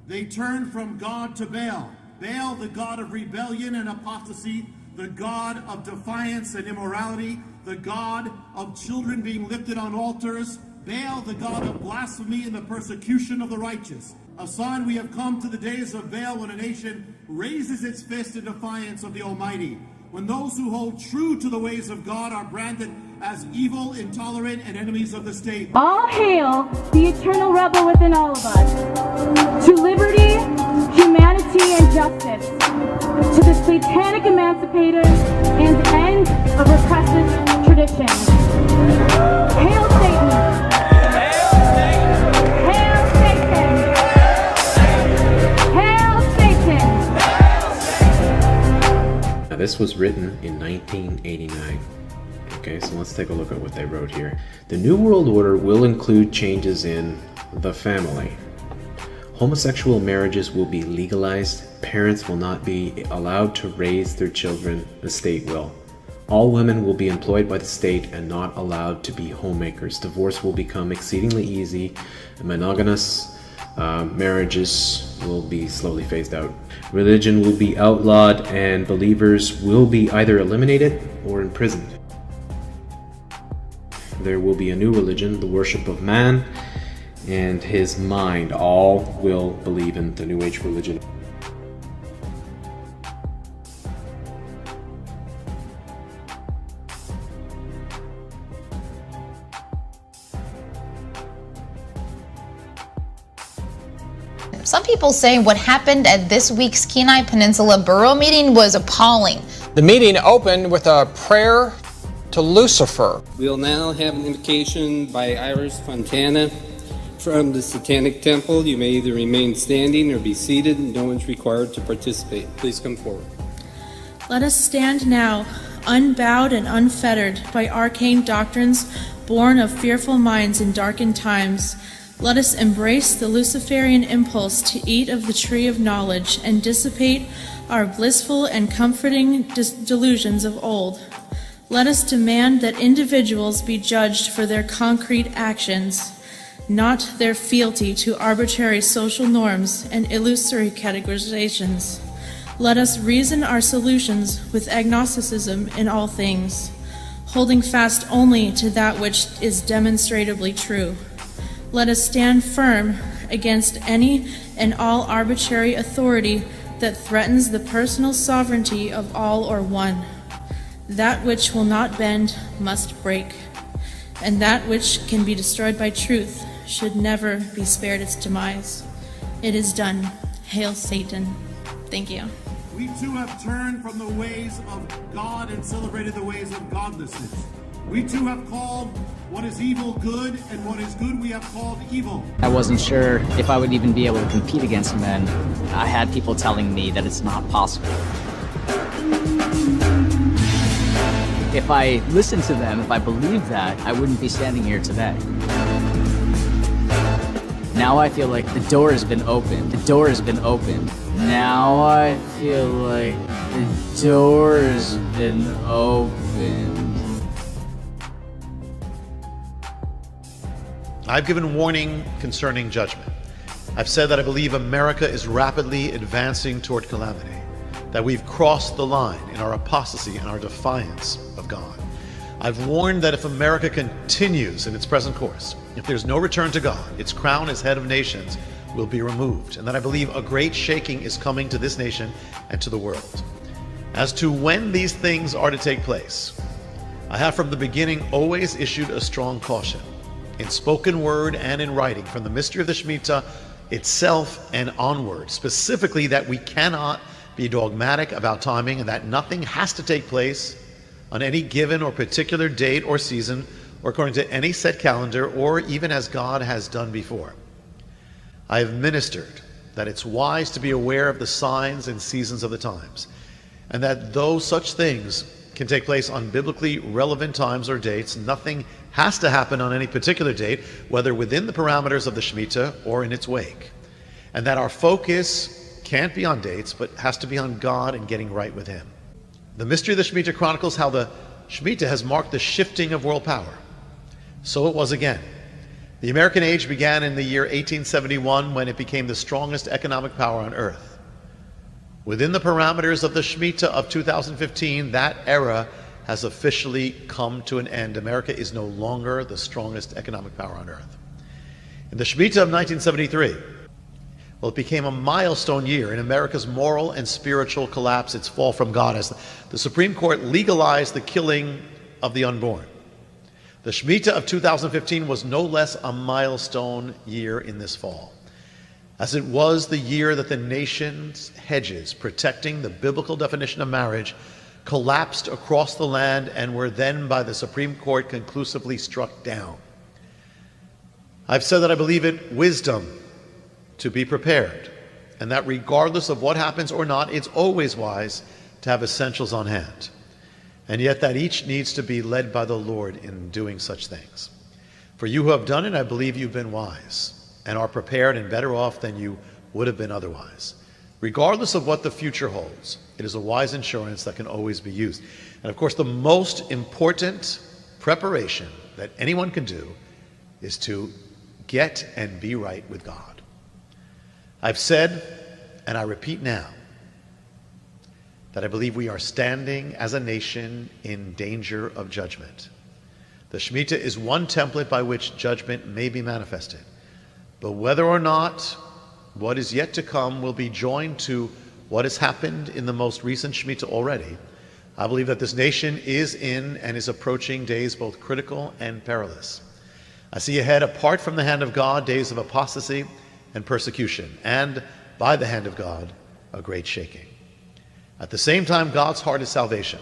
they turned from God to Baal. Baal, the god of rebellion and apostasy, the god of defiance and immorality, the god of children being lifted on altars. Baal, the god of blasphemy and the persecution of the righteous. A sign we have come to the days of Baal, when a nation raises its fist in defiance of the Almighty. When those who hold true to the ways of God are branded as evil, intolerant, and enemies of the state. All hail the eternal rebel within all of us. To liberty, humanity, and justice. To the satanic emancipators and end of repressive traditions. Hail Satan! Hail Satan! Hail Satan! Now, this was written in 1989. Okay, so let's take a look at what they wrote here. The New World Order will include changes in the family. Homosexual marriages will be legalized. Parents will not be allowed to raise their children. The state will. All women will be employed by the state and not allowed to be homemakers. Divorce will become exceedingly easy. Monogamous marriages will be slowly phased out. Religion will be outlawed, and believers will be either eliminated or imprisoned. There will be a new religion, the worship of man and his mind. All will believe in the New Age religion. Some people say what happened at this week's Kenai Peninsula Borough meeting was appalling. The meeting opened with a prayer to Lucifer. We'll now have an invocation by Iris Fontana from the Satanic Temple. You may either remain standing or be seated. No one's required to participate. Please come forward. Let us stand now, unbowed and unfettered by arcane doctrines born of fearful minds in darkened times. Let us embrace the Luciferian impulse to eat of the tree of knowledge and dissipate our blissful and comforting delusions of old. Let us demand that individuals be judged for their concrete actions, not their fealty to arbitrary social norms and illusory categorizations. Let us reason our solutions with agnosticism in all things, holding fast only to that which is demonstrably true. Let us stand firm against any and all arbitrary authority that threatens the personal sovereignty of all or one. That which will not bend must break, and that which can be destroyed by truth should never be spared its demise. It is done. Hail Satan. Thank you. We too have turned from the ways of God and celebrated the ways of godlessness. We too have called what is evil good, and what is good we have called evil. I wasn't sure if I would even be able to compete against men. I had people telling me that it's not possible. If I listened to them, if I believed that, I wouldn't be standing here today. Now I feel like the door has been opened. The door has been opened. Now I feel like the door has been opened. I've given warning concerning judgment. I've said that I believe America is rapidly advancing toward calamity, that we've crossed the line in our apostasy and our defiance of God. I've warned that if America continues in its present course, if there's no return to God, its crown as head of nations will be removed, and that I believe a great shaking is coming to this nation and to the world. As to when these things are to take place, I have from the beginning always issued a strong caution, in spoken word and in writing, from the mystery of the Shemitah itself and onward, specifically that we cannot be dogmatic about timing and that nothing has to take place on any given or particular date or season or according to any set calendar or even as God has done before. I have ministered that it's wise to be aware of the signs and seasons of the times, and that though such things can take place on biblically relevant times or dates, nothing has to happen on any particular date, whether within the parameters of the Shemitah or in its wake, and that our focus can't be on dates, but has to be on God and getting right with Him. The mystery of the Shemitah chronicles how the Shemitah has marked the shifting of world power. So it was again. The American age began in the year 1871 when it became the strongest economic power on earth. Within the parameters of the Shemitah of 2015, that era has officially come to an end. America is no longer the strongest economic power on earth. In the Shemitah of 1973, well, it became a milestone year in America's moral and spiritual collapse, its fall from God, as the Supreme Court legalized the killing of the unborn. The Shemitah of 2015 was no less a milestone year in this fall, as it was the year that the nation's hedges protecting the biblical definition of marriage collapsed across the land and were then by the Supreme Court conclusively struck down. I've said that I believe it wisdom to be prepared, and that regardless of what happens or not, it's always wise to have essentials on hand, and yet that each needs to be led by the Lord in doing such things. For you who have done it, I believe you've been wise and are prepared and better off than you would have been otherwise. Regardless of what the future holds, it is a wise insurance that can always be used. And of course, the most important preparation that anyone can do is to get and be right with God. I've said, and I repeat now, that I believe we are standing as a nation in danger of judgment. The Shemitah is one template by which judgment may be manifested. But whether or not what is yet to come will be joined to what has happened in the most recent Shemitah already, I believe that this nation is in and is approaching days both critical and perilous. I see ahead, apart from the hand of God, days of apostasy and persecution, and by the hand of God, a great shaking. At the same time, God's heart is salvation.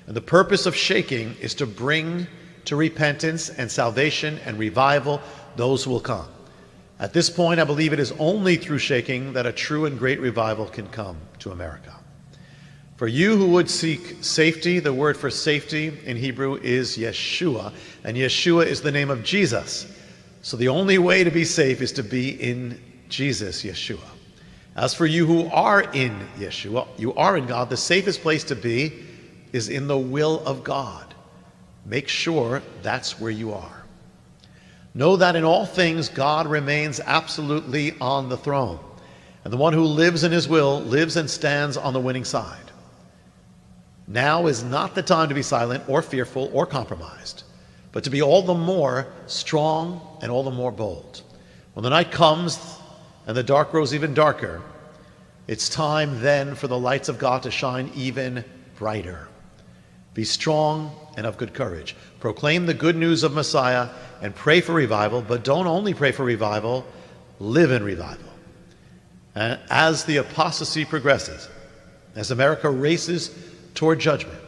And the purpose of shaking is to bring to repentance and salvation and revival those who will come. At this point, I believe it is only through shaking that a true and great revival can come to America. For you who would seek safety, the word for safety in Hebrew is Yeshua, and Yeshua is the name of Jesus. So the only way to be safe is to be in Jesus, Yeshua. As for you who are in Yeshua, you are in God, the safest place to be is in the will of God. Make sure that's where you are. Know that in all things God remains absolutely on the throne, and the one who lives in his will lives and stands on the winning side. Now is not the time to be silent or fearful or compromised, but to be all the more strong and all the more bold. When the night comes and the dark grows even darker, it's time then for the lights of God to shine even brighter. Be strong and of good courage. Proclaim the good news of Messiah and pray for revival, but don't only pray for revival, live in revival. And as the apostasy progresses, as America races toward judgment,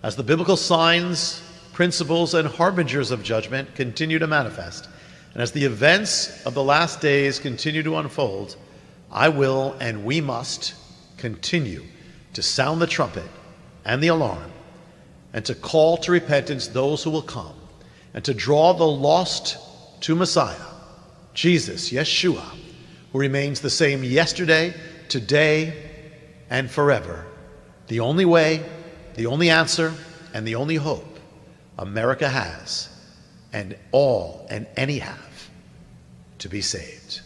as the biblical signs, principles, and harbingers of judgment continue to manifest, and as the events of the last days continue to unfold, I will and we must continue to sound the trumpet and the alarm, and to call to repentance those who will come, and to draw the lost to Messiah, Jesus, Yeshua, who remains the same yesterday, today, and forever. The only way, the only answer, and the only hope America has, and all and any have, to be saved.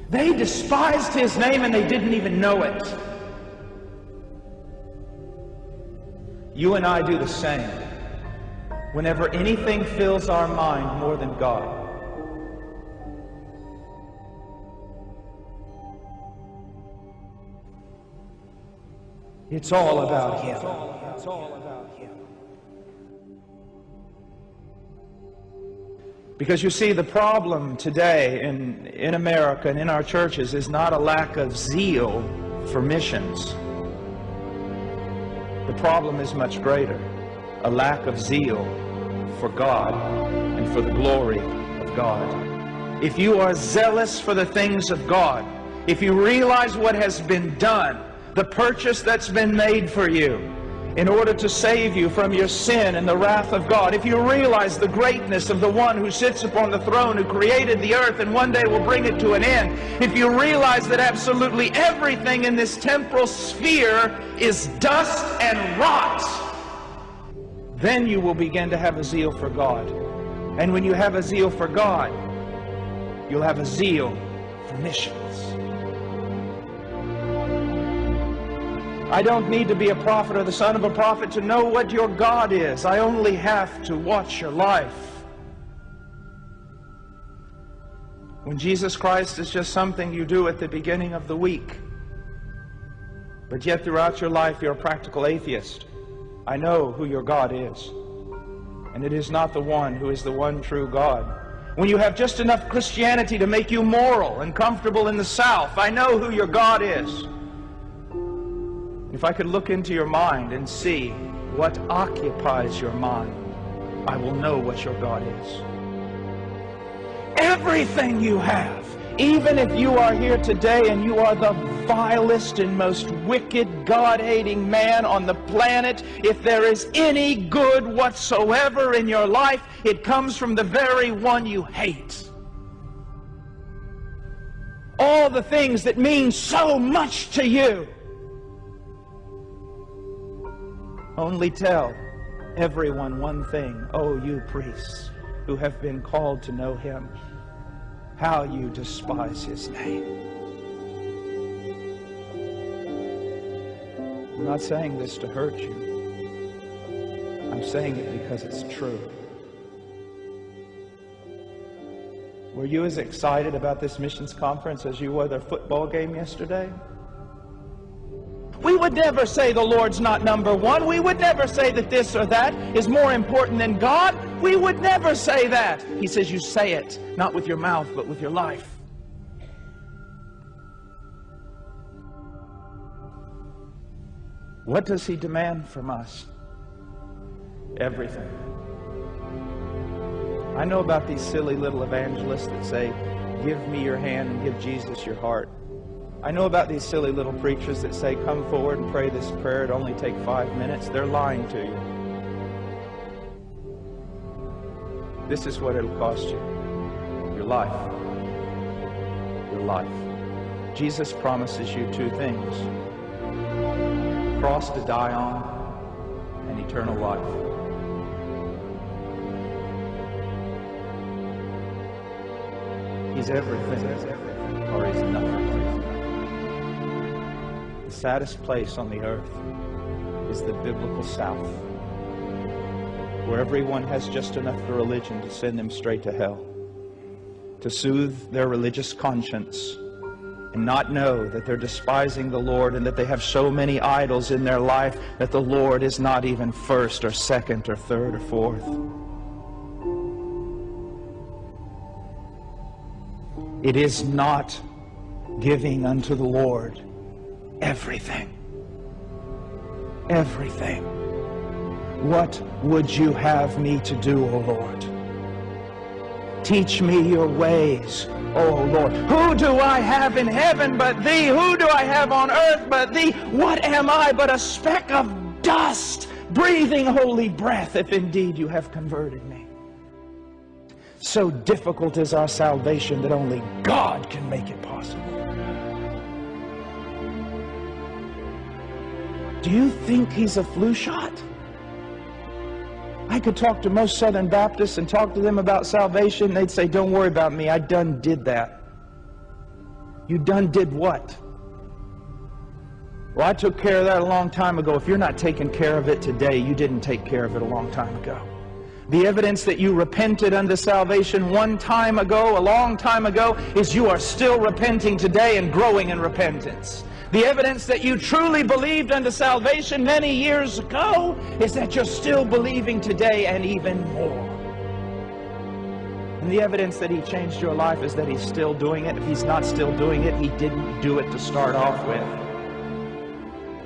They despised his name and they didn't even know it. You and I do the same. Whenever anything fills our mind more than God, it's all about him. It's all about him. Because you see, the problem today in America and in our churches is not a lack of zeal for missions. The problem is much greater, a lack of zeal for God and for the glory of God. If you are zealous for the things of God, if you realize what has been done, the purchase that's been made for you in order to save you from your sin and the wrath of God, if you realize the greatness of the one who sits upon the throne, who created the earth and one day will bring it to an end, if you realize that absolutely everything in this temporal sphere is dust and rot, then you will begin to have a zeal for God. And when you have a zeal for God, you'll have a zeal for missions. I don't need to be a prophet or the son of a prophet to know what your God is. I only have to watch your life. When Jesus Christ is just something you do at the beginning of the week, but yet throughout your life you're a practical atheist, I know who your God is. And it is not the one who is the one true God. When you have just enough Christianity to make you moral and comfortable in the South, I know who your God is. If I could look into your mind and see what occupies your mind, I will know what your God is. Everything you have, even if you are here today and you are the vilest and most wicked, God-hating man on the planet, if there is any good whatsoever in your life, it comes from the very one you hate. All the things that mean so much to you, only tell everyone one thing, oh, you priests who have been called to know him, how you despise his name. I'm not saying this to hurt you. I'm saying it because it's true. Were you as excited about this missions conference as you were their football game yesterday? We would never say the Lord's not number one. We would never say that this or that is more important than God. We would never say that. He says you say it, not with your mouth, but with your life. What does he demand from us? everything. I know about these silly little evangelists that say, give me your hand and give Jesus your heart. I know about these silly little preachers that say, come forward and pray this prayer, it'll only take 5 minutes. They're lying to you. This is what it'll cost you. Your life. Your life. Jesus promises you two things. A cross to die on and eternal life. He's everything or he's nothing. The saddest place on the earth is the biblical South, where everyone has just enough of religion to send them straight to hell, to soothe their religious conscience and not know that they're despising the Lord and that they have so many idols in their life that the Lord is not even first or second or third or fourth. It is not giving unto the Lord everything. Everything. What would you have me to do, O Lord? Teach me your ways, O Lord. Who do I have in heaven but thee? Who do I have on earth but thee? What am I but a speck of dust, breathing holy breath, if indeed you have converted me? So difficult is our salvation that only God can make it possible. Do you think he's a flu shot? I could talk to most Southern Baptists and talk to them about salvation. They'd say, don't worry about me. I done did that. You done did what? Well, I took care of that a long time ago. If you're not taking care of it today, you didn't take care of it a long time ago. The evidence that you repented unto salvation one time ago, a long time ago, is you are still repenting today and growing in repentance. The evidence that you truly believed unto salvation many years ago is that you're still believing today and even more. And the evidence that he changed your life is that he's still doing it. If he's not still doing it, he didn't do it to start off with.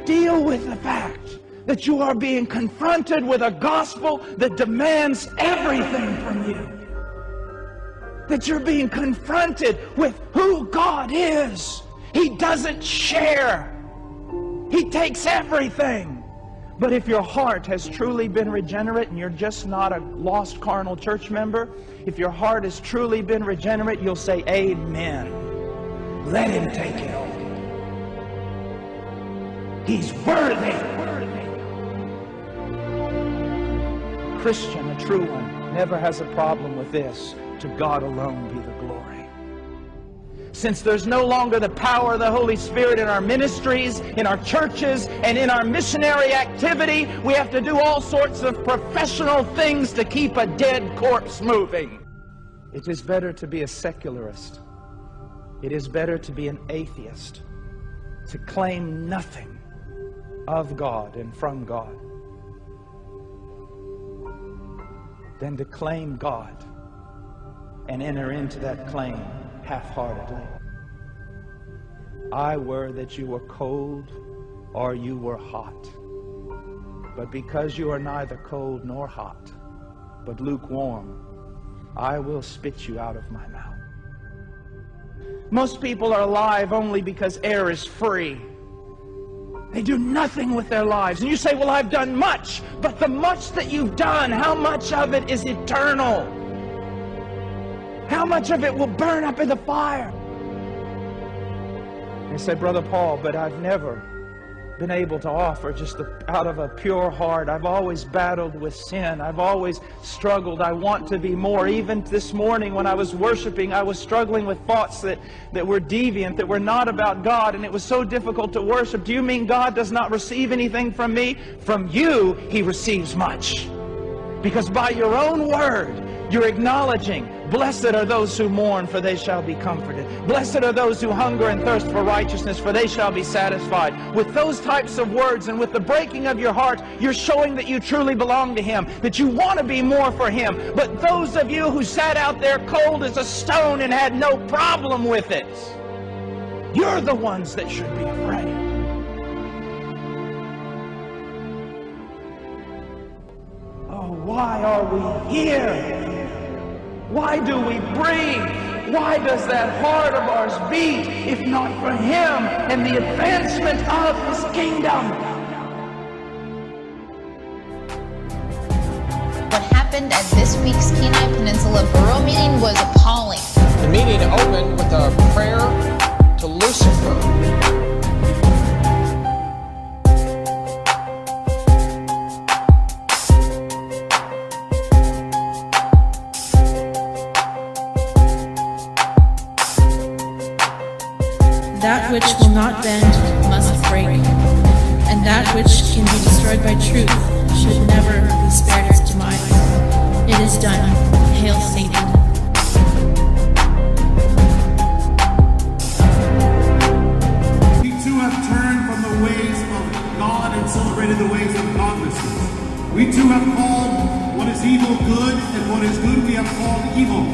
Deal with the fact that you are being confronted with a gospel that demands everything from you. That you're being confronted with who God is. He doesn't share. He takes everything. But if your heart has truly been regenerate and you're just not a lost carnal church member, if your heart has truly been regenerate, you'll say, amen. Let him take it over. He's worthy. Christian, a true one, never has a problem with this. To God alone be the glory. Since there's no longer the power of the Holy Spirit in our ministries, in our churches, and in our missionary activity, we have to do all sorts of professional things to keep a dead corpse moving. It is better to be a secularist. It is better to be an atheist, to claim nothing of God and from God, than to claim God and enter into that claim half-heartedly. I were that you were cold or you were hot. But because you are neither cold nor hot, but lukewarm, I will spit you out of my mouth. Most people are alive only because air is free. They do nothing with their lives. And you say, well, I've done much. But the much that you've done, how much of it is eternal? How much of it will burn up in the fire? They say, Brother Paul, but I've never been able to offer just out of a pure heart. I've always battled with sin. I've always struggled. I want to be more. Even this morning when I was worshiping, I was struggling with thoughts that were deviant, that were not about God, and it was so difficult to worship. Do you mean God does not receive anything from me? From you, He receives much. Because by your own word, you're acknowledging, blessed are those who mourn, for they shall be comforted. Blessed are those who hunger and thirst for righteousness, for they shall be satisfied. With those types of words and with the breaking of your heart, you're showing that you truly belong to Him, that you want to be more for Him. But those of you who sat out there cold as a stone and had no problem with it, you're the ones that should be afraid. Oh, Why are we here? Why do we breathe? Why does that heart of ours beat if not for Him and the advancement of His kingdom? What happened at this week's Kenai Peninsula Borough meeting was appalling. The meeting opened with a prayer to Lucifer. That which will not bend must break, and that which can be destroyed by truth should never be spared its demise. It is done. Hail Satan. We too have turned from the ways of God and celebrated the ways of godlessness. We too have called what is evil good, and what is good we have called evil.